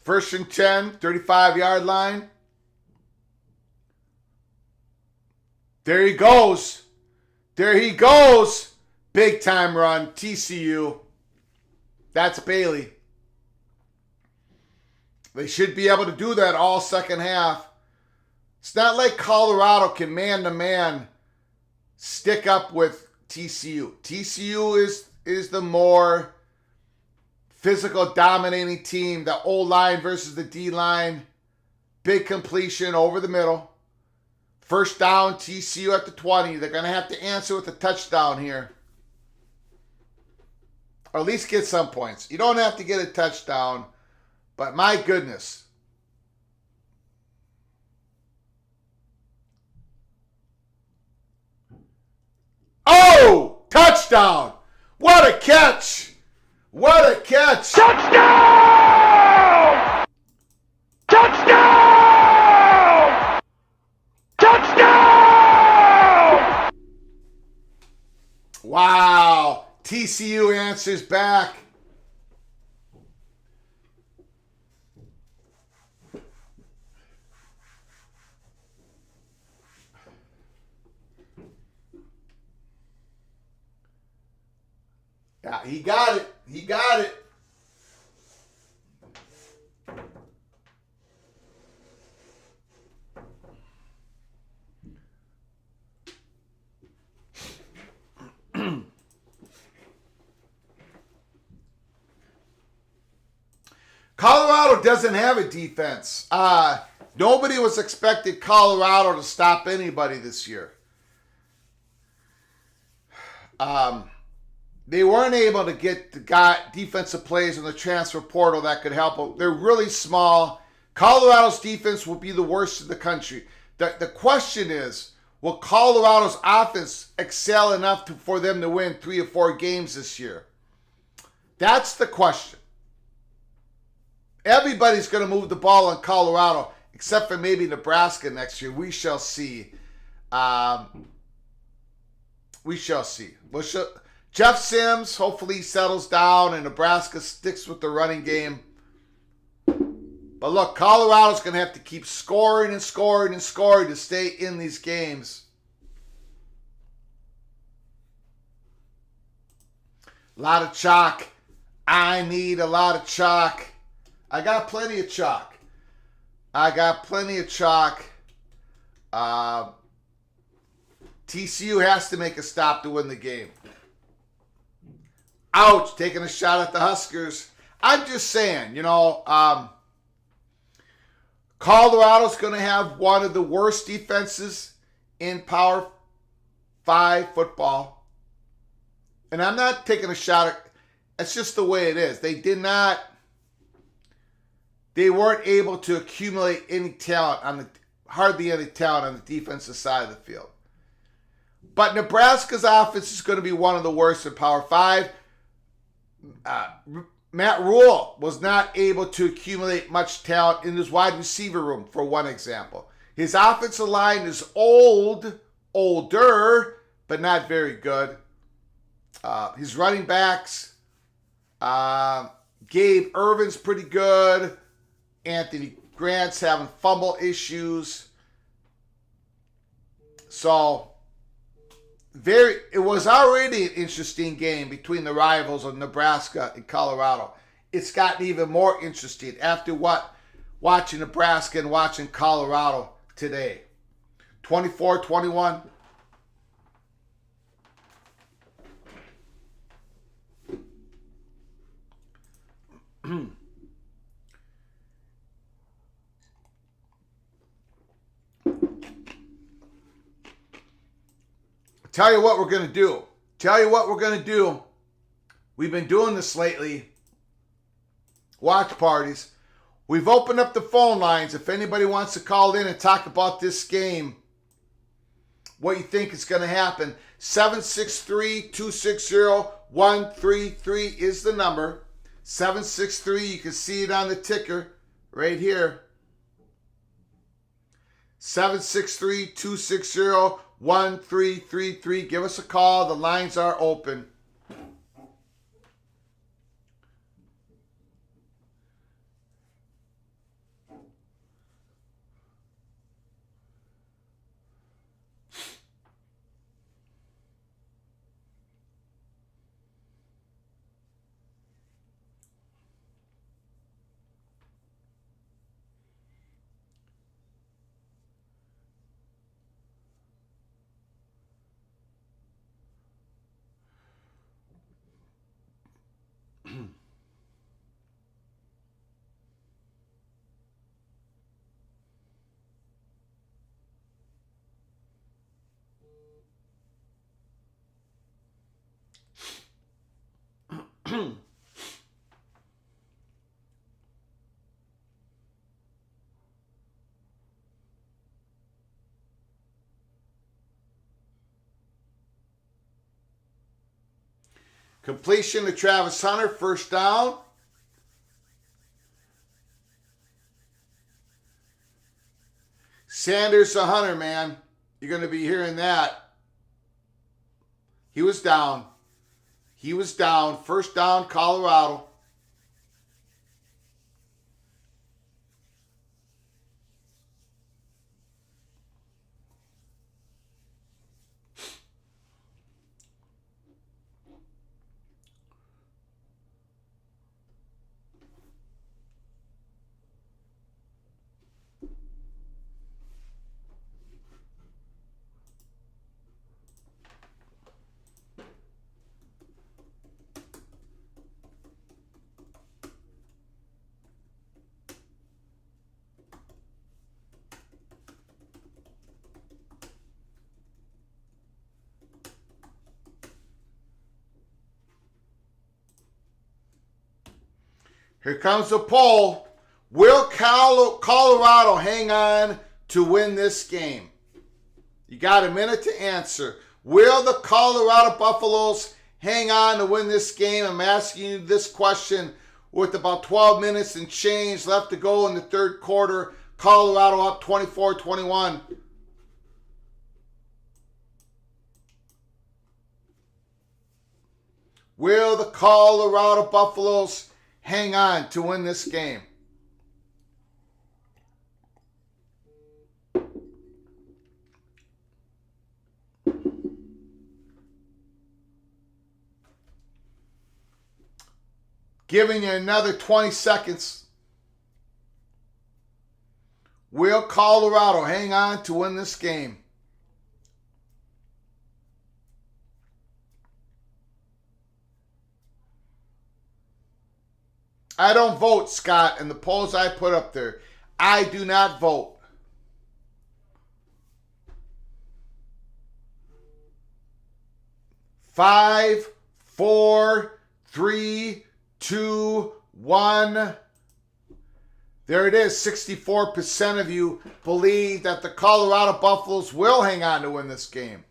First and 10, 35-yard line. There he goes. Big time run, TCU. That's Bailey. They should be able to do that all second half. It's not like Colorado can man-to-man stick up with TCU. TCU is the more physical dominating team. The O-line versus the D-line. Big completion over the middle. First down, TCU at the 20. They're going to have to answer with a touchdown here. Or at least get some points. You don't have to get a touchdown, but my goodness. Oh! Touchdown! What a catch! What a catch! Touchdown! Touchdown! Touchdown! Wow. TCU answers back. Yeah, he got it. Colorado doesn't have a defense. Nobody was expecting Colorado to stop anybody this year. They weren't able to get the defensive players in the transfer portal that could help them. They're really small. Colorado's defense will be the worst in the country. The question is, Will Colorado's offense excel enough for them to win 3 or 4 games this year? That's the question. Everybody's going to move the ball in Colorado, except for maybe Nebraska next year. We shall see. We shall see. Jeff Sims, hopefully he settles down and Nebraska sticks with the running game. But look, Colorado's going to have to keep scoring and scoring and scoring to stay in these games. A lot of chalk. I need a lot of chalk. I got plenty of chalk. TCU has to make a stop to win the game. Ouch, taking a shot at the Huskers. I'm just saying, Colorado's going to have one of the worst defenses in Power 5 football. And I'm not taking a shot at, it's just the way it is. They weren't able to accumulate any talent hardly any talent on the defensive side of the field. But Nebraska's offense is going to be one of the worst in Power 5. Matt Rule was not able to accumulate much talent in his wide receiver room, for one example. His offensive line is older, but not very good. His running backs, Gabe Irvin's pretty good. Anthony Grant's having fumble issues. So, it was already an interesting game between the rivals of Nebraska and Colorado. It's gotten even more interesting after watching Nebraska and watching Colorado today. 24-21. Tell you what we're going to do. We've been doing this lately. Watch parties. We've opened up the phone lines. If anybody wants to call in and talk about this game, what you think is going to happen, 763-260-133 is the number. 763, you can see it on the ticker right here. 763-260-1333. Give us a call. The lines are open. Completion to Travis Hunter, first down. Sanders to Hunter, man. You're going to be hearing that. He was down. First down, Colorado. Here comes the poll. Will Colorado hang on to win this game? You got a minute to answer. Will the Colorado Buffaloes hang on to win this game? I'm asking you this question with about 12 minutes and change left to go in the third quarter. Colorado up 24-21. Will the Colorado Buffaloes hang on to win this game? Giving you another 20 seconds. Will Colorado hang on to win this game? I don't vote, Scott, in the polls I put up there. I do not vote. Five, four, three, 2, 1. There it is. 64% of you believe that the Colorado Buffaloes will hang on to win this game.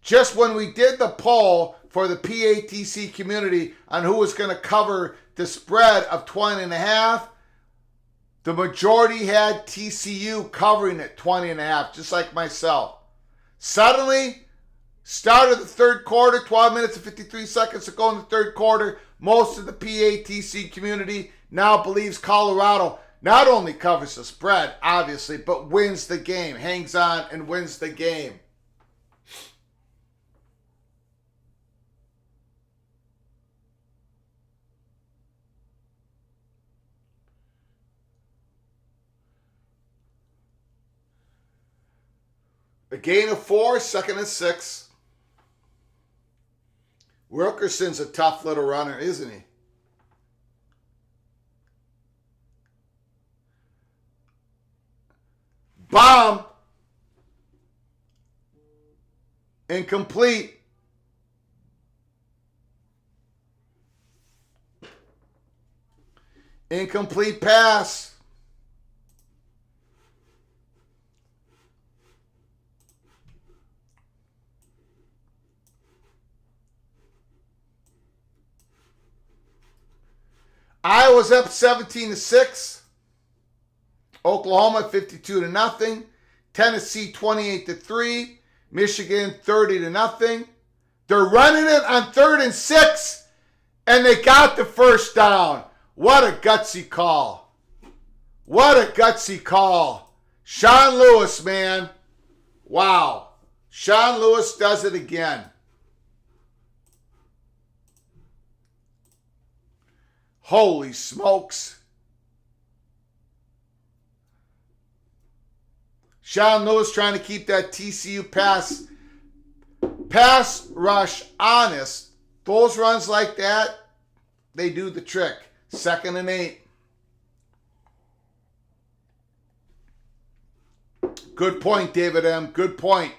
Just when we did the poll for the PATC community on who was going to cover the spread of 20.5, the majority had TCU covering it 20.5, just like myself. Suddenly, start of the third quarter, 12 minutes and 53 seconds to go in the third quarter. Most of the PATC community now believes Colorado not only covers the spread, obviously, but wins the game, hangs on and wins the game. A gain of 4, second and 6. Wilkerson's a tough little runner, isn't he? Bomb. Incomplete. Incomplete pass. Iowa's up 17-6. Oklahoma 52-0. Tennessee 28-3. Michigan 30-0. They're running it on 3rd and 6, and they got the first down. What a gutsy call. What a gutsy call. Sean Lewis, man. Wow. Sean Lewis does it again. Holy smokes. Sean Lewis trying to keep that TCU pass rush honest. Those runs like that, they do the trick. 2nd and 8. Good point, David M. Good point.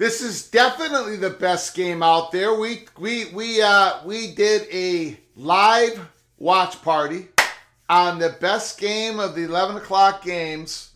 This is definitely the best game out there. We did a live watch party on the best game of the 11 o'clock games.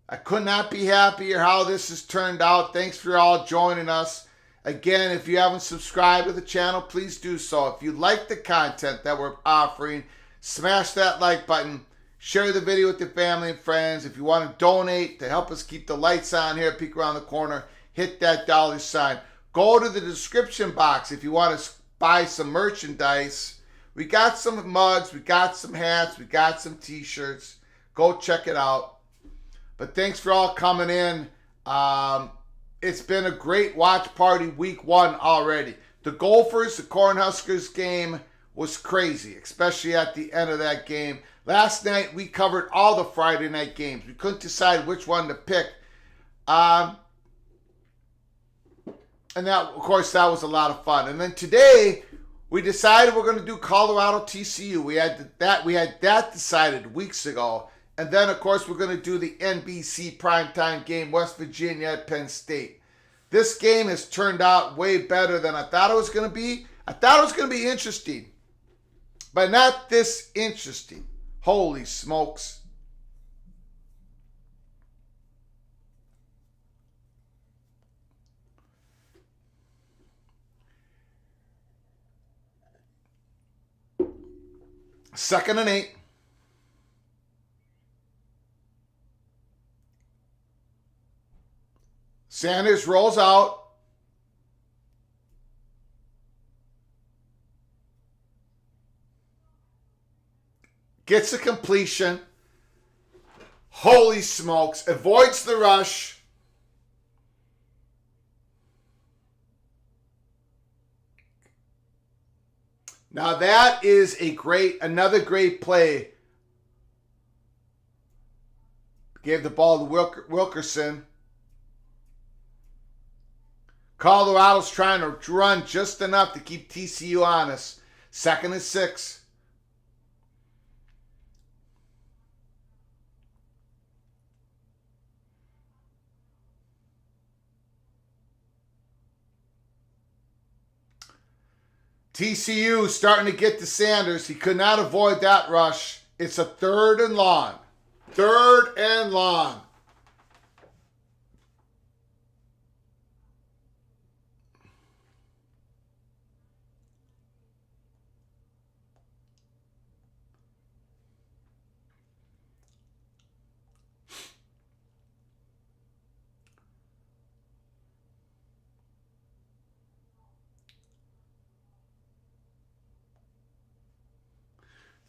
I could not be happier how this has turned out. Thanks for all joining us. Again, if you haven't subscribed to the channel, please do so. If you like the content that we're offering, smash that like button. Share the video with your family and friends. If you want to donate to help us keep the lights on here at Peek Around the Corner, hit that $. Go to the description box if you want to buy some merchandise. We got some mugs, we got some hats, we got some t-shirts. Go check it out. But thanks for all coming in. It's been a great watch party week 1 already. The Gophers, the Cornhuskers game was crazy, especially at the end of that game. Last night, we covered all the Friday night games. We couldn't decide which one to pick. And that, of course, that was a lot of fun. And then today, we decided we're going to do Colorado TCU. We had that decided weeks ago. And then, of course, we're going to do the NBC primetime game, West Virginia at Penn State. This game has turned out way better than I thought it was going to be. I thought it was going to be interesting, but not this interesting. Holy smokes. Second and 8. Sanders rolls out. Gets a completion. Holy smokes. Avoids the rush. Now that is another great play. Gave the ball to Wilkerson. Colorado's trying to run just enough to keep TCU honest. 2nd and 6. TCU starting to get to Sanders. He could not avoid that rush. It's a 3rd and long. 3rd and long.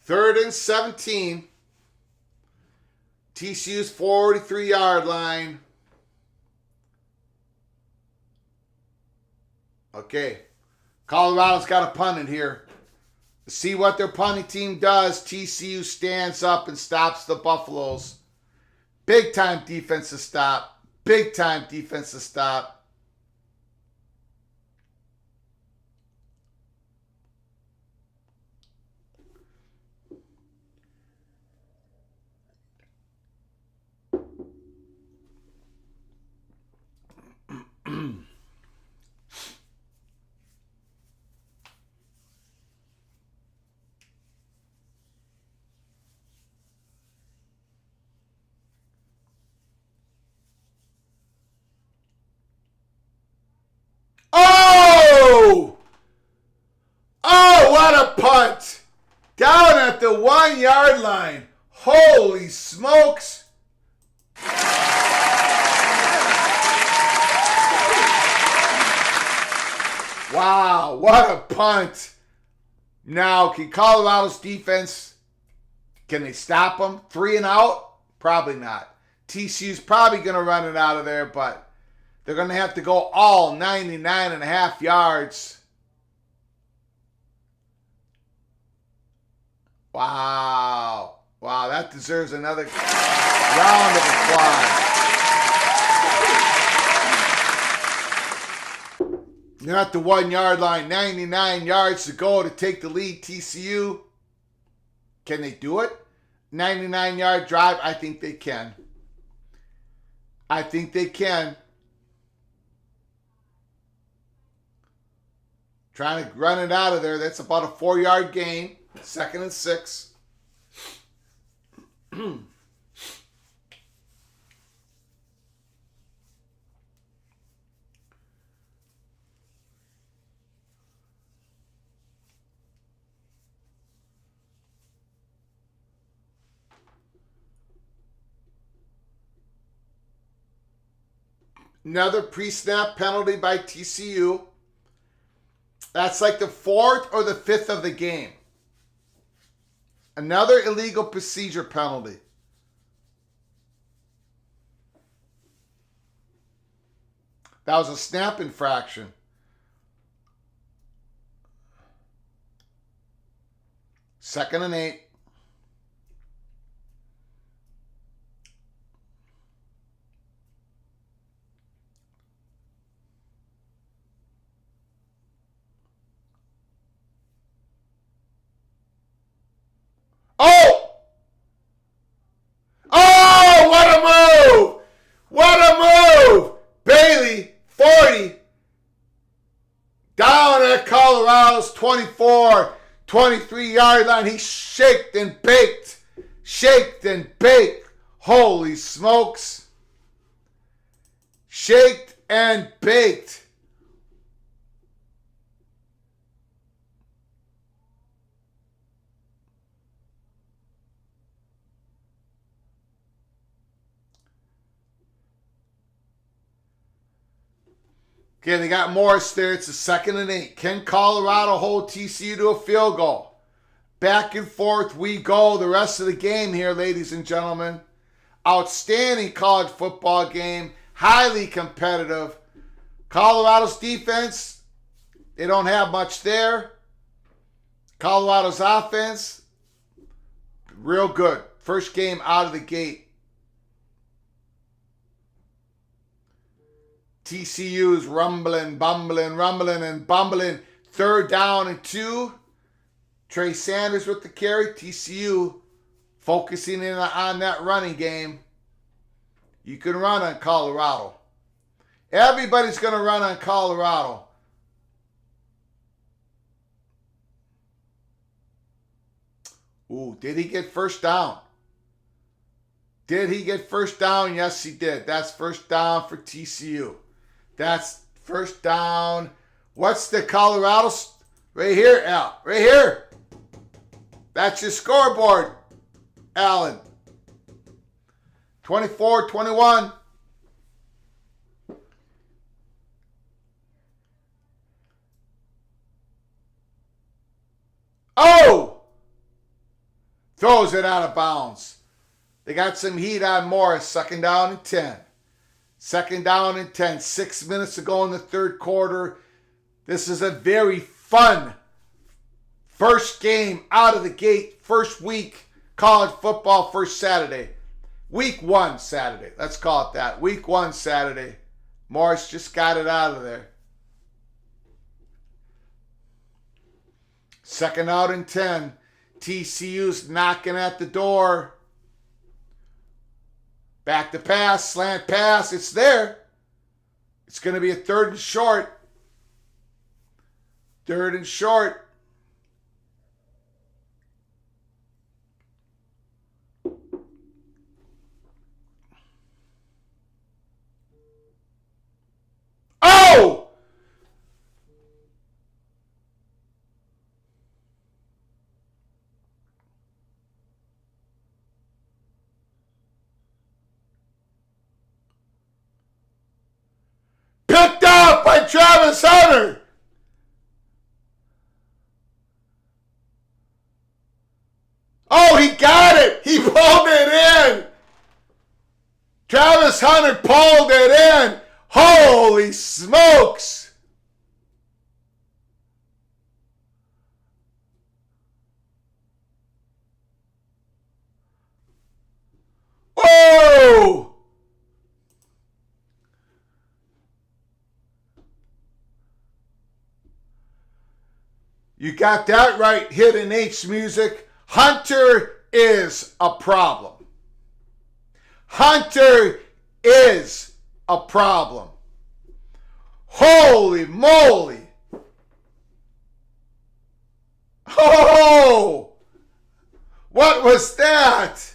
Third and 17. TCU's 43-yard line. Okay. Colorado's got a punt in here. To see what their punting team does, TCU stands up and stops the Buffaloes. Big time defensive stop. Big time defensive stop. Oh! Oh, what a punt! Down at the 1-yard line. Holy smokes! Wow, what a punt. Now, can Colorado's defense, can they stop them? 3 and out? Probably not. TCU's probably going to run it out of there, but they're going to have to go all 99.5 yards. Wow. Wow, that deserves another round of applause. They're at the 1-yard line, 99 yards to go to take the lead. TCU, can they do it? 99-yard drive, I think they can. I think they can. Trying to run it out of there. That's about a 4-yard gain. 2nd and 6. Another pre-snap penalty by TCU. That's like the 4th or the 5th of the game. Another illegal procedure penalty. That was a snap infraction. Second and 8. Oh! Oh, what a move! What a move! Bailey, 40. Down at Colorado's 24, 23-yard line. He shaked and baked. Shaked and baked. Holy smokes. Shaked and baked. Okay, they got Morris there. It's a 2nd and 8. Can Colorado hold TCU to a field goal? Back and forth we go the rest of the game here, ladies and gentlemen. Outstanding college football game. Highly competitive. Colorado's defense, they don't have much there. Colorado's offense, real good. First game out of the gate. TCU's rumbling, bumbling, and bumbling. 3rd down and 2. Trey Sanders with the carry. TCU focusing in on that running game. You can run on Colorado. Everybody's going to run on Colorado. Ooh, did he get first down? Did he get first down? Yes, he did. That's first down for TCU. That's first down. What's the Colorado? Right here, Al. Right here. That's your scoreboard, Alan. 24-21. Oh! Throws it out of bounds. They got some heat on Morris. 2nd down and 10. 2nd down and 10. 6 minutes to go in the 3rd quarter. This is a very fun first game out of the gate. First week college football, first Saturday. Week 1 Saturday. Let's call it that. Week 1 Saturday. Morris just got it out of there. 2nd out and 10. TCU's knocking at the door. Back to pass, slant pass. It's there. It's going to be a 3rd and short. 3rd and short. Oh! Picked up by Travis Hunter. Oh, he got it. He pulled it in. Travis Hunter pulled it in. Holy smokes. Whoa. You got that right, Hidden H Music. Hunter is a problem. Hunter is a problem. Holy moly. was that?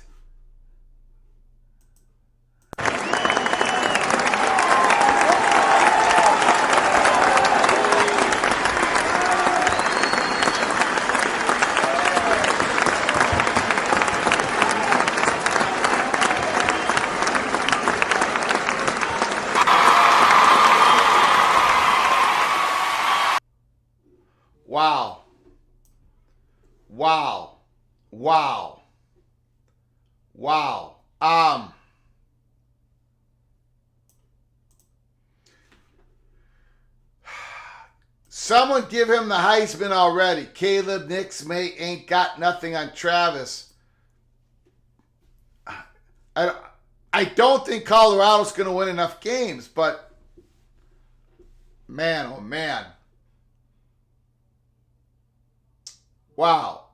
Wow. Wow. Wow. Wow. Someone give him the Heisman already. Caleb Nix ain't got nothing on Travis. I don't think Colorado's going to win enough games, but man, oh man. Wow.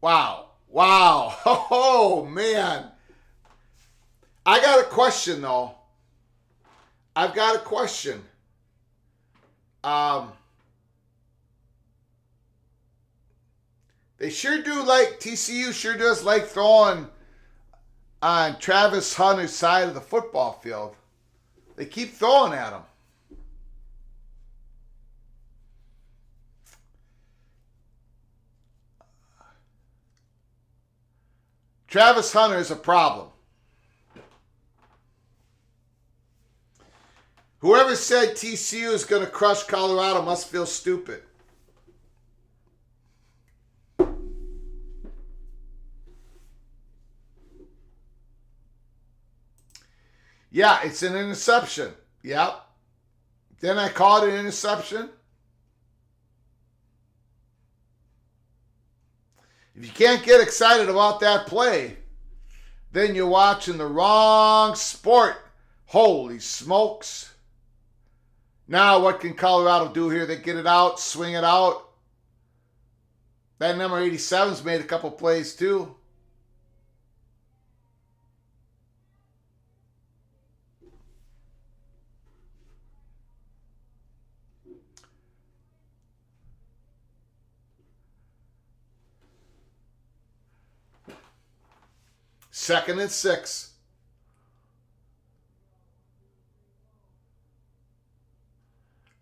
Wow. Wow. Oh, man. I got a question, though. I've got a question. They sure do like, TCU sure does like throwing on Travis Hunter's side of the football field. They keep throwing at him. Travis Hunter is a problem. Whoever said TCU is going to crush Colorado must feel stupid. Yeah, it's an interception. Yep. Then I called it an interception. If you can't get excited about that play, then you're watching the wrong sport. Holy smokes. Now what can Colorado do here? They get it out, swing it out. That number 87's made a couple plays too. Second and 6.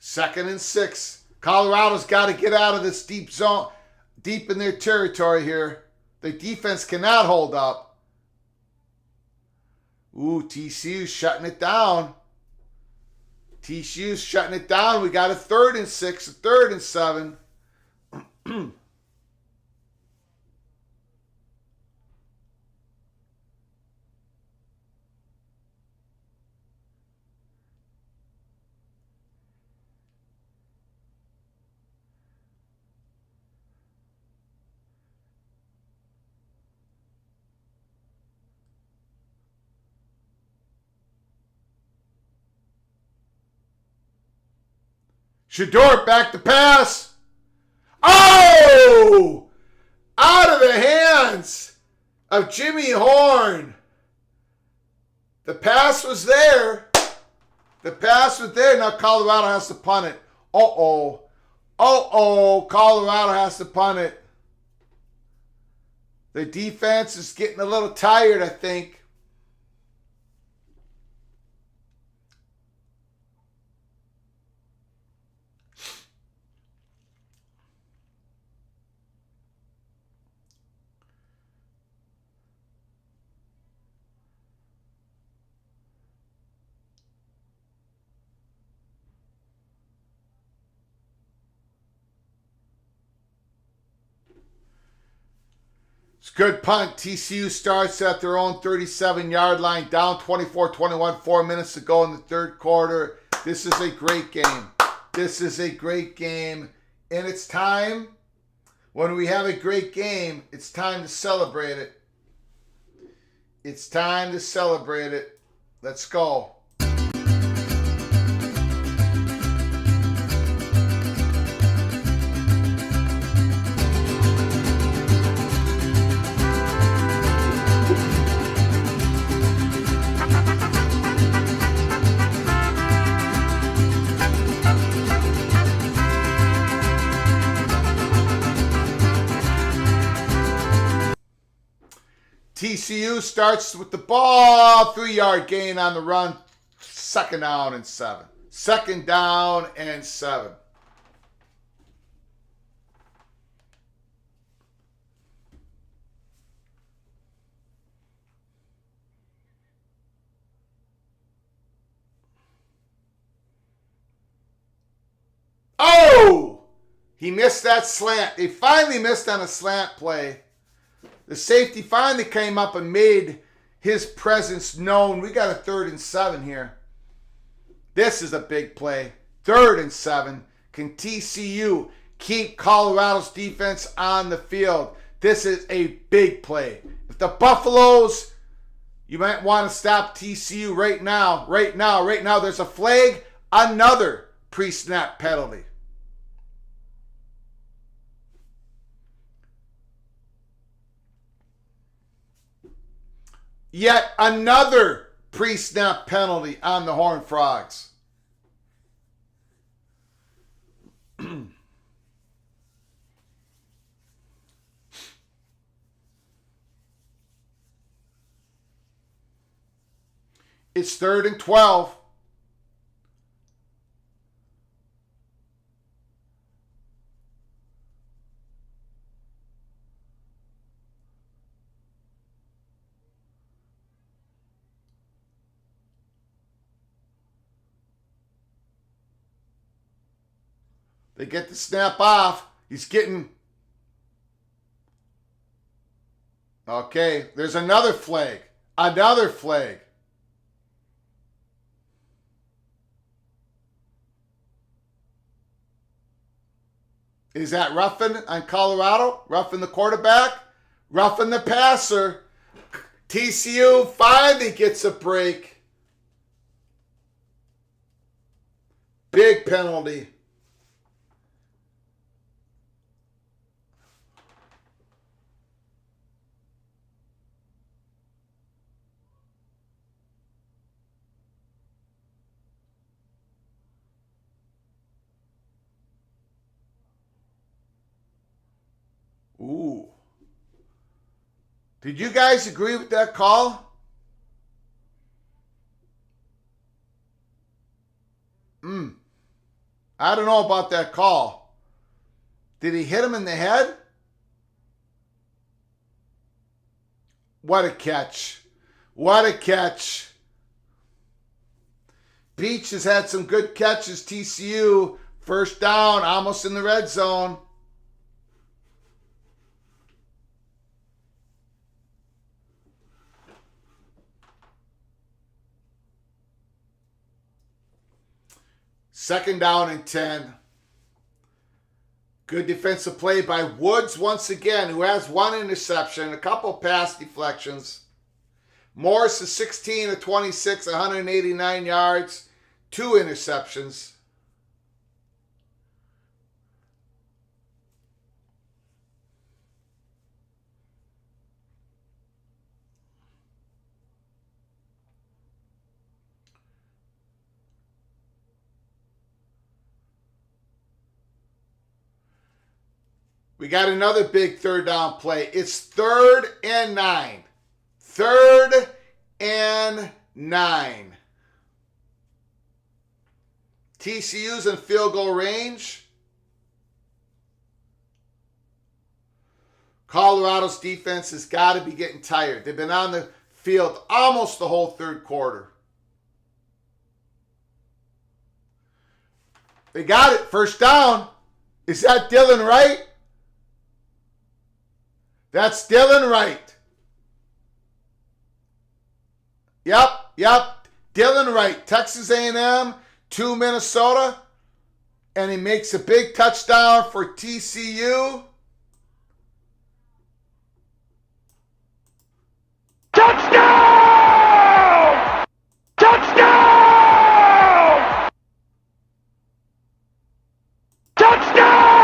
Second and 6. Colorado's got to get out of this deep zone, deep in their territory here. The defense cannot hold up. Ooh, TCU's shutting it down. TCU's shutting it down. We got a 3rd and 6, a 3rd and 7. Shador back to pass. Oh! Out of the hands of Jimmy Horn. The pass was there. The pass was there. Now Colorado has to punt it. Uh-oh. Uh-oh. Colorado has to punt it. The defense is getting a little tired, I think. It's a good punt. TCU starts at their own 37-yard line, down 24-21, 4 minutes to go in the third quarter. This is a great game. This is a great game. And it's time, when we have a great game, it's time to celebrate it. It's time to celebrate it. Let's go. TCU starts with the ball, 3-yard gain on the run, 2nd down and 7. 2nd down and 7. Oh! He missed that slant. They finally missed on a slant play. The safety finally came up and made his presence known. We got a 3rd and 7 here. This is a big play. 3rd and 7. Can TCU keep Colorado's defense on the field? This is a big play. If the Buffaloes, you might want to stop TCU right now. Right now. There's a flag. Another pre-snap penalty. Yet another pre-snap penalty on the Horned Frogs. It's 3rd and 12. They get the snap off. He's getting... Okay, there's another flag. Another flag. Is that roughing on Colorado? Roughing the quarterback? Roughing the passer? TCU finally gets a break. Big penalty. Ooh. Did you guys agree with that call? I don't know about that call. Did he hit him in the head? What a catch. What a catch. Beach has had some good catches. TCU, 1st down, almost in the red zone. Second down and 10. Good defensive play by Woods once again, who has 1 interception, a couple pass deflections. Morris is 16 of 26, 189 yards, 2 interceptions. We got another big 3rd down play. It's 3rd and 9. 3rd and 9. TCU's in field goal range. Colorado's defense has got to be getting tired. They've been on the field almost the whole 3rd quarter. They got it. 1st down. Is that Dylan Wright? That's Dylan Wright. Yep. Dylan Wright, Texas A&M to Minnesota. And he makes a big touchdown for TCU. Touchdown! Touchdown! Touchdown!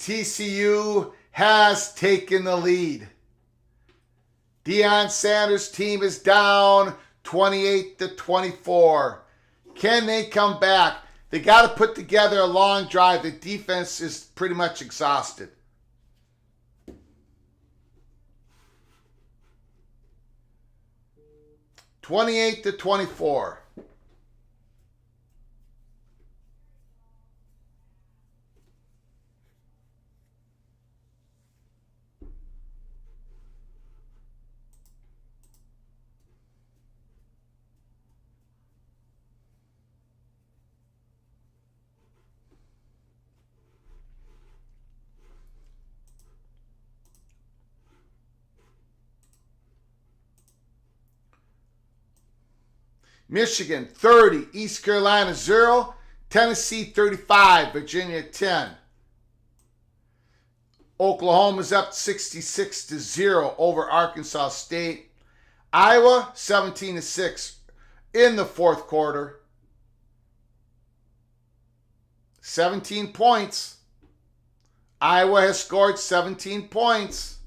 TCU has taken the lead. Deion Sanders' team is down 28-24. Can they come back? They got to put together a long drive. The defense is pretty much exhausted. (28-24). Michigan 30, East Carolina 0, Tennessee 35, Virginia 10. Oklahoma's up 66-0 over Arkansas State. Iowa 17-6 in the fourth quarter. 17 points. Iowa has scored 17 points.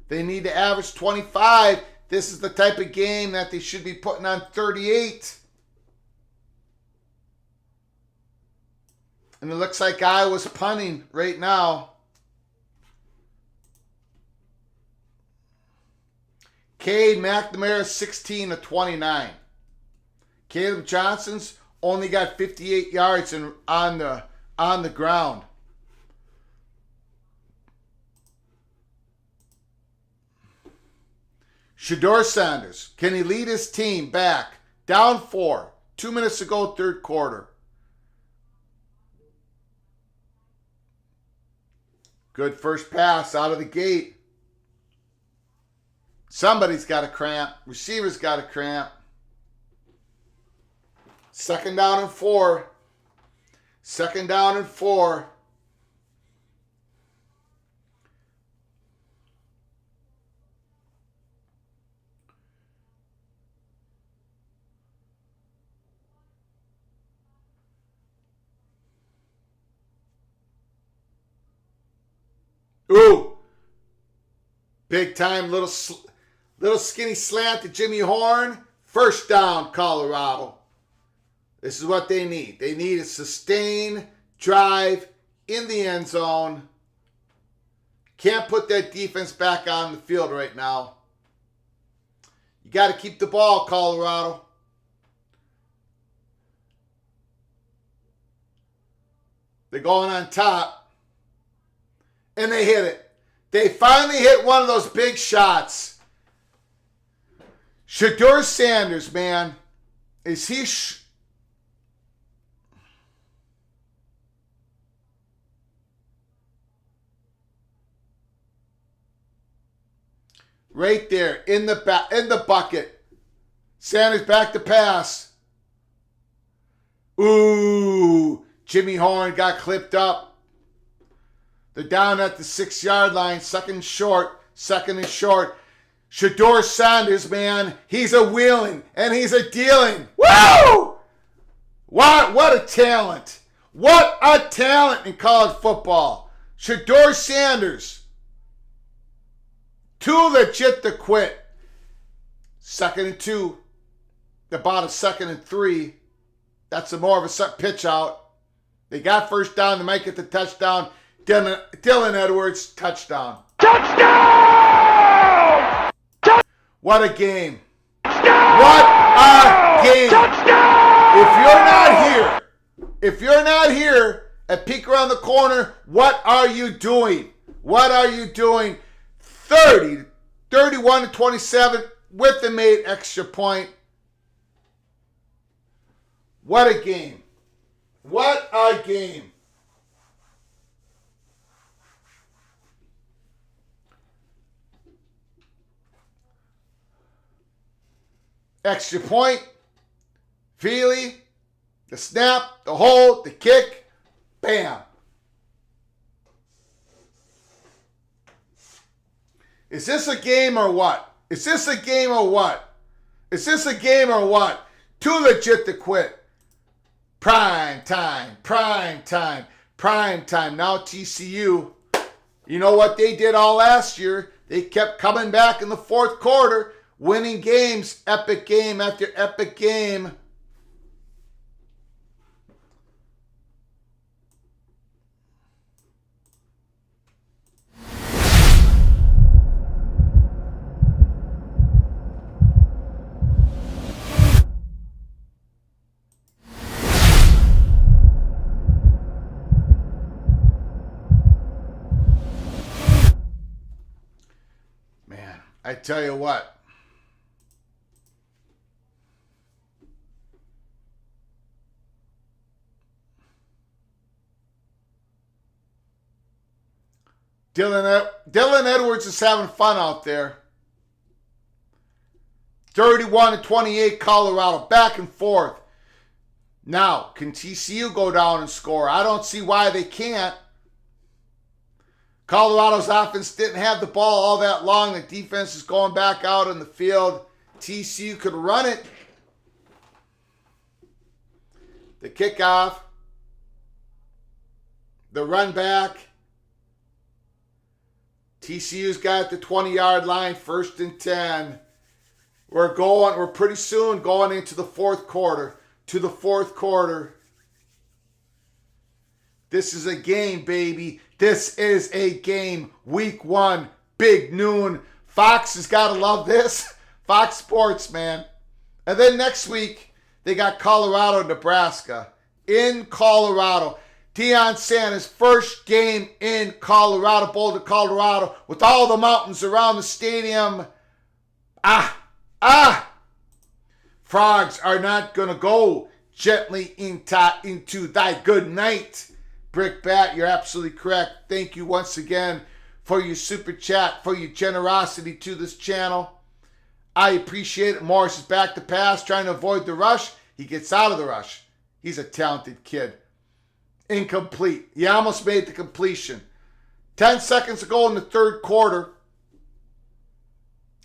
They need to average 25. This is the type of game that they should be putting on 38. And it looks like Iowa's punting right now. Cade McNamara 16-29. Caleb Johnson's only got 58 yards on the ground. Shedeur Sanders, can he lead his team back? Down 4. 2 minutes to go, third quarter. Good first pass out of the gate. Somebody's got a cramp. Receiver's got a cramp. 2nd down and 4. 2nd down and 4. Ooh, big time little skinny slant to Jimmy Horn. First down, Colorado. This is what they need. They need a sustained drive in the end zone. Can't put that defense back on the field right now. You got to keep the ball, Colorado. They're going on top. And they hit it. They finally hit one of those big shots. Shedeur Sanders, man. Is he... right there in the bucket. Sanders back to pass. Ooh, Jimmy Horn got clipped up. They're down at the 6-yard line. Second and short. Shedeur Sanders, man, he's a wheeling and he's a dealing. Woo! What a talent. What a talent in college football. Shedeur Sanders. Too legit to quit. 2nd and 2. About a 2nd and 3. That's more of a pitch out. They got first down. They might get the touchdown. Dylan Edwards, touchdown. Touchdown! What a game. Touchdown! What a game. Touchdown! If you're not here at Peek Around the Corner, what are you doing? 31-27 with the made extra point. What a game. What a game. Extra point, Feely, the snap, the hold, the kick, bam. Is this a game or what? Too legit to quit. Prime time. Now TCU You know what they did all last year? They kept coming back in the fourth quarter, winning games, epic game after epic game. Man, I tell you what. Dylan Edwards is having fun out there. 31-28 Colorado, back and forth. Now, can TCU go down and score? I don't see why they can't. Colorado's offense didn't have the ball all that long. The defense is going back out in the field. TCU could run it. The kickoff. The run back. TCU's got the 20-yard line, 1st and 10. We're pretty soon going into the fourth quarter. To the fourth quarter. This is a game, baby. This is a game. Week 1, big noon. Fox has got to love this. Fox Sports, man. And then next week, they got Colorado, Nebraska. In Colorado. Deion Sanders' first game in Colorado, Boulder, Colorado, with all the mountains around the stadium. Frogs are not going to go gently into thy good night. Brick Bat, you're absolutely correct. Thank you once again for your super chat, for your generosity to this channel. I appreciate it. Morris is back to pass, trying to avoid the rush. He gets out of the rush. He's a talented kid. Incomplete. He almost made the completion. 10 seconds to go in the third quarter.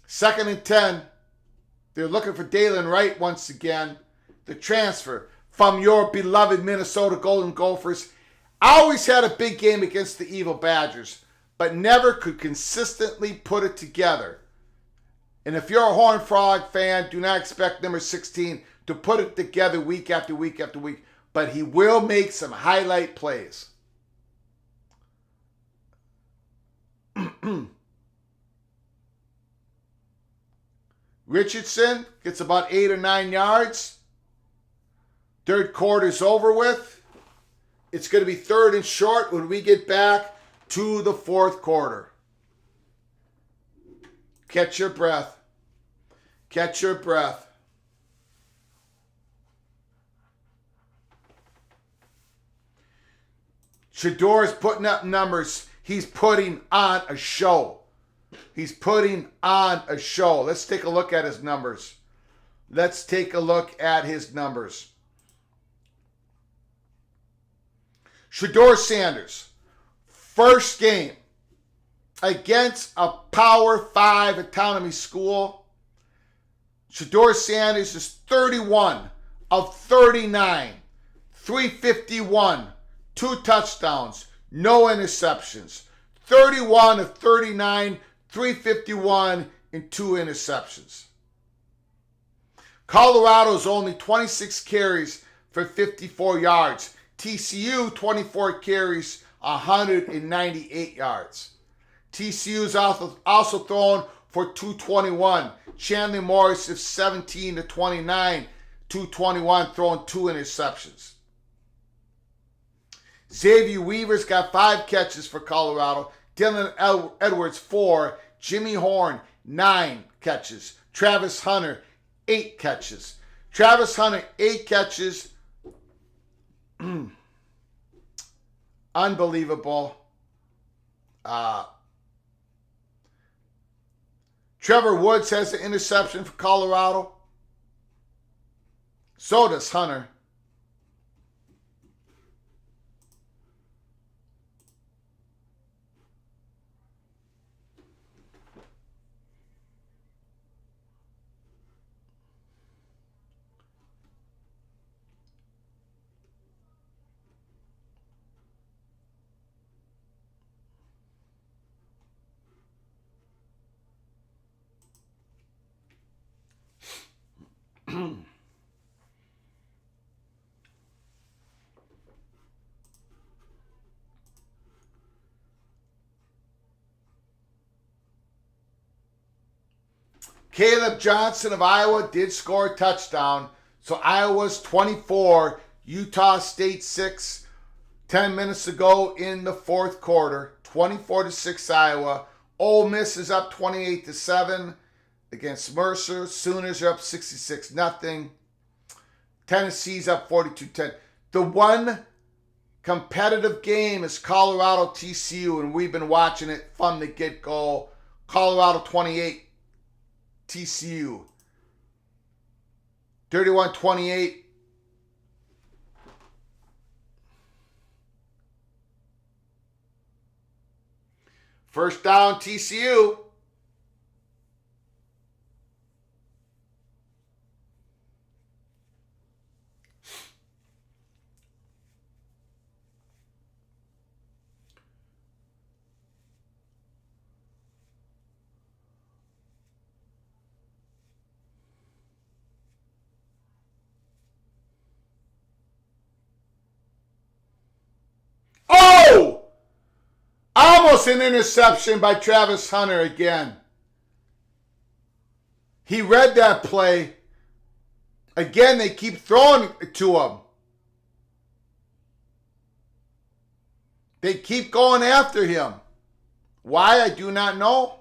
2nd and 10. They're looking for Dalen Wright once again. The transfer from your beloved Minnesota Golden Gophers. Always had a big game against the Evil Badgers, but never could consistently put it together. And if you're a Horned Frog fan, do not expect number 16 to put it together week after week after week. But he will make some highlight plays. Richardson gets about 8 or 9 yards. Third quarter's over with. It's going to be 3rd and short when we get back to the fourth quarter. Catch your breath. Catch your breath. Shedeur is putting up numbers. He's putting on a show. He's putting on a show. Let's take a look at his numbers. Let's take a look at his numbers. Shedeur Sanders, first game against a Power 5 autonomy school. Shedeur Sanders is 31 of 39, 351. 2 touchdowns, no interceptions. 31 of 39, 351, and 2 interceptions. Colorado's only 26 carries for 54 yards. TCU, 24 carries, 198 yards. TCU's also thrown for 221. Chandler Morris is 17 to 29, 221, throwing 2 interceptions. Xavier Weaver's got 5 catches for Colorado. Dylan Edwards, 4. Jimmy Horn, 9 catches. Travis Hunter, 8 catches. Travis Hunter, 8 catches. Unbelievable. Trevor Woods has an interception for Colorado. So does Hunter. Caleb Johnson of Iowa did score a touchdown. So Iowa's 24, Utah State 6. 10 minutes to go in the fourth quarter. 24-6 Iowa. Ole Miss is up 28-7 against Mercer. Sooners are up 66-0. Tennessee's up 42-10. The one competitive game is Colorado TCU, and we've been watching it from the get-go. Colorado 28, TCU 31-28. First down, TCU. Oh! Almost an interception by Travis Hunter again. He read that play. Again, they keep throwing it to him. They keep going after him. Why, I do not know.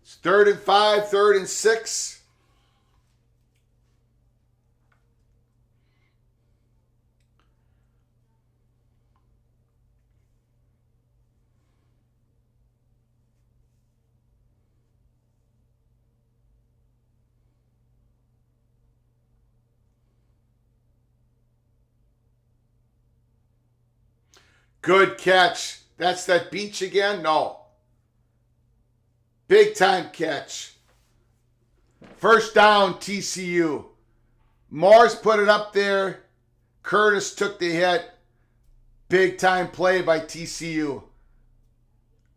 It's 3rd and 5, 3rd and 6. Good catch. That's that beach again? No. Big time catch. First down, TCU. Morris put it up there. Curtis took the hit. Big time play by TCU.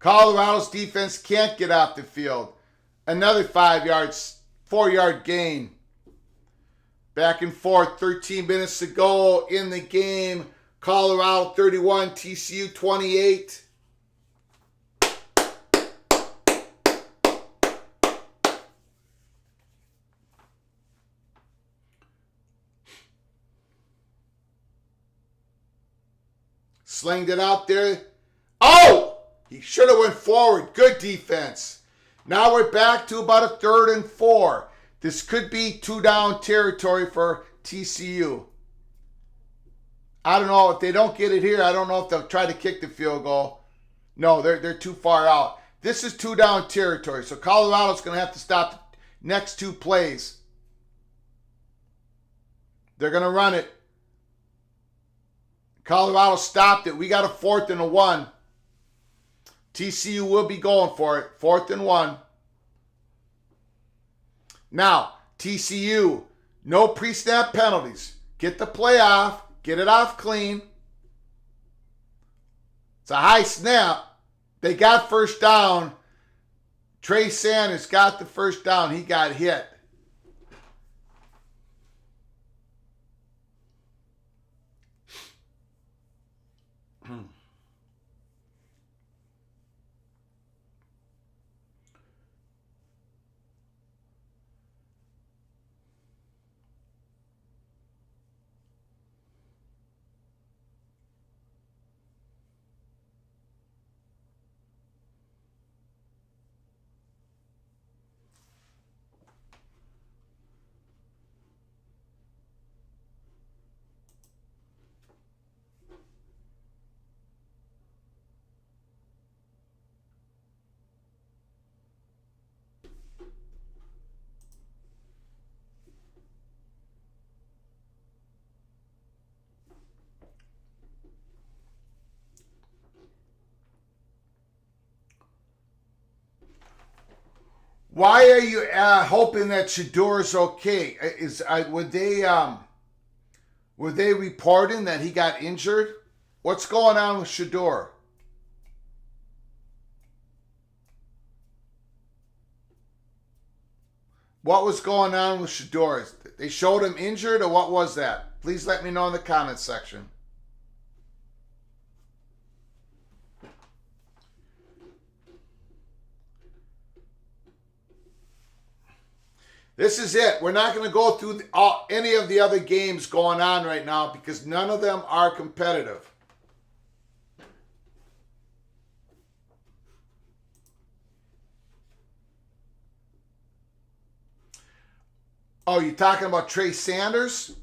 Colorado's defense can't get off the field. Another 4-yard gain. Back and forth, 13 minutes to go in the game. Colorado 31, TCU 28. Slinged it out there. Oh! He should have went forward. Good defense. Now we're back to about a 3rd and 4. This could be 2-down territory for TCU. I don't know if they don't get it here. I don't know if they'll try to kick the field goal. No, they're too far out. This is 2-down territory, so Colorado's going to have to stop the next 2 plays. They're going to run it. Colorado stopped it. We got a 4th and 1. TCU will be going for it. 4th and 1. Now, TCU, no pre-snap penalties. Get the play off. Get it off clean. It's a high snap. They got first down. Trey Sanders got the first down. He got hit. Why are you hoping that Shador's okay? Were they reporting that he got injured? What's going on with Shador? What was going on with Shador? They showed him injured, or what was that? Please let me know in the comments section. This is it. We're not going to go through any of the other games going on right now because none of them are competitive. Oh, you talking about Trey Sanders?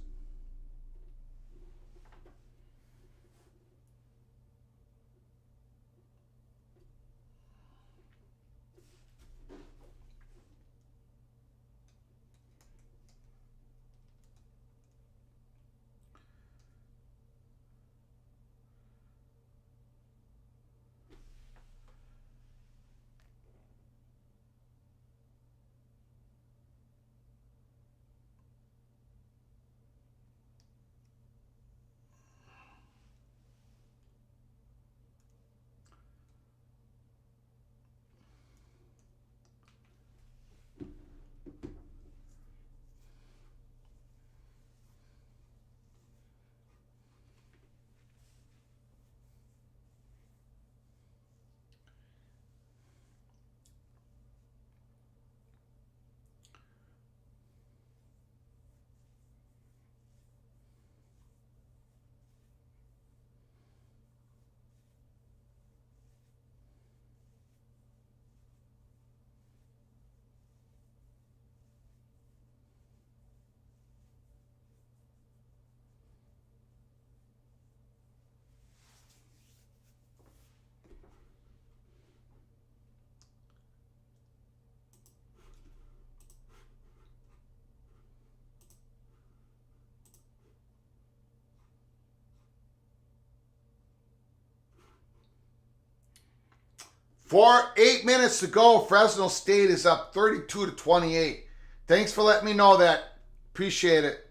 For 8 minutes to go, Fresno State is up 32-28. Thanks for letting me know that. Appreciate it.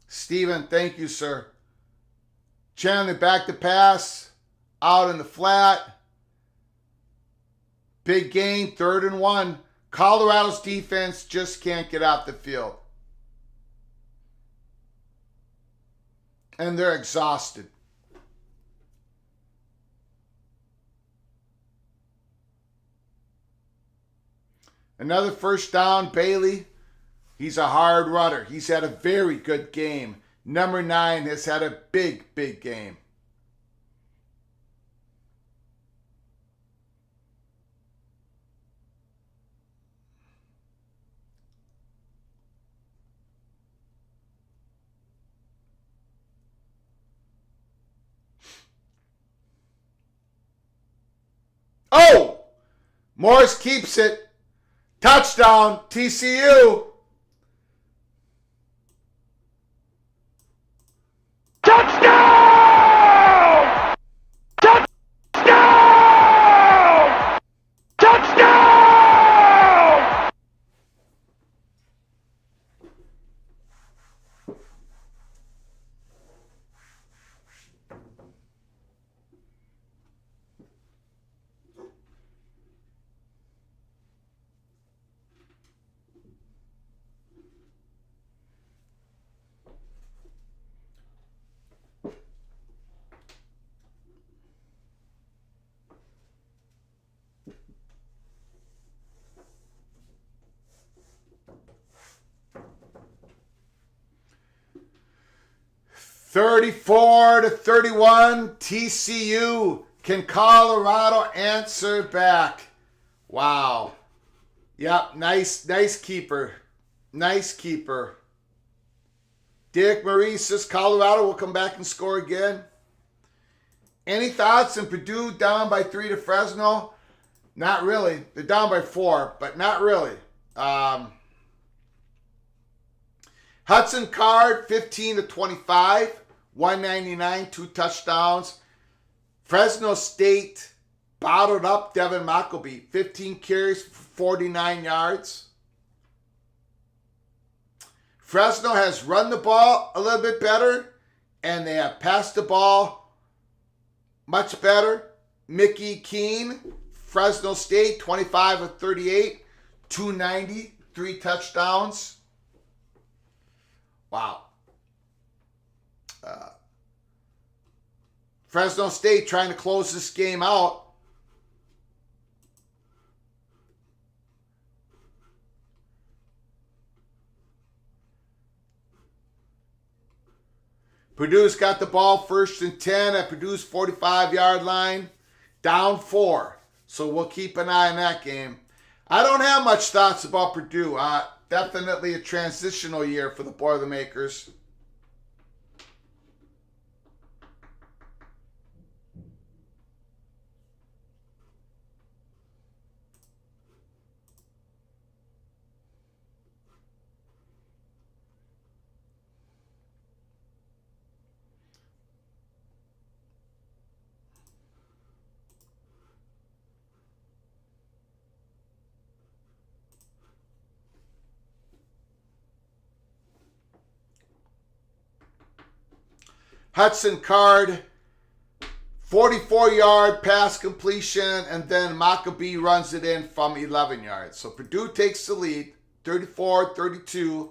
Steven, thank you, sir. Chandler back to pass. Out in the flat. Big gain, 3rd and 1. Colorado's defense just can't get off the field. And they're exhausted. Another first down, Bailey. He's a hard runner. He's had a very good game. Number 9 has had a big, big game. Oh! Morris keeps it. Touchdown, TCU. Touchdown! Touchdown! Touchdown! Thirty-four to 31, TCU. Can Colorado answer back? Wow. Yep, nice keeper. Nice keeper. Dick Marie says Colorado will come back and score again. Any thoughts on Purdue down by 3 to Fresno? Not really. They're down by 4, but not really. Hudson Card, 15 to 25. 199, 2 touchdowns. Fresno State bottled up Devin McElby. 15 carries, 49 yards. Fresno has run the ball a little bit better, and they have passed the ball much better. Mickey Keene, Fresno State, 25 of 38, 290, 3 touchdowns. Wow. Fresno State trying to close this game out. Purdue's got the ball 1st and 10 at Purdue's 45-yard line. Down 4. So we'll keep an eye on that game. I don't have much thoughts about Purdue. Definitely a transitional year for the Boilermakers. Hudson Card, 44-yard pass completion, and then Maccabee runs it in from 11 yards. So Purdue takes the lead, 34-32.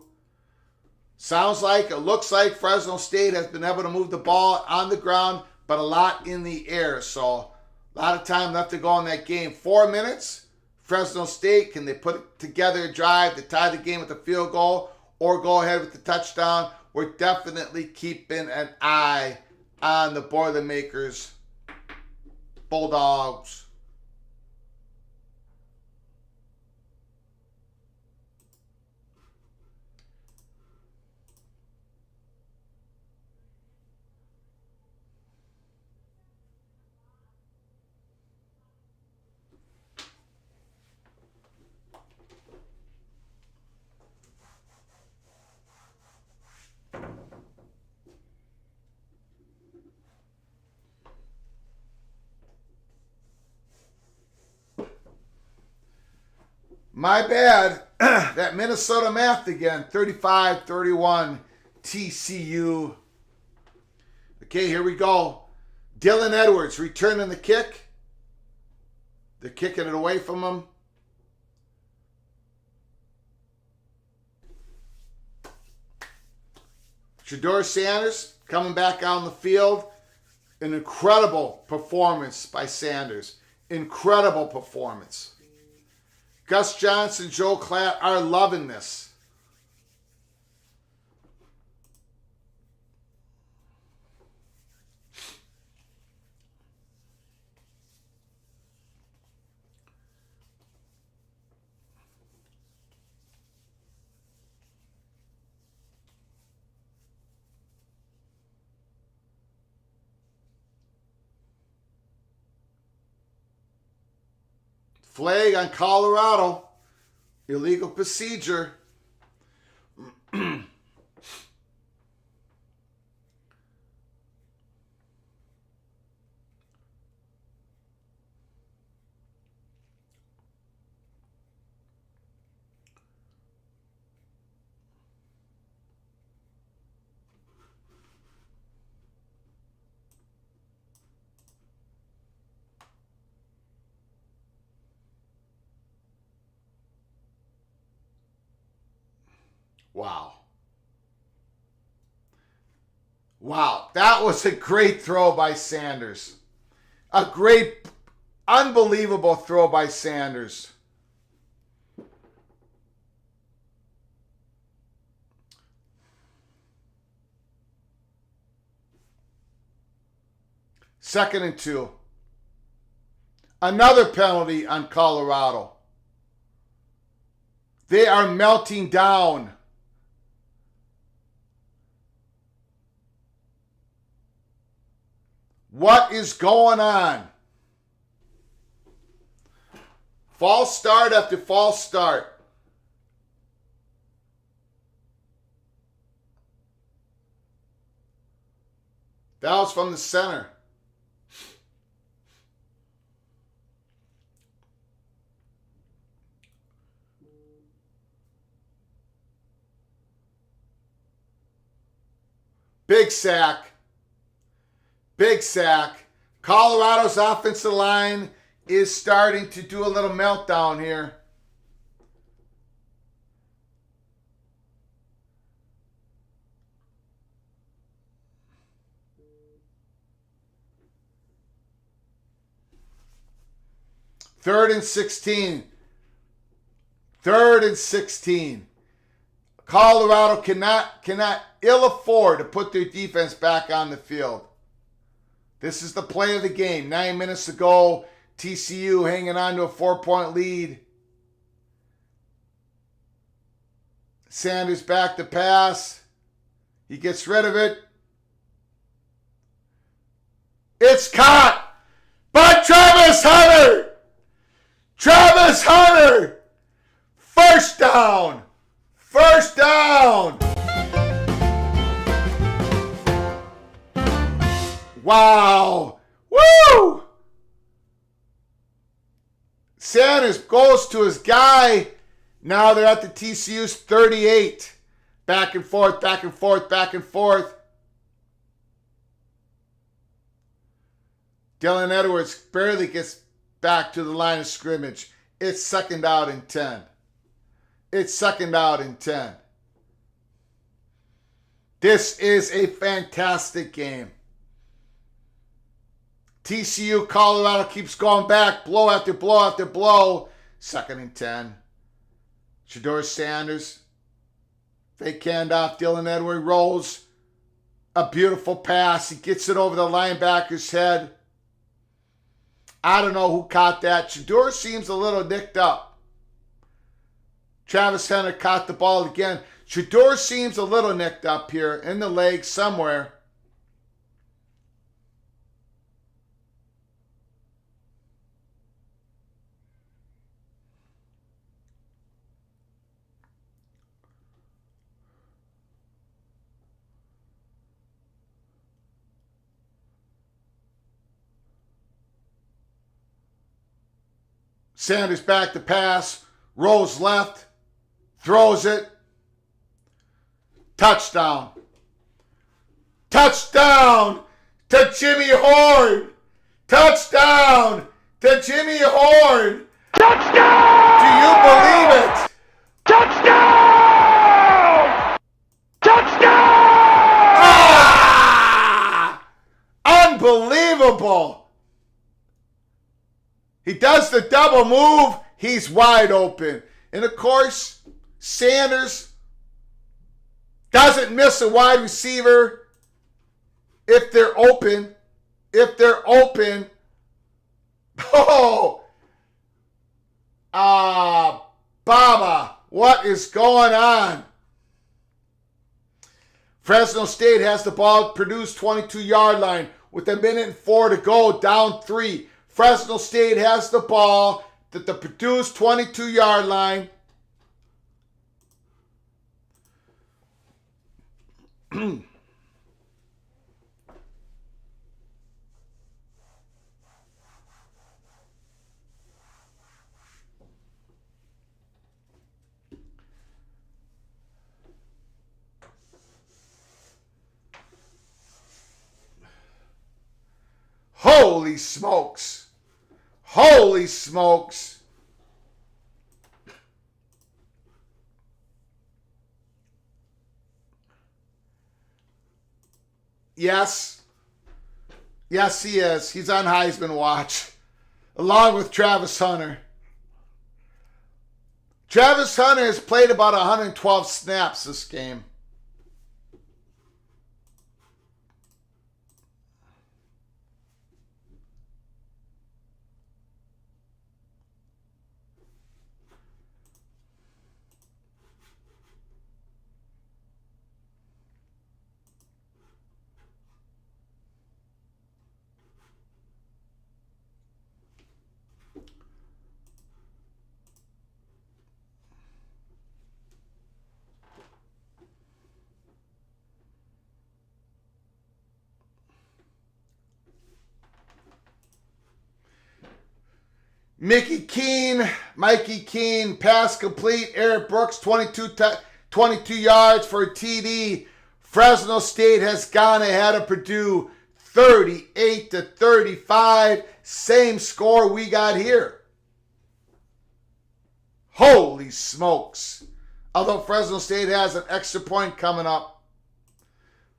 Looks like Fresno State has been able to move the ball on the ground, but a lot in the air. So a lot of time left to go in that game. 4 minutes. Fresno State, can they put together a drive to tie the game with a field goal or go ahead with the touchdown? We're definitely keeping an eye on the Boilermakers, Bulldogs. My bad. That Minnesota math again. 35-31 TCU. Okay, here we go. Dylan Edwards returning the kick. They're kicking it away from him. Shedeur Sanders coming back out on the field. An incredible performance by Sanders. Incredible performance. Gus Johnson, Joe Klatt are loving this. Flag on Colorado. Illegal procedure. Wow. Wow. That was a great throw by Sanders. A great, unbelievable throw by Sanders. Second and 2. Another penalty on Colorado. They are melting down. What is going on? False start after false start. That was from the center. Big sack. Big sack. Colorado's offensive line is starting to do a little meltdown here. Third and 16. Third and 16. Colorado cannot ill afford to put their defense back on the field. This is the play of the game. 9 minutes to go. TCU hanging on to a 4-point lead. Sanders back to pass. He gets rid of it. It's caught by Travis Hunter. Travis Hunter. First down. First down. Wow. Woo. Sanders goes to his guy. Now they're at the TCU's 38. Back and forth, back and forth, back and forth. Dylan Edwards barely gets back to the line of scrimmage. It's second out and 10. It's second out and 10. This is a fantastic game. TCU, Colorado keeps going back. Blow after blow after blow. Second and 10. Shedeur Sanders. Fake handoff. Dylan Edwards rolls. A beautiful pass. He gets it over the linebacker's head. I don't know who caught that. Shedeur seems a little nicked up. Travis Hunter caught the ball again. Shedeur seems a little nicked up here in the leg somewhere. Sanders back to pass, rolls left, throws it. Touchdown. Touchdown to Jimmy Horn. Touchdown to Jimmy Horn. Touchdown! Do you believe it? Touchdown! Touchdown! Ah! Unbelievable. He does the double move. He's wide open. And of course, Sanders doesn't miss a wide receiver if they're open. If they're open. Oh. Baba, what is going on? Fresno State has the ball at Purdue's 22-yard line with 1:04 to go, down 3. Fresno State has the ball at the Purdue's 22-yard line. Holy smokes. Holy smokes. Yes. Yes, he is. He's on Heisman watch, along with Travis Hunter. Travis Hunter has played about 112 snaps this game. Mikey Keene, pass complete. Eric Brooks, 22 yards for a TD. Fresno State has gone ahead of Purdue 38-35. Same score we got here. Holy smokes. Although Fresno State has an extra point coming up.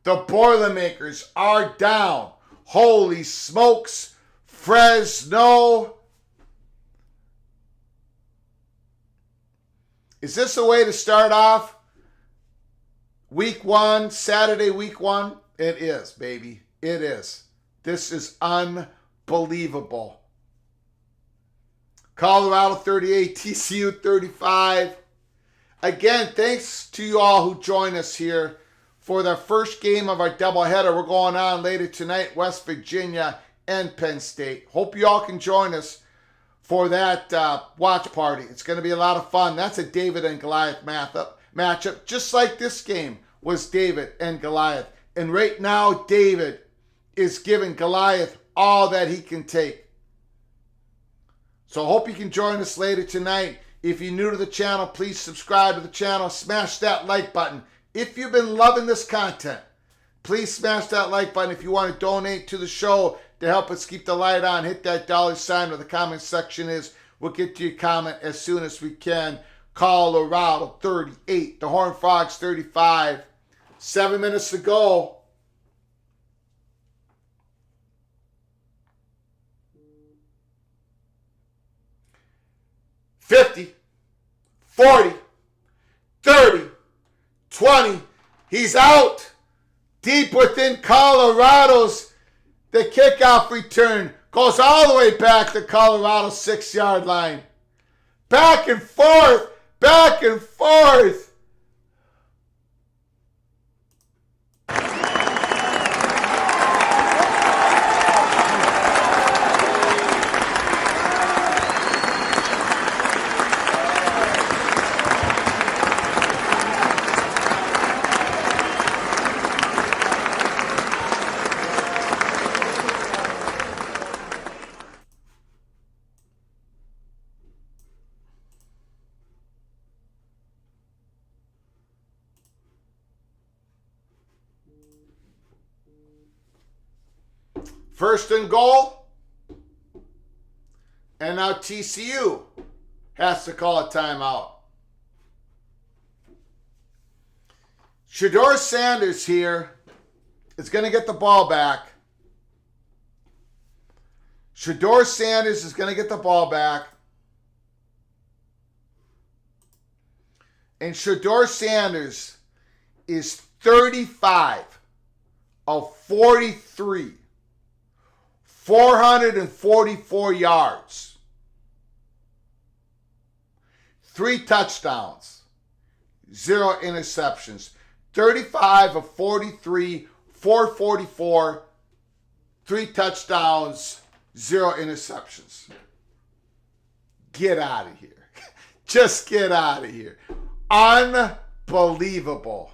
The Boilermakers are down. Holy smokes. Fresno Is this a way to start off week one, Saturday, week one? It is, baby. It is. This is unbelievable. Colorado 38, TCU 35. Again, thanks to you all who join us here for the first game of our doubleheader. We're going on later tonight, West Virginia and Penn State. Hope you all can join us for that watch party. It's going to be a lot of fun. That's a David and Goliath matchup, just like this game was David and Goliath. And right now, David is giving Goliath all that he can take. So I hope you can join us later tonight. If you're new to the channel, please subscribe to the channel. Smash that like button. If you've been loving this content, please smash that like button. If you want to donate to the show to help us keep the light on, hit that $sign where the comment section is. We'll get to your comment as soon as we can. Colorado 38, the Horned Frogs 35. 7 minutes to go. $50, $40, $30, $20. He's out. Deep within Colorado's. The kickoff return goes all the way back to Colorado's 6-yard line. Back and forth. Back and forth. First and goal. And now TCU has to call a timeout. Shedeur Sanders here is going to get the ball back. Shedeur Sanders is going to get the ball back. And Shedeur Sanders is 35 of 43. 444 yards. 3 touchdowns. 0 interceptions. 35 of 43. 444. 3 touchdowns. 0 interceptions. Get out of here. Just get out of here. Unbelievable.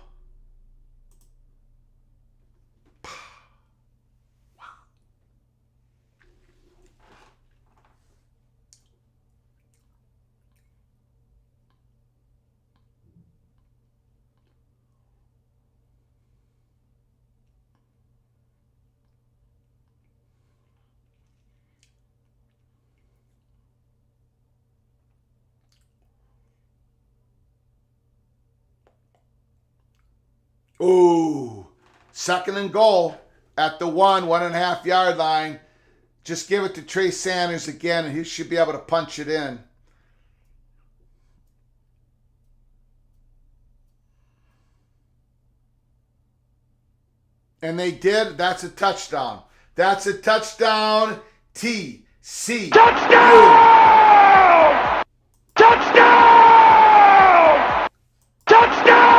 Ooh, 2nd and goal at the 1.5 yard line. Just give it to Trey Sanders again, and he should be able to punch it in. And they did. That's a touchdown. That's a touchdown. TCU. Touchdown! Touchdown! Touchdown!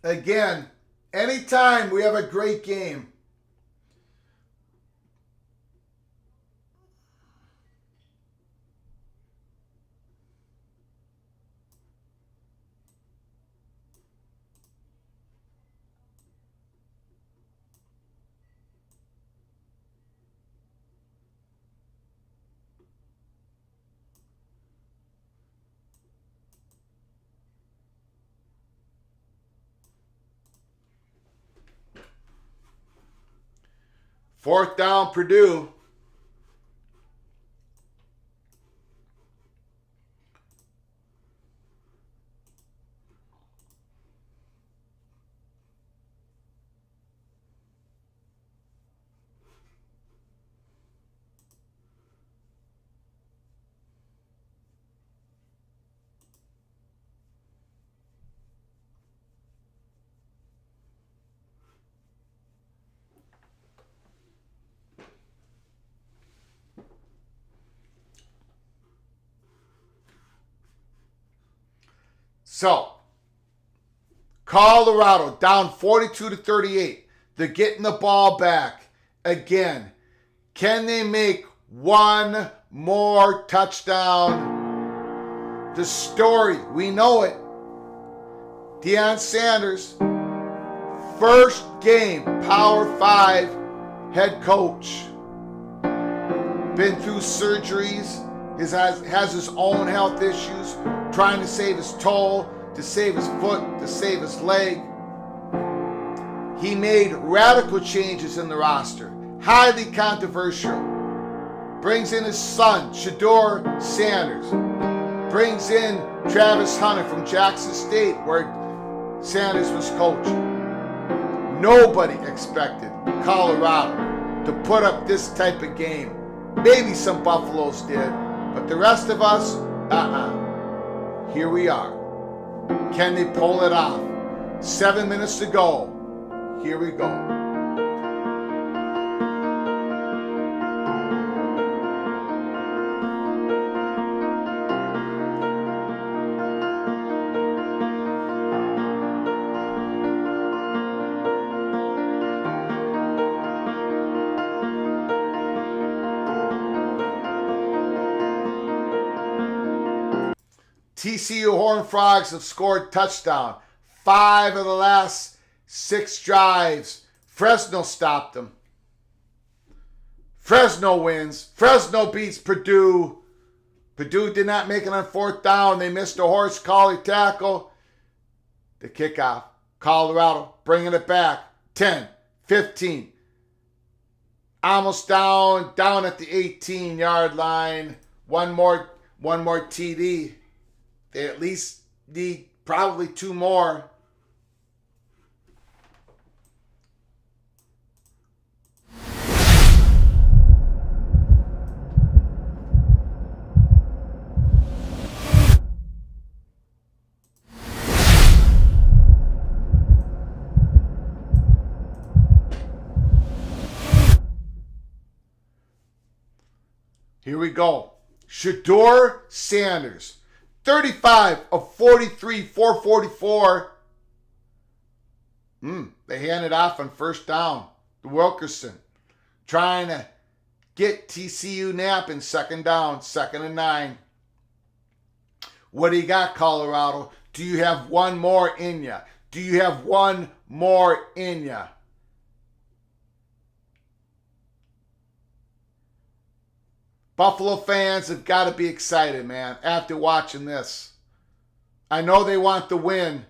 Again, anytime we have a great game, Fourth down, Purdue. So, Colorado down 42-38. They're getting the ball back. Again, can they make one more touchdown? The story, we know it. Deion Sanders, first game, Power 5 head coach. Been through surgeries, has his own health issues, trying to save his toe, to save his foot, to save his leg. He made radical changes in the roster, highly controversial. Brings in his son, Shedeur Sanders. Brings in Travis Hunter from Jackson State, where Sanders was coaching. Nobody expected Colorado to put up this type of game. Maybe some Buffaloes did, but the rest of us, Here we are. Can they pull it off? 7 minutes to go. Here we go. TCU Horned Frogs have scored touchdown. 5 of the last 6 drives. Fresno stopped them. Fresno wins. Fresno beats Purdue. Purdue did not make it on 4th down. They missed a horse collar tackle. The kickoff. Colorado bringing it back. 10, 15. Almost down at the 18-yard line. One more TD. They at least need probably 2 more. Here we go. Shedeur Sanders. 35 of 43, 444. They handed off on 1st down to Wilkerson. Trying to get TCU napping 2nd down, 2nd and 9. What do you got, Colorado? Do you have one more in ya? Do you have one more in ya? Buffalo fans have got to be excited, man, after watching this. I know they want the win.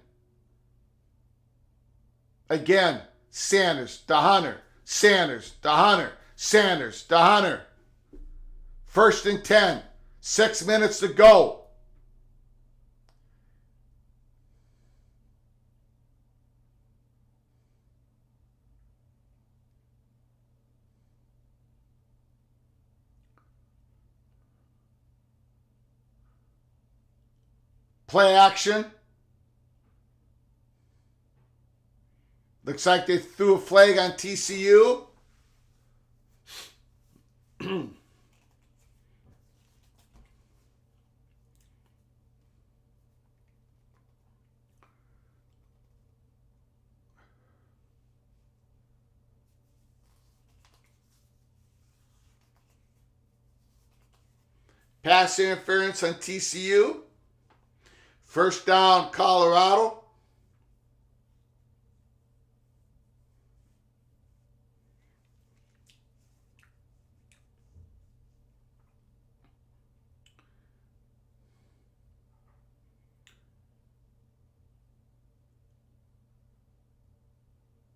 Again, Sanders to Hunter. Sanders to Hunter. Sanders to Hunter. 1st and 10. 6 minutes to go. Play action. Looks like they threw a flag on TCU. Pass interference on TCU. 1st down, Colorado.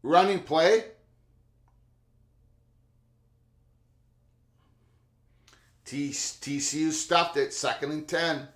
Running play. TCU stuffed it, 2nd and 10.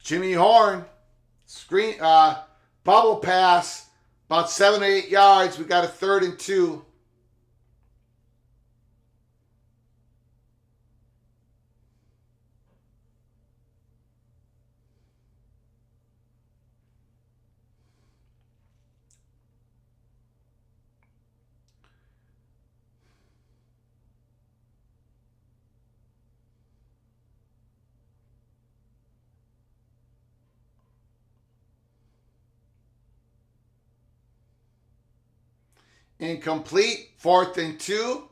Jimmy Horn, screen, bubble pass, about 7 or 8 yards. We got a 3rd and 2. Incomplete, 4th and 2.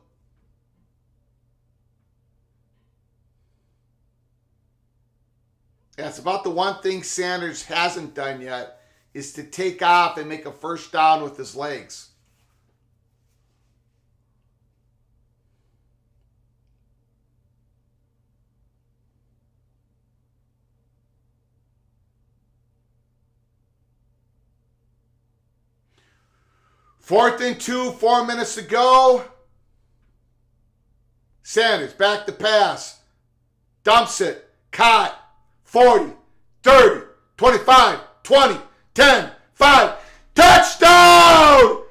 That's about the one thing Sanders hasn't done yet, is to take off and make a first down with his legs. Fourth and 2, 4 minutes to go. Sanders back to pass. Dumps it. Caught. 40, 30, 25, 20, 10, 5. Touchdown!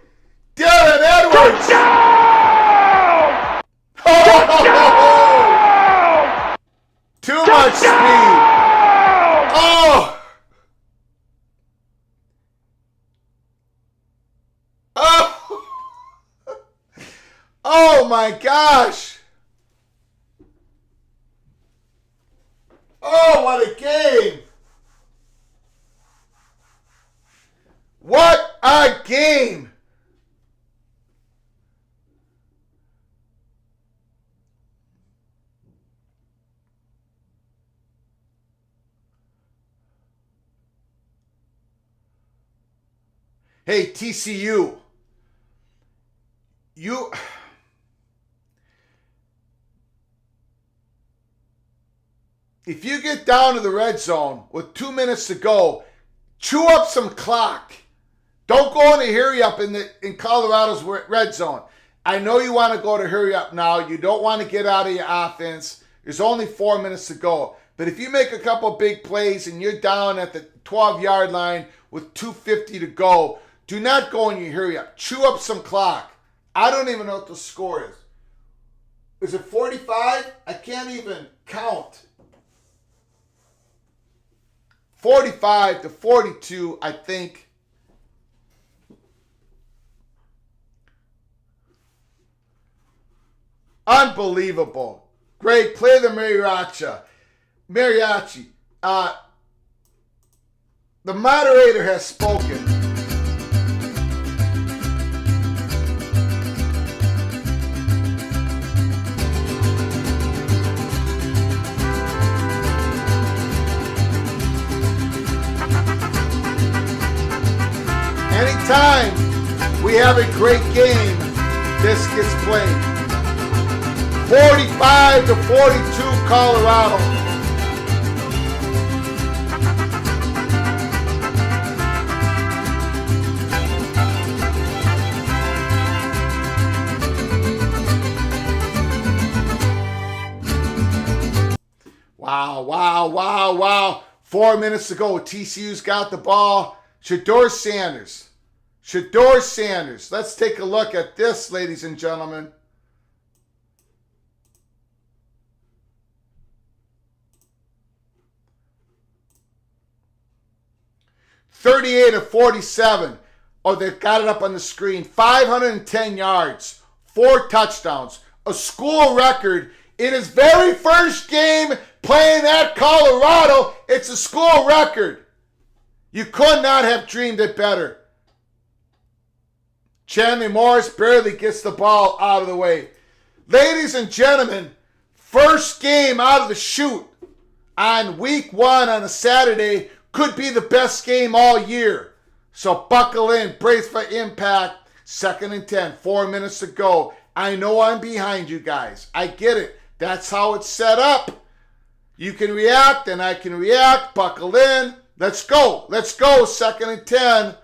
Dylan Edwards! Touchdown! Oh! Too much speed. Oh! Oh! Oh my gosh! Oh, what a game! What a game! Hey, TCU. If you get down to the red zone with 2 minutes to go, chew up some clock. Don't go into hurry up in Colorado's red zone. I know you want to go to hurry up now. You don't want to get out of your offense. There's only 4 minutes to go. But if you make a couple big plays and you're down at the 12-yard line with 2:50 to go, do not go in your hurry up. Chew up some clock. I don't even know what the score is. Is it 45? I can't even count. 45 to 42, I think. Unbelievable. Great. Play the mariachi. The moderator has spoken. Anytime we have a great game, this gets played. 45 to 42, Colorado. Wow. 4 minutes to go. TCU's got the ball. Shedeur Sanders. Let's take a look at this, ladies and gentlemen. $38 of 47. Oh, they've got it up on the screen. 510 yards, 4 touchdowns, a school record in his very first game playing at Colorado. It's a school record. You could not have dreamed it better. Chandler Morris barely gets the ball out of the way. Ladies and gentlemen, first game out of the chute. on week 1 on a Saturday could be the best game all year. So buckle in, brace for impact. 2nd and 10, 4 minutes to go. I know I'm behind you guys. I get it. That's how it's set up. You can react and I can react. Buckle in. Let's go. Let's go. 2nd and 10,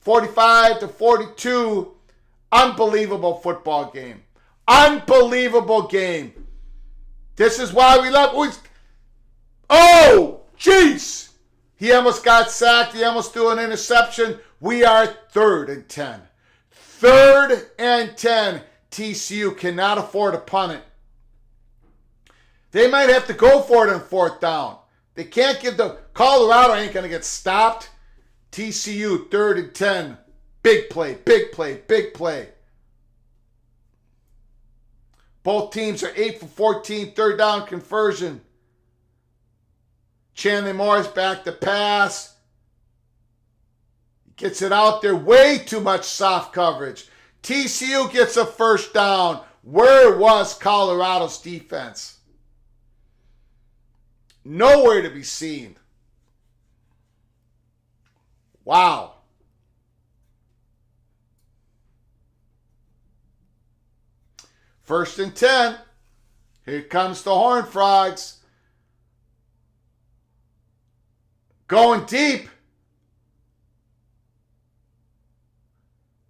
45-42. Unbelievable football game. Unbelievable game. This is why we love. Oh, jeez. He almost got sacked. He almost threw an interception. We are 3rd and 10. 3rd and 10. TCU cannot afford to punt it. They might have to go for it on 4th down. They can't give the... Colorado ain't going to get stopped. TCU, 3rd and 10. Big play, big play, big play. Both teams are 8 for 14, 3rd down conversion. Chandler Morris back to pass. Gets it out there. Way too much soft coverage. TCU gets a 1st down. Where was Colorado's defense? Nowhere to be seen. Wow. First and 10. Here comes the Horned Frogs. Going deep.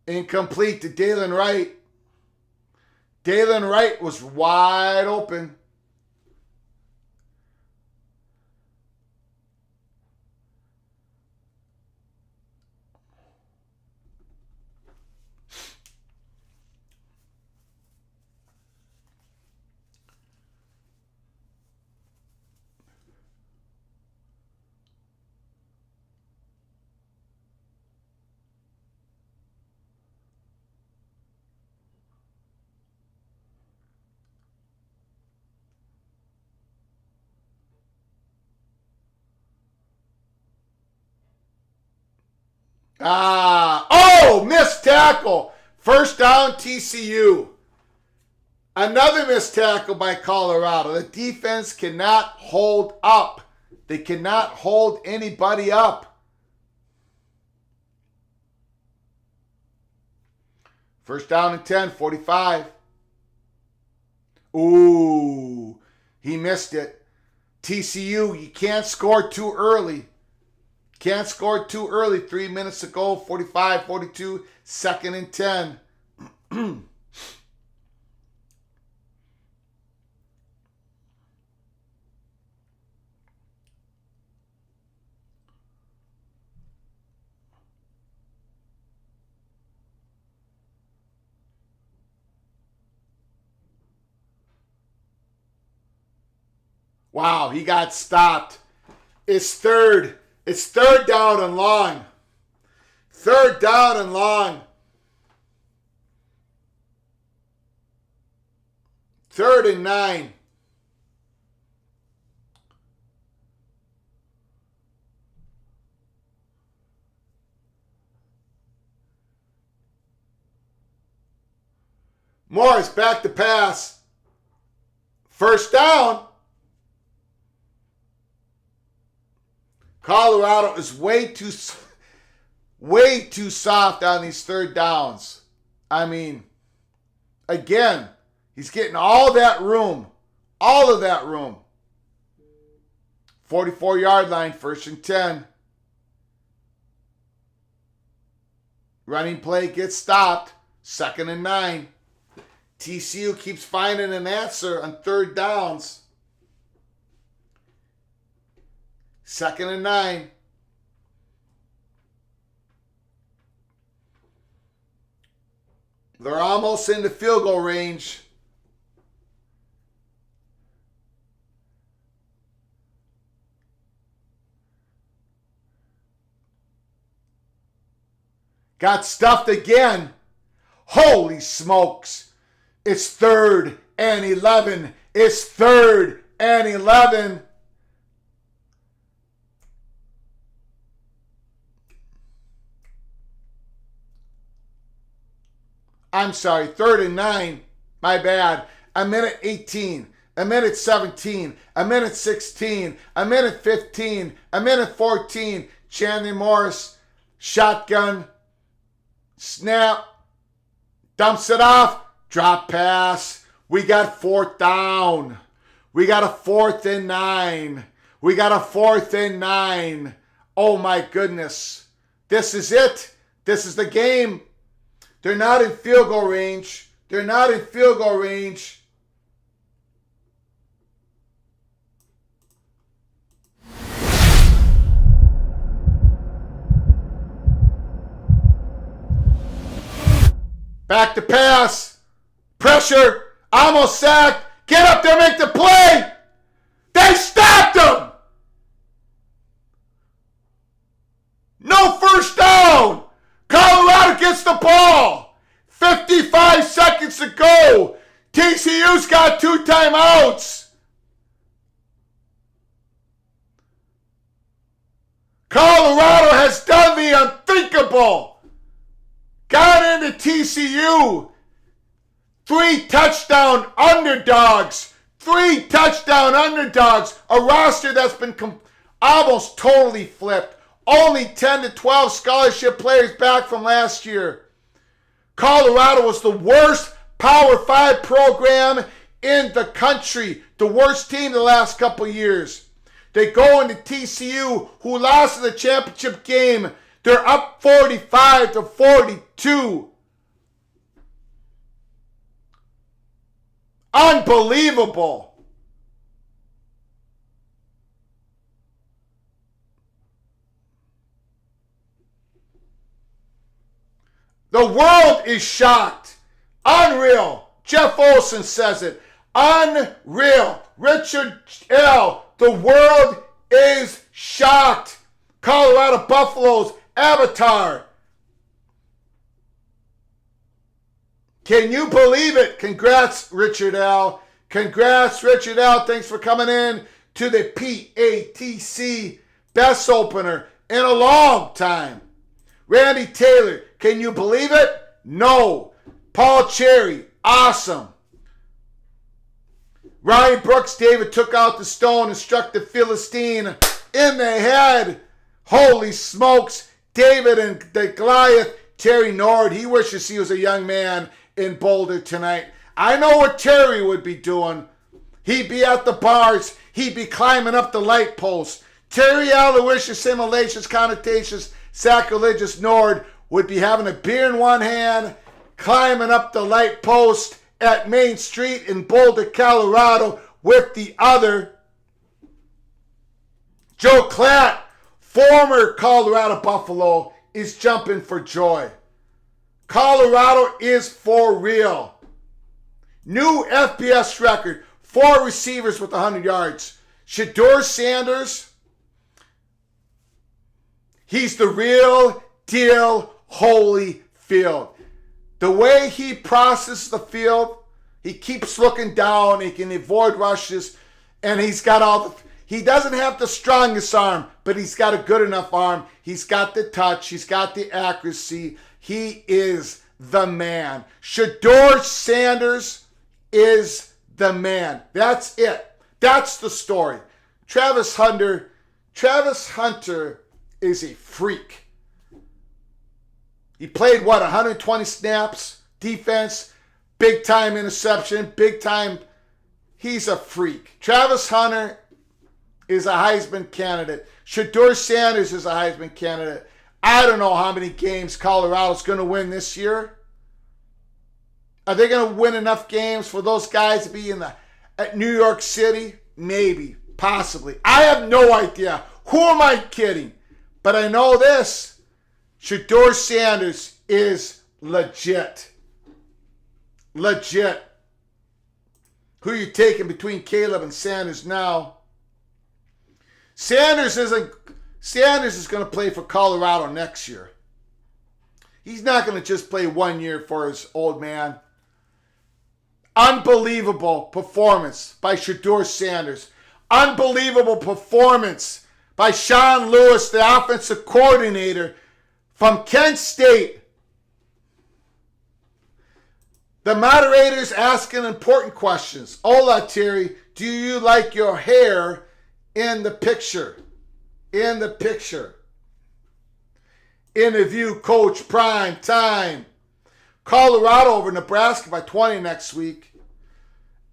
Incomplete to Dalen Wright. Dalen Wright was wide open. Missed tackle. 1st down, TCU. Another missed tackle by Colorado. The defense cannot hold up. They cannot hold anybody up. 1st down and 10, 45. Ooh, he missed it. TCU, you can't score too early. Can't score too early. 3 minutes to go. 45-42. 2nd and 10. Wow, he got stopped. It's 3rd. It's 3rd down and long. 3rd down and long. 3rd and 9. Morris back to pass. 1st down. Colorado is way too soft on these 3rd downs. I mean, again, he's getting all that room. All of that room. 44-yard line, 1st and 10. Running play gets stopped. 2nd and 9. TCU keeps finding an answer on 3rd downs. 2nd and 9. They're almost in the field goal range. Got stuffed again. Holy smokes. It's 3rd and 11. It's 3rd and 11. I'm sorry, 3rd and 9. My bad. 1:18. a minute 17, a minute 16, a minute 15, a minute 14. Chandler Morris, shotgun, snap, dumps it off, drop pass. We got 4th down. We got a 4th and 9. We got a 4th and 9. Oh my goodness. This is it. This is the game. They're not in field goal range. They're not in field goal range. Back to pass. Pressure. Almost sacked. Get up there, make the play. They stopped him. No first down. Colorado gets the ball. 55 seconds to go. TCU's got 2 timeouts. Colorado has done the unthinkable. Got into TCU. 3 touchdown underdogs. 3 touchdown underdogs. A roster that's been almost totally flipped. Only 10 to 12 scholarship players back from last year. Colorado was the worst Power 5 program in the country. The worst team the last couple years. They go into TCU, who lost in the championship game. They're up 45 to 42. Unbelievable. The world is shocked. Unreal. Jeff Olson says it. Unreal. Richard L. The world is shocked. Colorado Buffaloes avatar. Can you believe it? Congrats, Richard L. Congrats, Richard L. Thanks for coming in to the PATC best opener in a long time. Randy Taylor, can you believe it? No. Paul Cherry, awesome. Ryan Brooks, David took out the stone and struck the Philistine in the head. Holy smokes. David and the Goliath, Terry Nord, he wishes he was a young man in Boulder tonight. I know what Terry would be doing. He'd be at the bars. He'd be climbing up the light post. Terry Aloysius, Simulations, Connotations, Sacrilegious Nord would be having a beer in one hand, climbing up the light post at Main Street in Boulder, Colorado with the other. Joe Klatt, former Colorado Buffalo, is jumping for joy. Colorado is for real. New FBS record, 4 receivers with 100 yards. Shedeur Sanders, he's the real deal Holyfield. The way he processes the field, he keeps looking down, he can avoid rushes, and he's got all the... He doesn't have the strongest arm, but he's got a good enough arm. He's got the touch, he's got the accuracy. He is the man. Shedeur Sanders is the man. That's it. That's the story. Travis Hunter is a freak. He played, 120 snaps, defense, big time interception, big time. He's a freak. Travis Hunter is a Heisman candidate. Shedeur Sanders is a Heisman candidate. I don't know how many games Colorado's going to win this year. Are they going to win enough games for those guys to be at New York City? Maybe, possibly. I have no idea. Who am I kidding? But I know this. Shedeur Sanders is legit. Legit. Who are you taking between Caleb and Sanders now? Sanders is going to play for Colorado next year. He's not going to just play 1 year for his old man. Unbelievable performance by Shedeur Sanders. Unbelievable performance by Sean Lewis, the offensive coordinator from Kent State. The moderators asking important questions. Hola, Terry. Do you like your hair in the picture? In the picture. Interview Coach Prime Time. Colorado over Nebraska by 20 next week.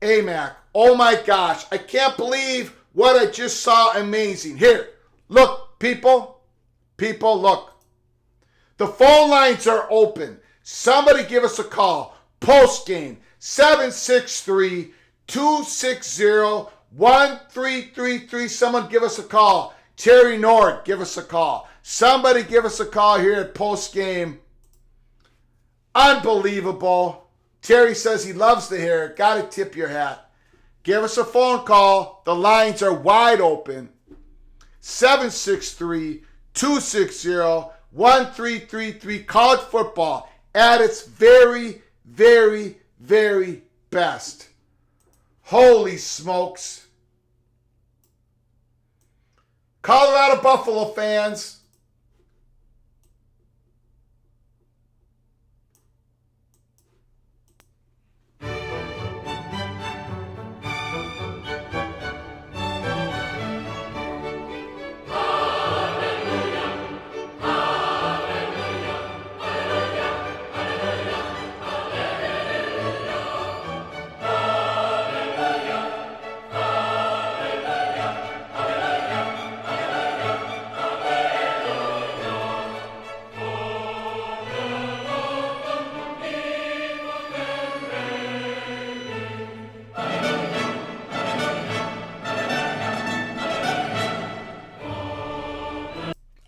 AMAC. Oh my gosh. I can't believe what I just saw. Amazing. Here. Look, people. People, look. The phone lines are open. Somebody give us a call. Postgame. 763-260-1333. Someone give us a call. Terry Nord, give us a call. Somebody give us a call here at Postgame. Unbelievable. Terry says he loves the hair. Got to tip your hat. Give us a phone call. The lines are wide open. 763-260-1333. College football at its very, very, very best. Holy smokes. Colorado Buffalo fans.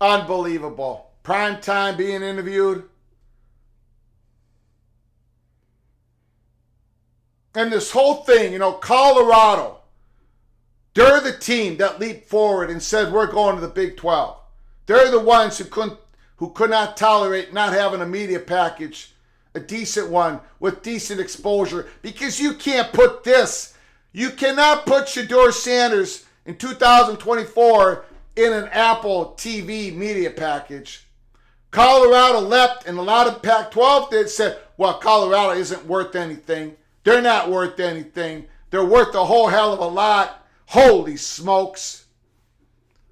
Unbelievable. Prime time being interviewed. And this whole thing, Colorado, they're the team that leaped forward and said, we're going to the Big 12. They're the ones who could not tolerate not having a media package, a decent one with decent exposure, because you can't put this. You cannot put Shedeur Sanders in 2024 in an Apple TV media package. Colorado leapt, and a lot of Pac-12 did said, well, Colorado isn't worth anything. They're not worth anything. They're worth a whole hell of a lot. Holy smokes.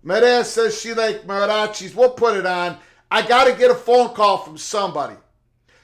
Medea says she like marachis. We'll put it on. I got to get a phone call from somebody.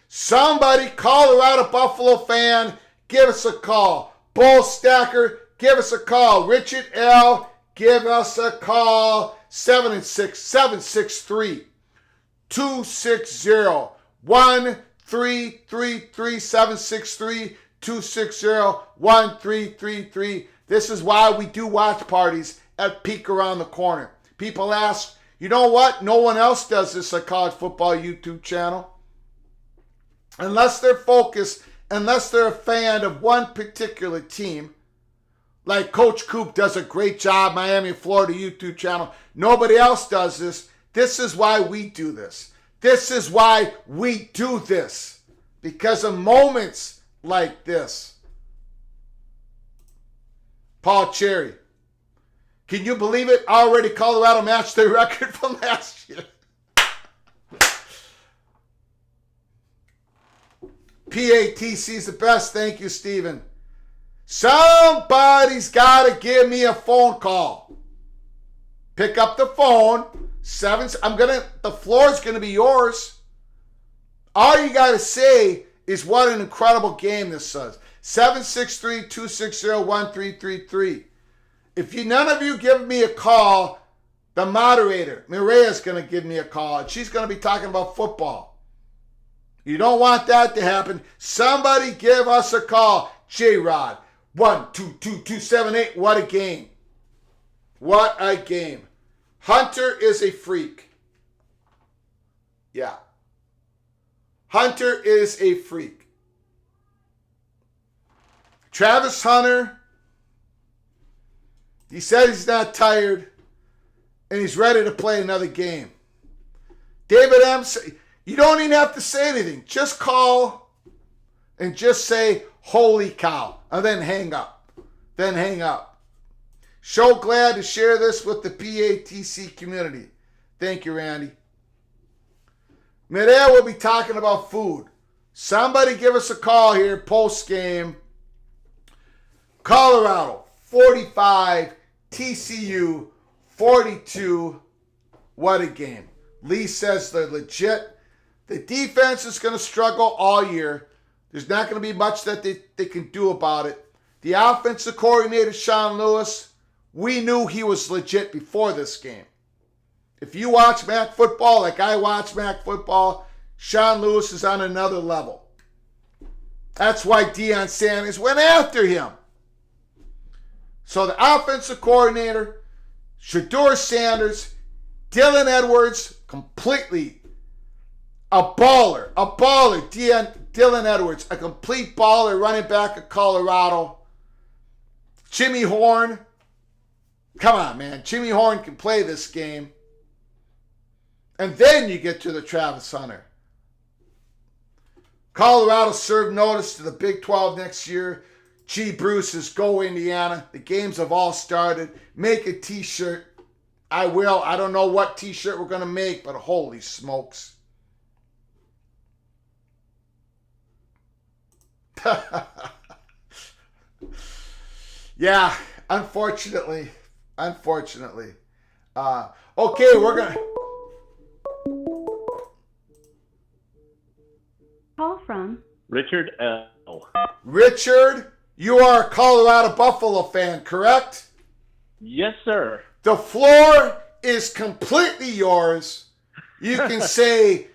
Somebody, Colorado Buffalo fan, give us a call. Bull Stacker, give us a call. Richard L., give us a call. 763-260-1333. 763-260-1333. This is why we do watch parties at Peek Around the Corner. People ask, you know what? No one else does this at College Football YouTube channel. Unless they're focused, unless they're a fan of one particular team, like Coach Coop does a great job, Miami, Florida YouTube channel. Nobody else does this. This is why we do this. This is why we do this. Because of moments like this. Paul Cherry. Can you believe it? Already Colorado matched their record from last year. PATC is the best. Thank you, Steven. Somebody's got to give me a phone call. Pick up the phone. The floor is going to be yours. All you got to say is what an incredible game this was. 763-260-1333. If none of you give me a call, the moderator, Mireya, is going to give me a call, and she's going to be talking about football. You don't want that to happen. Somebody give us a call. J-Rod, 122278. What a game. What a game. Hunter is a freak. Yeah. Hunter is a freak. Travis Hunter, he said he's not tired and he's ready to play another game. David M., you don't even have to say anything. Just call and just say, holy cow, and then hang up. Then hang up. So glad to share this with the PATC community. Thank you, Randy. Midair will be talking about food. Somebody give us a call here post-game. Colorado, 45, TCU 42. What a game. Lee says they're legit. The defense is going to struggle all year. There's not going to be much that they can do about it. The offensive coordinator, Sean Lewis, we knew he was legit before this game. If you watch MAC football like I watch MAC football, Sean Lewis is on another level. That's why Deion Sanders went after him. So the offensive coordinator, Shedeur Sanders, Dylan Edwards, completely a baller. Dylan Edwards, a complete baller, running back of Colorado. Jimmy Horn, come on, man. Jimmy Horn can play this game. And then you get to the Travis Hunter. Colorado served notice to the Big 12 next year. G. Bruce's Go Indiana. The games have all started. Make a t-shirt. I will. I don't know what t-shirt we're going to make, but holy smokes. Yeah, unfortunately. Okay, we're going to... Call from Richard L. Richard, you are a Colorado Buffalo fan, correct? Yes, sir. The floor is completely yours. You can say,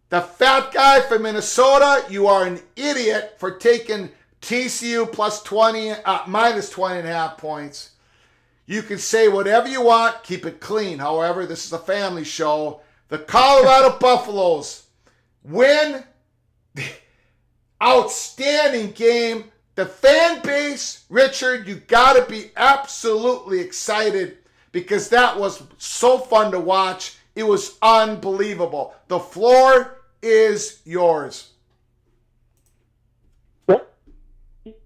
the fat guy from Minnesota, you are an idiot for taking TCU minus 20 and a half points. You can say whatever you want, keep it clean. However, this is a family show. The Colorado Buffaloes win. Outstanding game. The fan base, Richard, you got to be absolutely excited because that was so fun to watch. It was unbelievable. The floor is yours.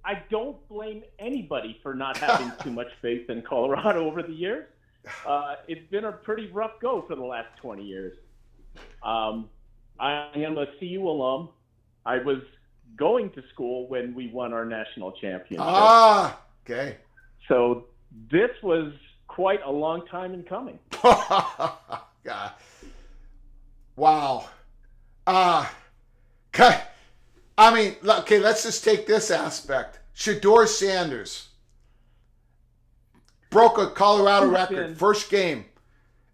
I don't blame anybody for not having too much faith in Colorado over the years. It's been a pretty rough go for the last 20 years. I am a CU alum. I was going to school when we won our national championship. Okay. So this was quite a long time in coming. God. Wow. Okay. I mean, okay, let's just take this aspect. Shedeur Sanders broke a Colorado record, first game.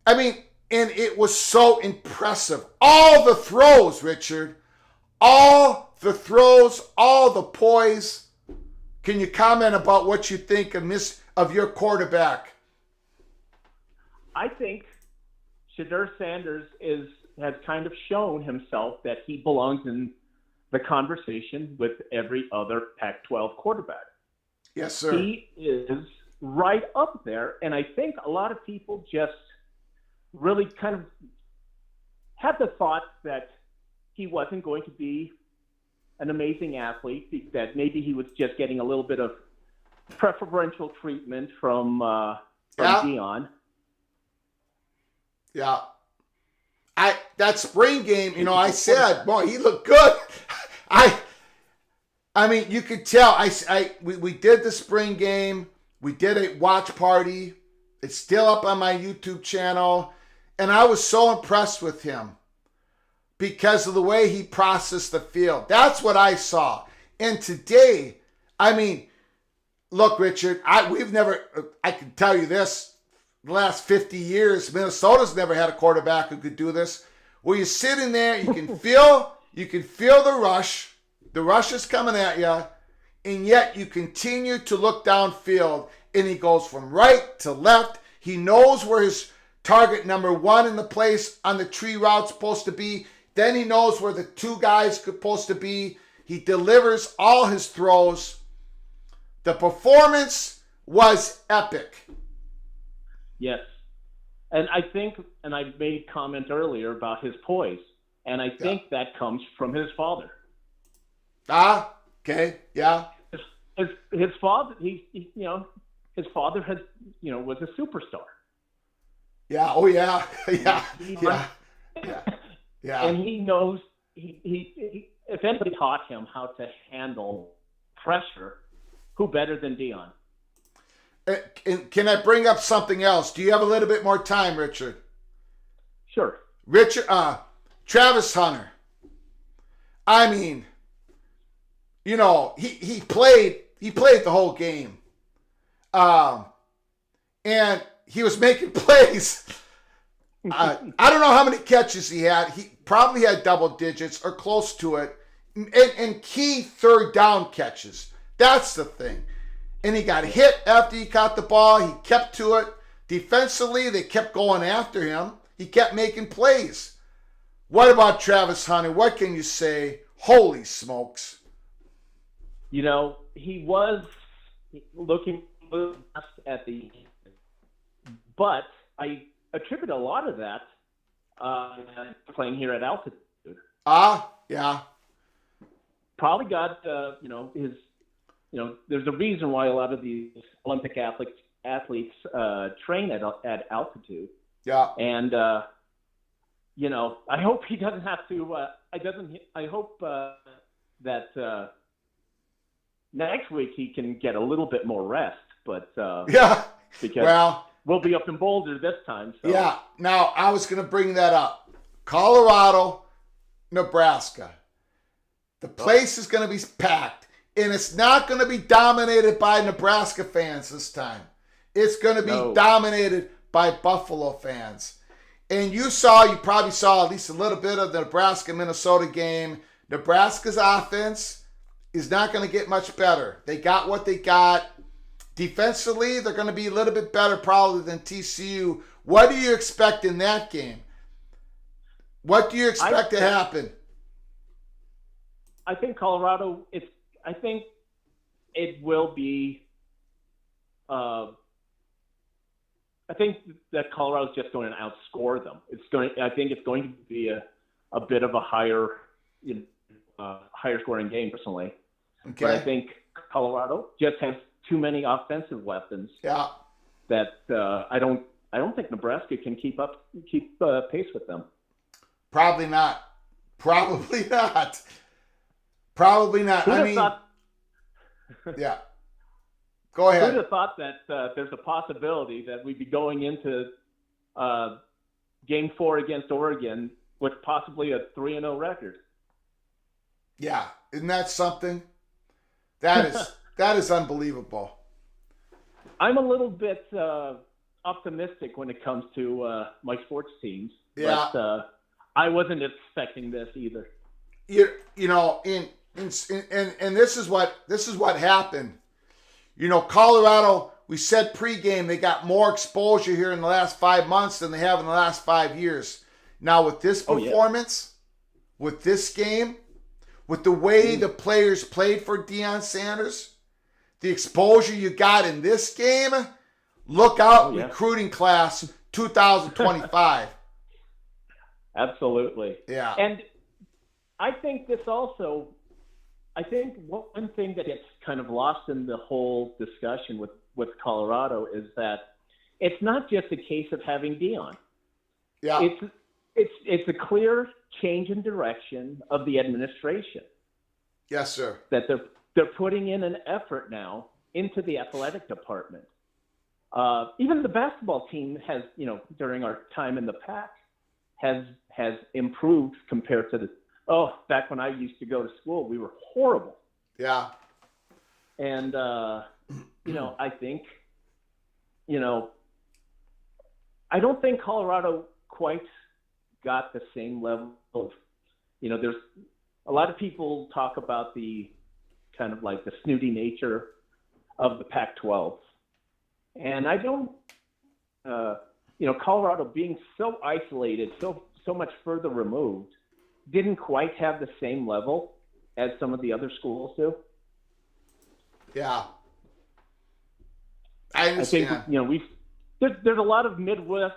I mean, and it was so impressive. All the throws, Richard. All the throws, all the poise. Can you comment about what you think of your quarterback? I think Shedeur Sanders has kind of shown himself that he belongs in the conversation with every other Pac-12 quarterback. Yes, sir. He is right up there, and I think a lot of people just really kind of had the thought that he wasn't going to be an amazing athlete, that maybe he was just getting a little bit of preferential treatment from Deion. Yeah. That spring game, I said, boy, he looked good. I mean, you could tell. We did the spring game. We did a watch party. It's still up on my YouTube channel. And I was so impressed with him because of the way he processed the field. That's what I saw. And today, I mean, look, Richard, I can tell you this, the last 50 years, Minnesota's never had a quarterback who could do this. Where you're sitting there, you can feel the rush. The rush is coming at you, and yet you continue to look downfield, and he goes from right to left. He knows where his target number one in the place on the tree route's supposed to be. Then he knows where the two guys are supposed to be. He delivers all his throws. The performance was epic. Yes. And I think, and I made a comment earlier about his poise, and I think that comes from his father. Okay, yeah. His father, his father was a superstar. Yeah. Oh, yeah. Yeah. And he knows he if anybody taught him how to handle pressure, who better than Deion? can I bring up something else? Do you have a little bit more time, Richard? Sure. Travis Hunter. I mean, he played the whole game. And he was making plays. I don't know how many catches he had. He probably had double digits or close to it. And key third down catches. That's the thing. And he got hit after he caught the ball. He kept to it. Defensively, they kept going after him. He kept making plays. What about Travis Hunter? What can you say? Holy smokes. He was looking at the, but I attribute a lot of that playing here at altitude. Yeah. Probably got there's a reason why a lot of these Olympic athletes train at altitude. Yeah. And I hope he doesn't have to. I hope that next week he can get a little bit more rest. But because we'll be up in Boulder this time. So. Yeah. Now I was going to bring that up. Colorado, Nebraska. The place is going to be packed, and it's not going to be dominated by Nebraska fans this time. It's going to be dominated by Buffalo fans. And you probably saw at least a little bit of the Nebraska-Minnesota game. Nebraska's offense is not going to get much better. They got what they got. Defensively, they're going to be a little bit better probably than TCU. What do you expect in that game? What do you expect to happen? I think Colorado. I think it will be. I think that Colorado's just going to outscore them. I think it's going to be a bit of a higher scoring game personally. Okay. But I think Colorado just has too many offensive weapons. Yeah. That I don't think Nebraska can keep pace with them. Probably not. Yeah. Go ahead. Who'd have thought that there's a possibility that we'd be going into Game 4 against Oregon with possibly a 3-0 record? Yeah, isn't that something? That is unbelievable. I'm a little bit optimistic when it comes to my sports teams. Yeah. But I wasn't expecting this either. And this is what happened. Colorado, we said pregame, they got more exposure here in the last 5 months than they have in the last 5 years. Now with this performance, with this game, with the way the players played for Deion Sanders, the exposure you got in this game, look out, recruiting class 2025. Absolutely. Yeah. And I think one thing that gets kind of lost in the whole discussion with Colorado is that it's not just a case of having Deion. Yeah. It's a clear change in direction of the administration. Yes, sir. That they're putting in an effort now into the athletic department. Even the basketball team has, during our time in the PAC, has improved compared to back when I used to go to school, we were horrible. Yeah. And, I think, I don't think Colorado quite got the same level of, there's a lot of people talk about the kind of like the snooty nature of the Pac-12. And I don't, Colorado being so isolated, so much further removed, didn't quite have the same level as some of the other schools do. Yeah. I understand. I think, there's a lot of Midwest,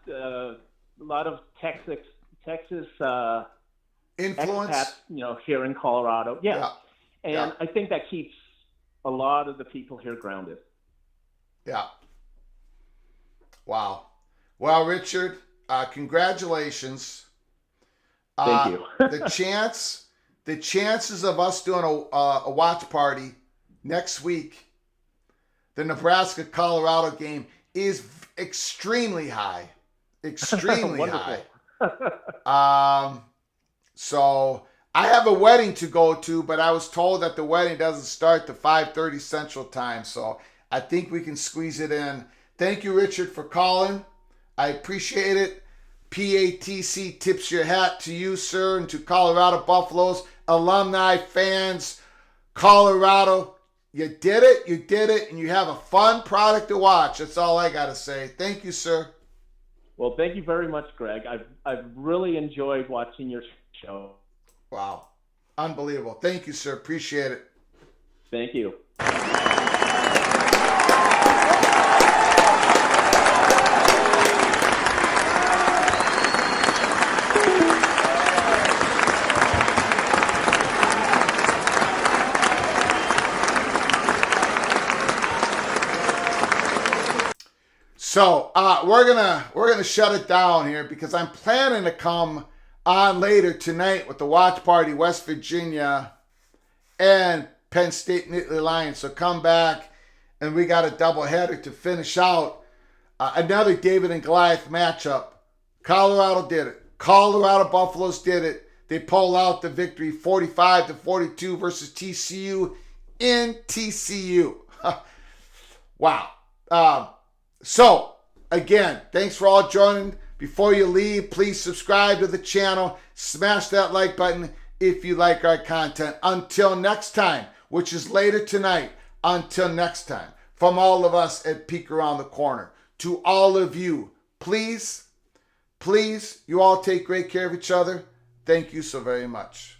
a lot of Texas influence, expats, here in Colorado. Yeah. And yeah. I think that keeps a lot of the people here grounded. Yeah. Wow. Well, Richard, congratulations. Thank you. the chances of us doing a watch party next week, the Nebraska-Colorado game is extremely high. Extremely high. So I have a wedding to go to, but I was told that the wedding doesn't start to 5:30 Central Time, so I think we can squeeze it in. Thank you, Richard, for calling. I appreciate it. PATC tips your hat to you, sir, and to Colorado Buffaloes, alumni, fans, Colorado. You did it, and you have a fun product to watch. That's all I got to say. Thank you, sir. Well, thank you very much, Greg. I've really enjoyed watching your show. Wow. Unbelievable. Thank you, sir. Appreciate it. Thank you. So we're gonna shut it down here because I'm planning to come on later tonight with the watch party, West Virginia and Penn State Nittany Lions. So come back, and we got a doubleheader to finish out another David and Goliath matchup. Colorado did it. Colorado Buffaloes did it. They pull out the victory 45-42 versus TCU in TCU. Wow. So, again, thanks for all joining. Before you leave, please subscribe to the channel. Smash that like button if you like our content. Until next time, which is later tonight, until next time, from all of us at Peek Around the Corner, to all of you, please, you all take great care of each other. Thank you so very much.